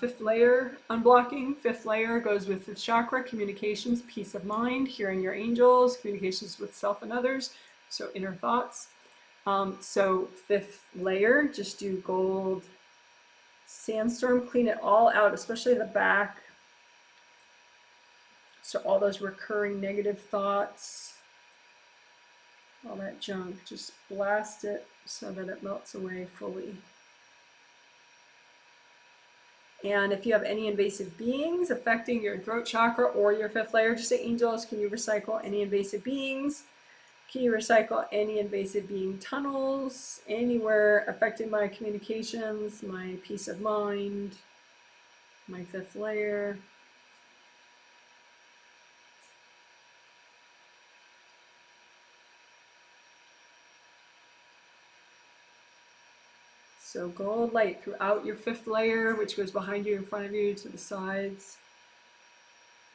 Fifth layer unblocking. 5th layer goes with 5th chakra, communications, peace of mind, hearing your angels, communications with self and others, so inner thoughts. So 5th layer, just do gold sandstorm, clean it all out, especially the back. So all those recurring negative thoughts, all that junk, just blast it so that it melts away fully. And if you have any invasive beings affecting your throat chakra or your 5th layer, just say, angels, can you recycle any invasive beings? Can you recycle any invasive being tunnels, anywhere affecting my communications, my peace of mind, my 5th layer? So gold light throughout your fifth layer, which goes behind you, in front of you, to the sides.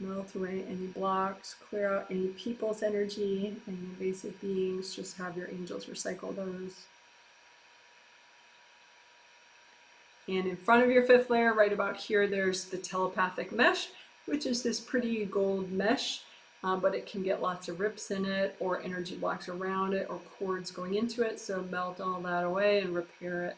Melt away any blocks, clear out any people's energy, any invasive beings. Just have your angels recycle those. And in front of your fifth layer, right about here, there's the telepathic mesh, which is this pretty gold mesh, but it can get lots of rips in it, or energy blocks around it, or cords going into it. So melt all that away and repair it.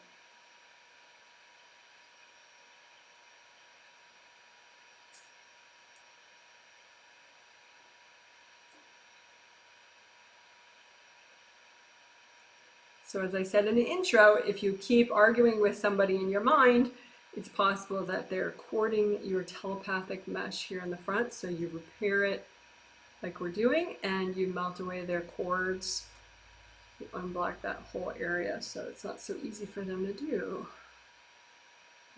So as I said in the intro, if you keep arguing with somebody in your mind, it's possible that they're cording your telepathic mesh here in the front. So you repair it like we're doing, and you melt away their cords. You unblock that whole area so it's not so easy for them to do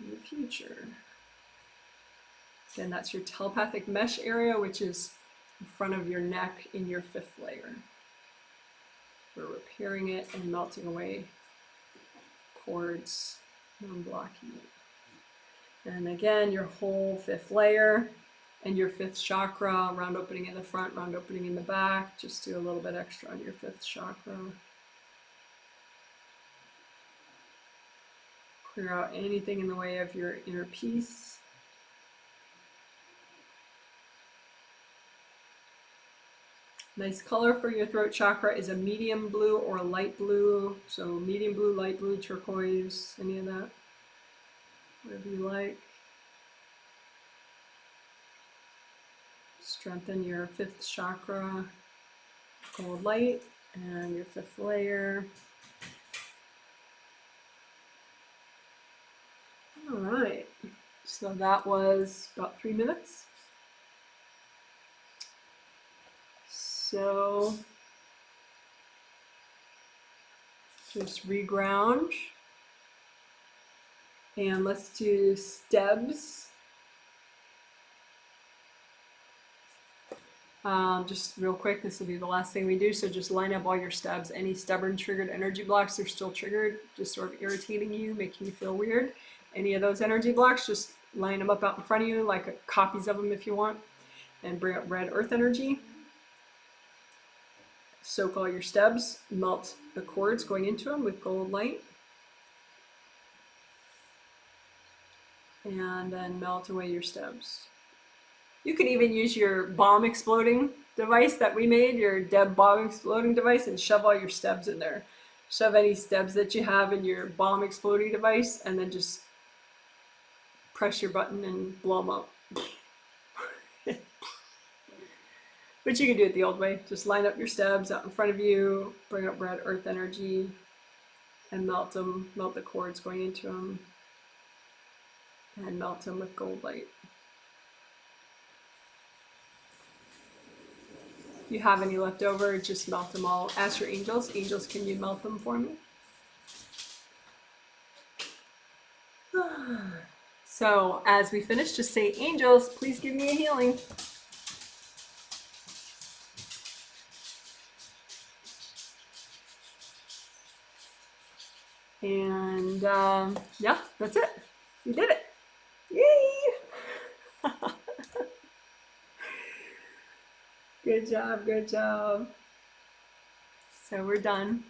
in the future. Then that's your telepathic mesh area, which is in front of your neck in your fifth layer. We're repairing it and melting away cords and unblocking it. And again, your whole fifth layer and your fifth chakra, round opening in the front, round opening in the back. Just do a little bit extra on your fifth chakra. Clear out anything in the way of your inner peace. Nice color for your throat chakra is a medium blue or a light blue. So medium blue, light blue, turquoise, any of that, whatever you like. Strengthen your fifth chakra, gold light, and your fifth layer. All right, so that was about 3 minutes. So just reground, and let's do STEBs. Just real quick, this will be the last thing we do. So just line up all your STEBs. Any stubborn triggered energy blocks, they're still triggered, just sort of irritating you, making you feel weird. Any of those energy blocks, just line them up out in front of you, like copies of them if you want, and bring up red earth energy. Soak all your STEBs, melt the cords going into them with gold light, and then melt away your STEBs. You can even use your bomb exploding device that we made, your DEB bomb exploding device, and shove all your STEBs in there. Shove any STEBs that you have in your bomb exploding device, and then just press your button and blow them up. But you can do it the old way. Just line up your STEBs out in front of you, bring up red earth energy, and melt them, melt the cords going into them, and melt them with gold light. If you have any left over, just melt them all. Ask your angels. Angels, can you melt them for me? So as we finish, just say, angels, please give me a healing. And yeah, that's it. We did it. Yay! Good job, good job. So we're done.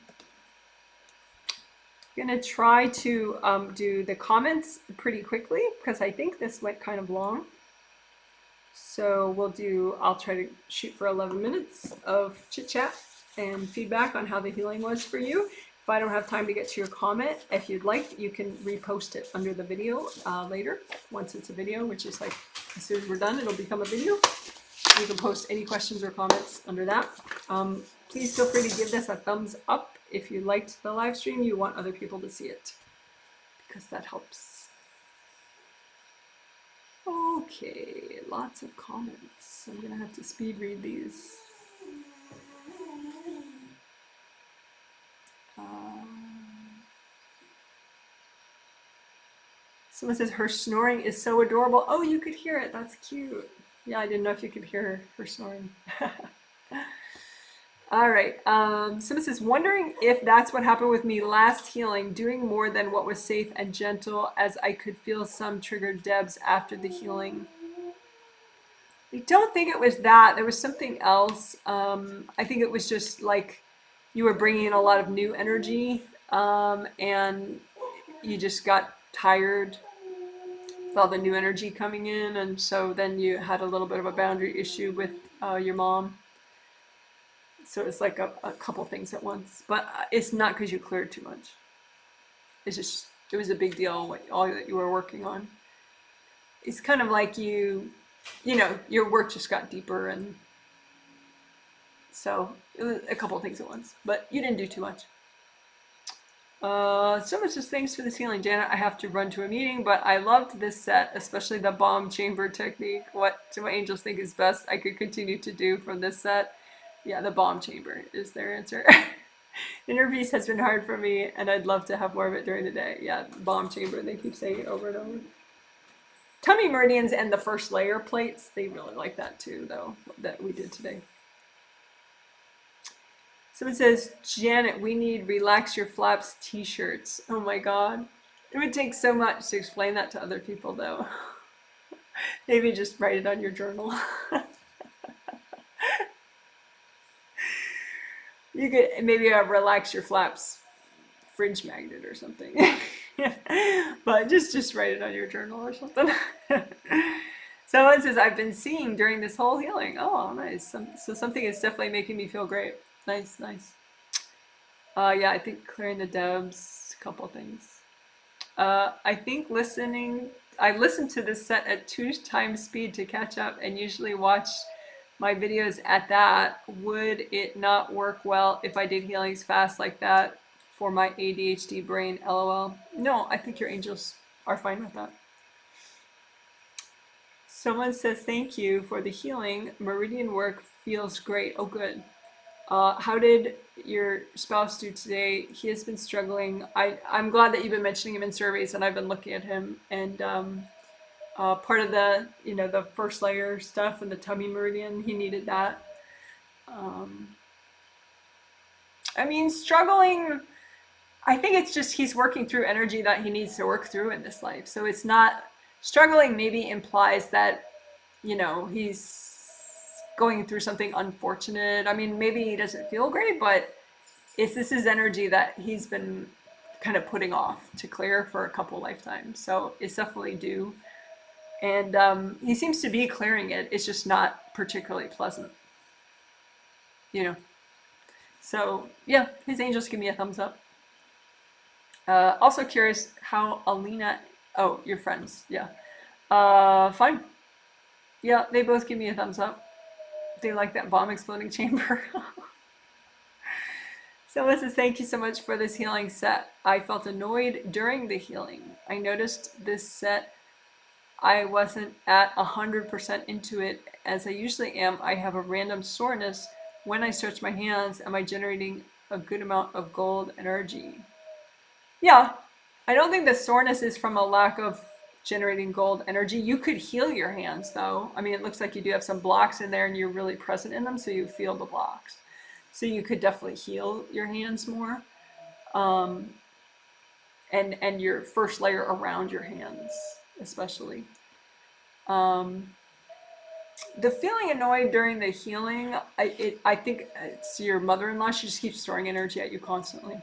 I'm gonna try to do the comments pretty quickly because I think this went kind of long. So I'll try to shoot for 11 minutes of chit chat and feedback on how the healing was for you. If I don't have time to get to your comment, if you'd like, you can repost it under the video later, once it's a video, which is like, as soon as we're done, it'll become a video. You can post any questions or comments under that. Please feel free to give this a thumbs up if you liked the live stream, you want other people to see it, because that helps. Okay, lots of comments. I'm gonna have to speed read these. Someone says her snoring is so adorable. Oh, you could hear it. That's cute. Yeah, I didn't know if you could hear her snoring. All right. Someone says, wondering if that's what happened with me last healing, doing more than what was safe and gentle, as I could feel some triggered DEBs after the healing. I don't think it was that. There was something else. I think it was just like you were bringing in a lot of new energy, and you just got tired with all the new energy coming in, and so then you had a little bit of a boundary issue with your mom. So it's like a couple things at once, but it's not because you cleared too much. It's just, it was a big deal, all that you were working on. It's kind of like you know, your work just got deeper, and so it was a couple of things at once, but you didn't do too much. Someone says, thanks for this healing, Janet. I have to run to a meeting, but I loved this set, especially the bomb chamber technique. What do my angels think is best I could continue to do from this set? Yeah, the bomb chamber is their answer. Inner peace has been hard for me, and I'd love to have more of it during the day. Yeah, bomb chamber, they keep saying it over and over. Tummy meridians and the first layer plates, they really like that too, though, that we did today. Someone says, Janet, we need Relax Your Flaps t-shirts. Oh my God. It would take so much to explain that to other people, though. Maybe just write it on your journal. You could maybe Relax Your Flaps fridge magnet or something. But just write it on your journal or something. Someone says, I've been seeing during this whole healing. Oh, nice. So something is definitely making me feel great. Nice, nice. Yeah, I think clearing the DEBs, a couple things. I think I listened to this set at 2x speed to catch up, and usually watch my videos at that. Would it not work well if I did healings fast like that for my ADHD brain? LOL. No, I think your angels are fine with that. Someone says, thank you for the healing. Meridian work feels great. Oh, good. How did your spouse do today? He has been struggling. I'm glad that you've been mentioning him in surveys, and I've been looking at him, and part of the, you know, the first layer stuff and the tummy meridian, he needed that. I mean, struggling, I think it's just he's working through energy that he needs to work through in this life. So it's not, struggling maybe implies that, you know, he's going through something unfortunate. I mean, maybe he doesn't feel great, but this is energy that he's been kind of putting off to clear for a couple lifetimes. So it's definitely due. And he seems to be clearing it. It's just not particularly pleasant, you know. So yeah, his angels give me a thumbs up. Also curious how Alina, oh, your friends, yeah. Fine. Yeah, they both give me a thumbs up. They like that bomb exploding chamber. Someone says, thank you so much for this healing set. I felt annoyed during the healing. I noticed this set, I wasn't at 100% into it as I usually am. I have a random soreness when I stretch my hands. Am I generating a good amount of gold energy? Yeah, I don't think the soreness is from a lack of generating gold energy. You could heal your hands though. I mean, it looks like you do have some blocks in there and you're really present in them, so you feel the blocks. So you could definitely heal your hands more. And your first layer around your hands, especially. The feeling annoyed during the healing, I think it's your mother-in-law. She just keeps throwing energy at you constantly.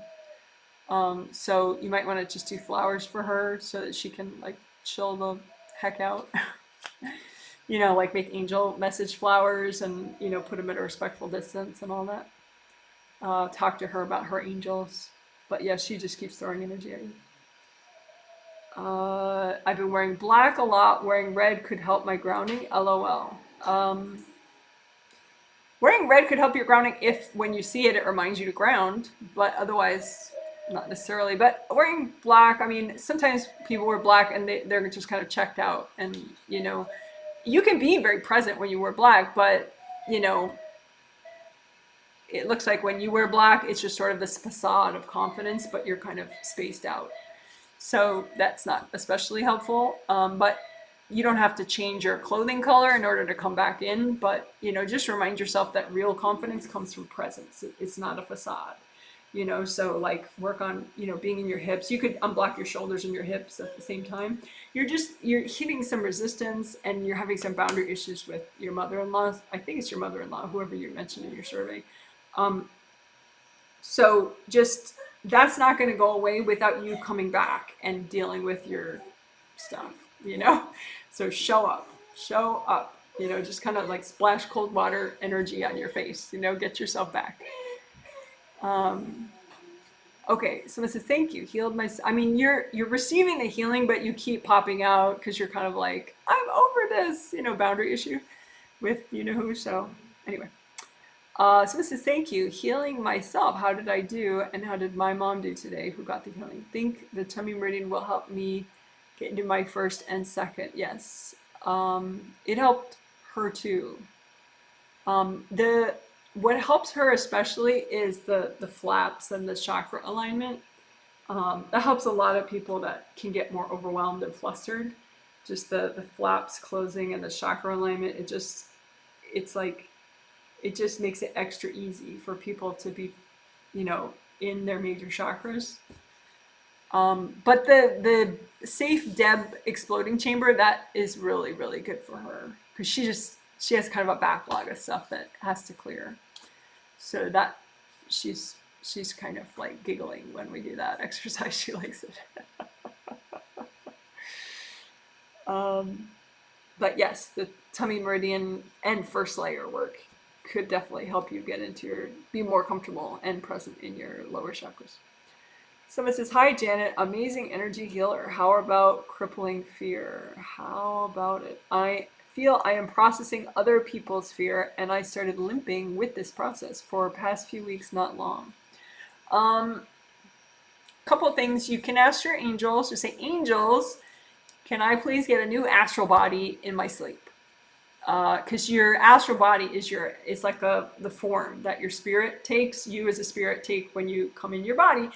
So you might want to just do flowers for her so that she can like chill the heck out. You know, like make angel message flowers and, you know, put them at a respectful distance and all that. Talk to her about her angels. But yeah, she just keeps throwing energy at you. I've been wearing black a lot. Wearing red could help my grounding. LOL. Wearing red could help your grounding if when you see it, it reminds you to ground. But otherwise, not necessarily. But wearing black, I mean, sometimes people wear black and they're just kind of checked out. And, you know, you can be very present when you wear black, but, you know, it looks like when you wear black, it's just sort of this facade of confidence, but you're kind of spaced out. So that's not especially helpful. But you don't have to change your clothing color in order to come back in, but, you know, just remind yourself that real confidence comes from presence. It's not a facade, you know, so like work on, you know, being in your hips. You could unblock your shoulders and your hips at the same time. You're hitting some resistance and you're having some boundary issues with your mother-in-law. I think it's your mother-in-law, whoever you mentioned in your survey. So just, that's not going to go away without you coming back and dealing with your stuff, you know? So show up, you know, just kind of like splash cold water energy on your face, you know, get yourself back. Okay, so it says, thank you, healed my, I mean, you're receiving the healing, but you keep popping out because you're kind of like, I'm over this, you know, boundary issue with you know who. So anyway, so it says, thank you, healing myself. How did I do, and how did my mom do today, who got the healing? Think the tummy meridian will help me get into my first and second. Yes, it helped her too. What helps her especially is the flaps and the chakra alignment. That helps a lot of people that can get more overwhelmed and flustered. Just the flaps closing and the chakra alignment. It's like, it just makes it extra easy for people to be, you know, in their major chakras. But the safe DEB exploding chamber, that is really, really good for her, because she has kind of a backlog of stuff that has to clear. So that she's kind of like giggling when we do that exercise. She likes it. But yes, the tummy meridian and first layer work could definitely help you get into be more comfortable and present in your lower chakras. Someone says, hi Janet, amazing energy healer. How about crippling fear? How about it? I feel I am processing other people's fear, and I started limping with this process for past few weeks, not long. Couple things. You can ask your angels, just say, angels, can I please get a new astral body in my sleep? Because your astral body is it's like the form that your spirit takes, you as a spirit take when you come in your body.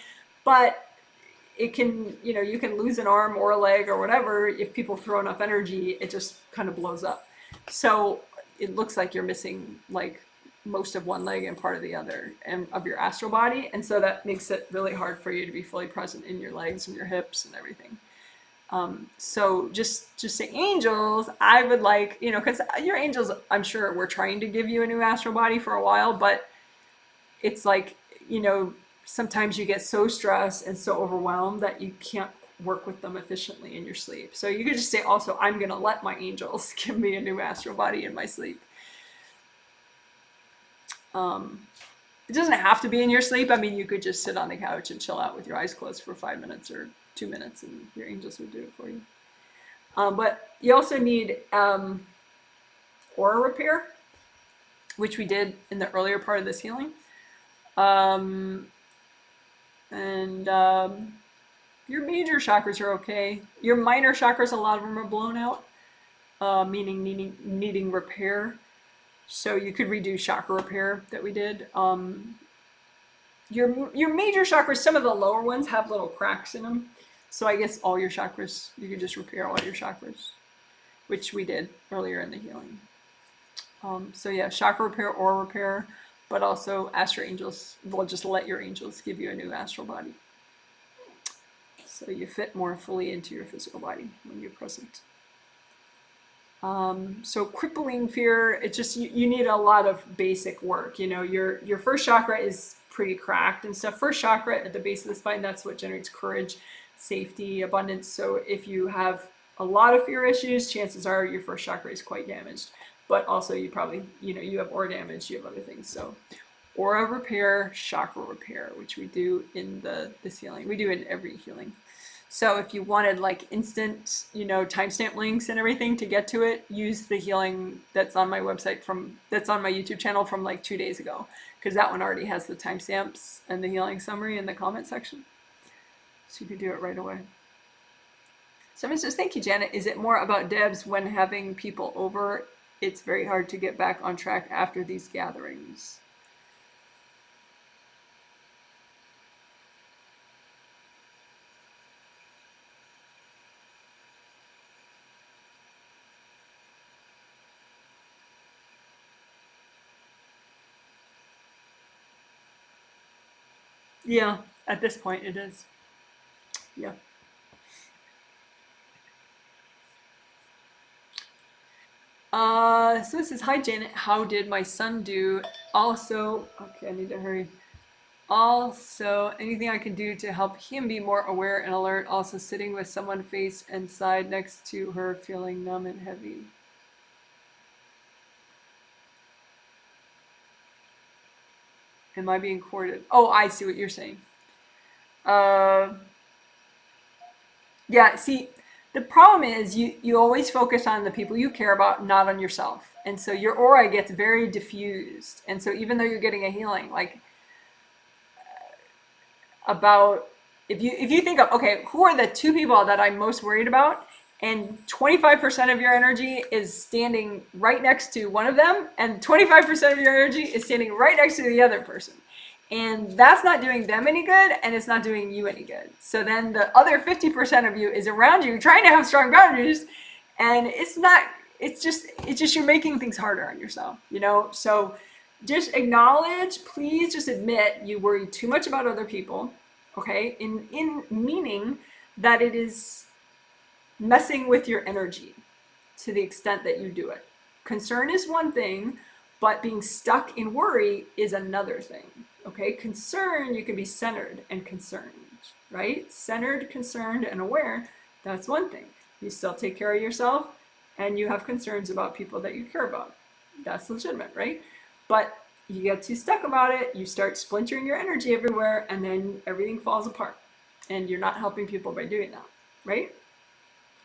But it can, you know, you can lose an arm or a leg or whatever. If people throw enough energy, it just kind of blows up. So it looks like you're missing like most of one leg and part of the other and of your astral body. And so that makes it really hard for you to be fully present in your legs and your hips and everything. So just say, angels, I would like, you know, because your angels, I'm sure, were trying to give you a new astral body for a while, but it's like, you know, sometimes you get so stressed and so overwhelmed that you can't work with them efficiently in your sleep. So you could just say also, I'm going to let my angels give me a new astral body in my sleep. It doesn't have to be in your sleep. I mean, you could just sit on the couch and chill out with your eyes closed for 5 minutes or 2 minutes, and your angels would do it for you. But you also need aura repair, which we did in the earlier part of this healing. Your major chakras are okay. Your minor chakras, a lot of them are blown out, meaning needing repair. So you could redo chakra repair that we did. Your major chakras, some of the lower ones have little cracks in them. So I guess all your chakras, you could just repair all your chakras, which we did earlier in the healing. So yeah, chakra repair, aura repair, but also ask your angels, well, just let your angels give you a new astral body. So you fit more fully into your physical body when you're present. So crippling fear, it's just, you need a lot of basic work. You know, your first chakra is pretty cracked and stuff. First chakra at the base of the spine, that's what generates courage, safety, abundance. So if you have a lot of fear issues, chances are your first chakra is quite damaged. But also you probably, you know, you have aura damage, you have other things. So aura repair, chakra repair, which we do in this healing. We do it in every healing. So if you wanted like instant, you know, timestamp links and everything to get to it, use the healing that's on my website that's on my YouTube channel from like 2 days ago, because that one already has the timestamps and the healing summary in the comment section. So you can do it right away. Someone says, thank you, Janet. Is it more about DEBs when having people over? It's very hard to get back on track after these gatherings. Yeah, at this point it is. Yeah. So this is, hi Janet, how did my son do? Also, okay, I need to hurry. Also, anything I can do to help him be more aware and alert. Also, sitting with someone face and side next to her, feeling numb and heavy. Am I being courted? Oh, I see what you're saying. Uh, yeah, see, the problem is you always focus on the people you care about, not on yourself. And so your aura gets very diffused. And so even though you're getting a healing, like about if you think of, okay, who are the two people that I'm most worried about, and 25% of your energy is standing right next to one of them, and 25% of your energy is standing right next to the other person, and that's not doing them any good, and it's not doing you any good. So then the other 50% of you is around you trying to have strong boundaries, and it's just you're making things harder on yourself, you know. So just acknowledge, please just admit you worry too much about other people, okay? In meaning that it is messing with your energy to the extent that you do it. Concern is one thing, but being stuck in worry is another thing, okay? Concern, you can be centered and concerned, right? Centered, concerned, and aware, that's one thing. You still take care of yourself, and you have concerns about people that you care about. That's legitimate, right? But you get too stuck about it, you start splintering your energy everywhere, and then everything falls apart. And you're not helping people by doing that, right?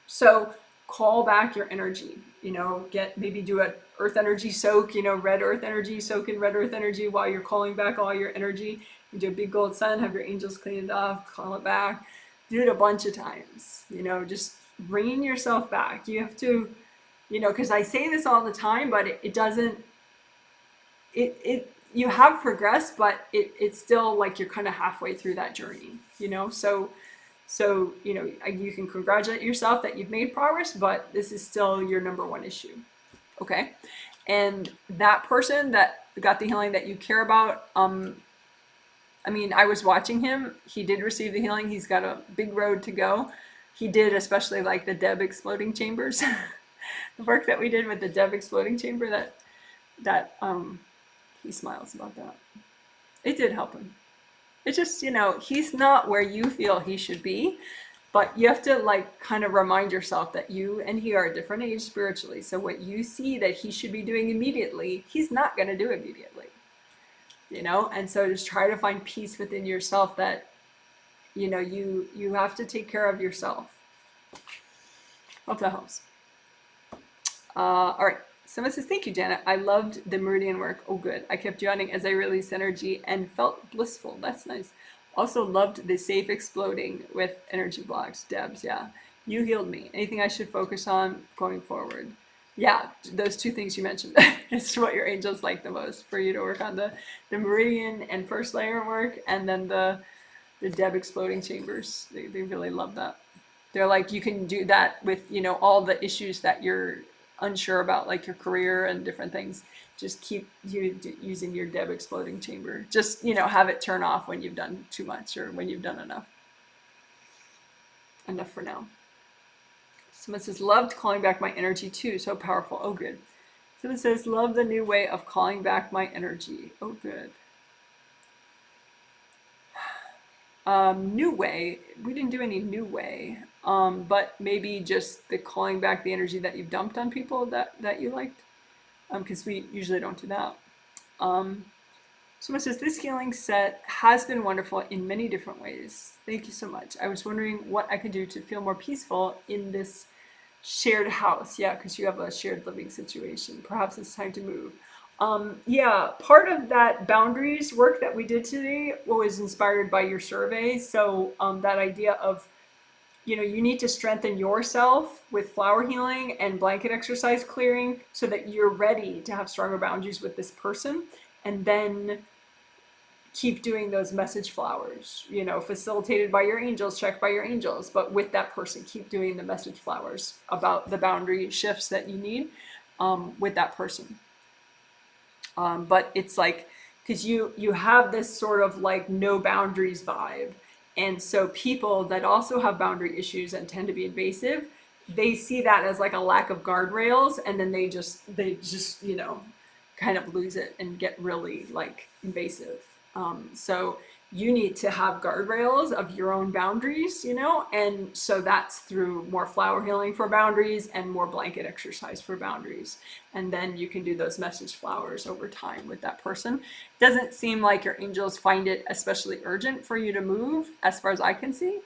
So call back your energy, you know, maybe do an earth energy soak, you know, red earth energy, soak in red earth energy while you're calling back all your energy. You do a big gold sun, have your angels clean it off, call it back. Do it a bunch of times, you know, just bringing yourself back. You have to, you know, because I say this all the time, but it doesn't, you have progressed, but it's still like you're kind of halfway through that journey, you know. So you know, you can congratulate yourself that you've made progress, but this is still your number one issue, okay? And that person that got the healing that you care about, I mean, I was watching him. He did receive the healing. He's got a big road to go. He did, especially like the DEB exploding chambers. The work that we did with the DEB exploding chamber, that he smiles about that. It did help him. It's just, you know, he's not where you feel he should be, but you have to like kind of remind yourself that you and he are a different age spiritually. So what you see that he should be doing immediately, he's not going to do immediately, you know? And so just try to find peace within yourself that, you know, you have to take care of yourself. Hope that helps. All right. Someone says, thank you, Janet. I loved the Meridian work. Oh, good. I kept yawning as I released energy and felt blissful. That's nice. Also loved the safe exploding with energy blocks. Debs, yeah. You healed me. Anything I should focus on going forward? Yeah, those two things you mentioned. It's what your angels like the most, for you to work on the Meridian and first layer work, and then the DEB exploding chambers. They really love that. They're like, you can do that with, you know, all the issues that you're unsure about, like your career and different things. Just keep using your DEB exploding chamber. Just, you know, have it turn off when you've done too much or when you've done enough. Enough for now. Someone says, loved calling back my energy too. So powerful. Oh, good. Someone says, love the new way of calling back my energy. Oh, good. New way. We didn't do any new way. But maybe just the calling back the energy that you've dumped on people that you liked. Because we usually don't do that. Someone says, this healing set has been wonderful in many different ways. Thank you so much. I was wondering what I could do to feel more peaceful in this shared house. Yeah, because you have a shared living situation. Perhaps it's time to move. Yeah, part of that boundaries work that we did today was inspired by your survey. So that idea of, you know, you need to strengthen yourself with flower healing and blanket exercise clearing so that you're ready to have stronger boundaries with this person, and then keep doing those message flowers, you know, facilitated by your angels, checked by your angels, but with that person, keep doing the message flowers about the boundary shifts that you need with that person. But it's like because you have this sort of like no boundaries vibe. And so people that also have boundary issues and tend to be invasive, they see that as like a lack of guardrails, and then they just you know, kind of lose it and get really like invasive. So you need to have guardrails of your own boundaries, you know, and so that's through more flower healing for boundaries and more blanket exercise for boundaries. And then you can do those message flowers over time with that person. Doesn't seem like your angels find it especially urgent for you to move, as far as I can see.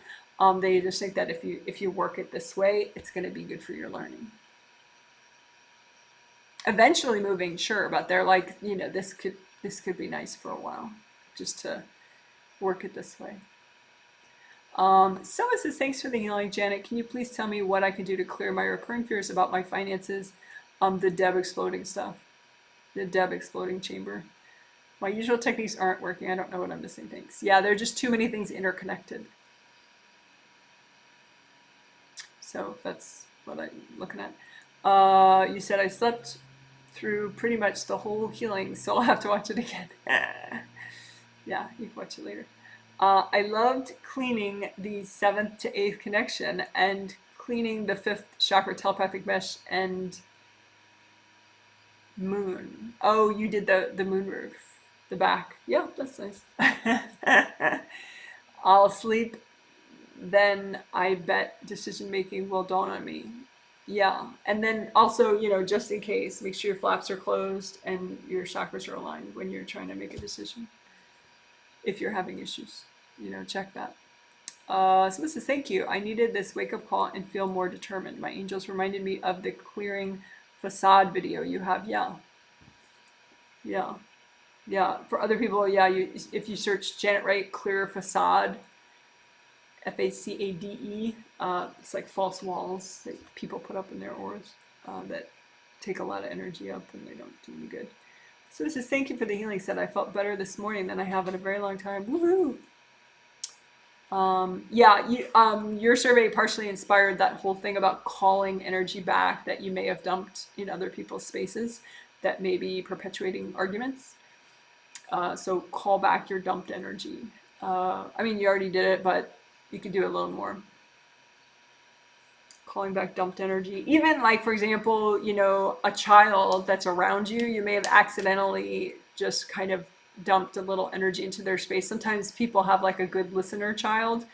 They just think that if you work it this way, it's going to be good for your learning. Eventually moving, sure, but they're like, you know, this could be nice for a while, just to work it this way. Someone says, thanks for the healing, Janet. Can you please tell me what I can do to clear my recurring fears about my finances? The DEB exploding stuff, the DEB exploding chamber. My usual techniques aren't working. I don't know what I'm missing. Thanks. Yeah, there are just too many things interconnected. So that's what I'm looking at. You said I slept through pretty much the whole healing, so I'll have to watch it again. Yeah, you can watch it later. I loved cleaning the 7th to 8th connection and cleaning the 5th chakra telepathic mesh and moon. Oh, you did the moon roof, the back. Yeah, that's nice. I'll sleep, then I bet decision making will dawn on me. Yeah, and then also, you know, just in case, make sure your flaps are closed and your chakras are aligned when you're trying to make a decision. If you're having issues, you know, check that. So this is, thank you. I needed this wake-up call and feel more determined. My angels reminded me of the clearing facade video you have. Yeah. For other people, yeah, if you search Janet Wright clear facade, FACADE, it's like false walls that people put up in their auras that take a lot of energy up and they don't do any good. So this is, thank you for the healing set. I felt better this morning than I have in a very long time. Woohoo! Your survey partially inspired that whole thing about calling energy back that you may have dumped in other people's spaces that may be perpetuating arguments. So call back your dumped energy. I mean, you already did it, but you could do it a little more. Calling back dumped energy. Even like, for example, you know, a child that's around you, you may have accidentally just kind of dumped a little energy into their space. Sometimes people have like a good listener child,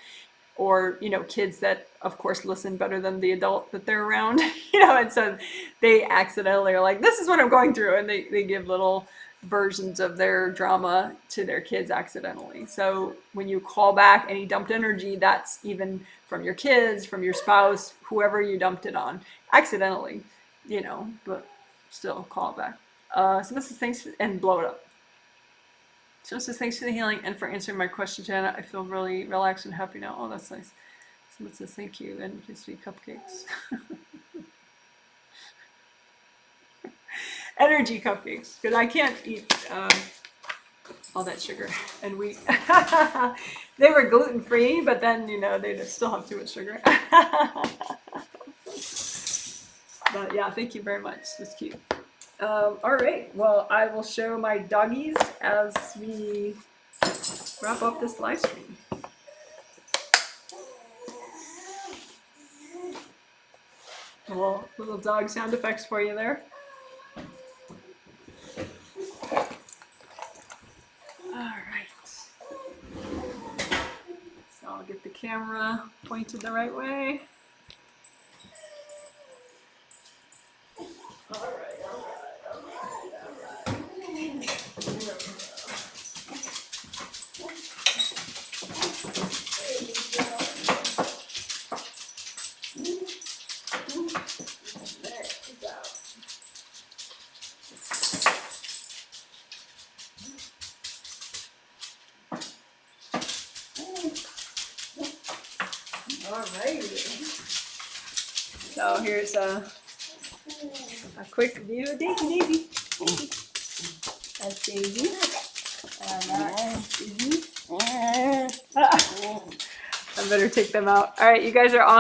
or, you know, kids that of course listen better than the adult that they're around, you know, and so they accidentally are like, this is what I'm going through, and they give little versions of their drama to their kids accidentally. So when you call back any dumped energy, that's even from your kids, from your spouse, whoever you dumped it on accidentally, you know, but still call it back. So this is thanks, and blow it up. So this is thanks for the healing and for answering my question, Janet. I feel really relaxed and happy now. Oh, that's nice. So it says thank you, and your sweet cupcakes. Energy cupcakes, because I can't eat all that sugar and wheat. They were gluten-free, but then, you know, they just still have too much sugar. But yeah, thank you very much. It was cute. All right, well, I will show my doggies as we wrap up this live stream. Little dog sound effects for you there. I'll get the camera pointed the right way. All right. So here's a quick view of Daisy. That's Daisy. And that's Izzy. I better take them out. All right, you guys are awesome.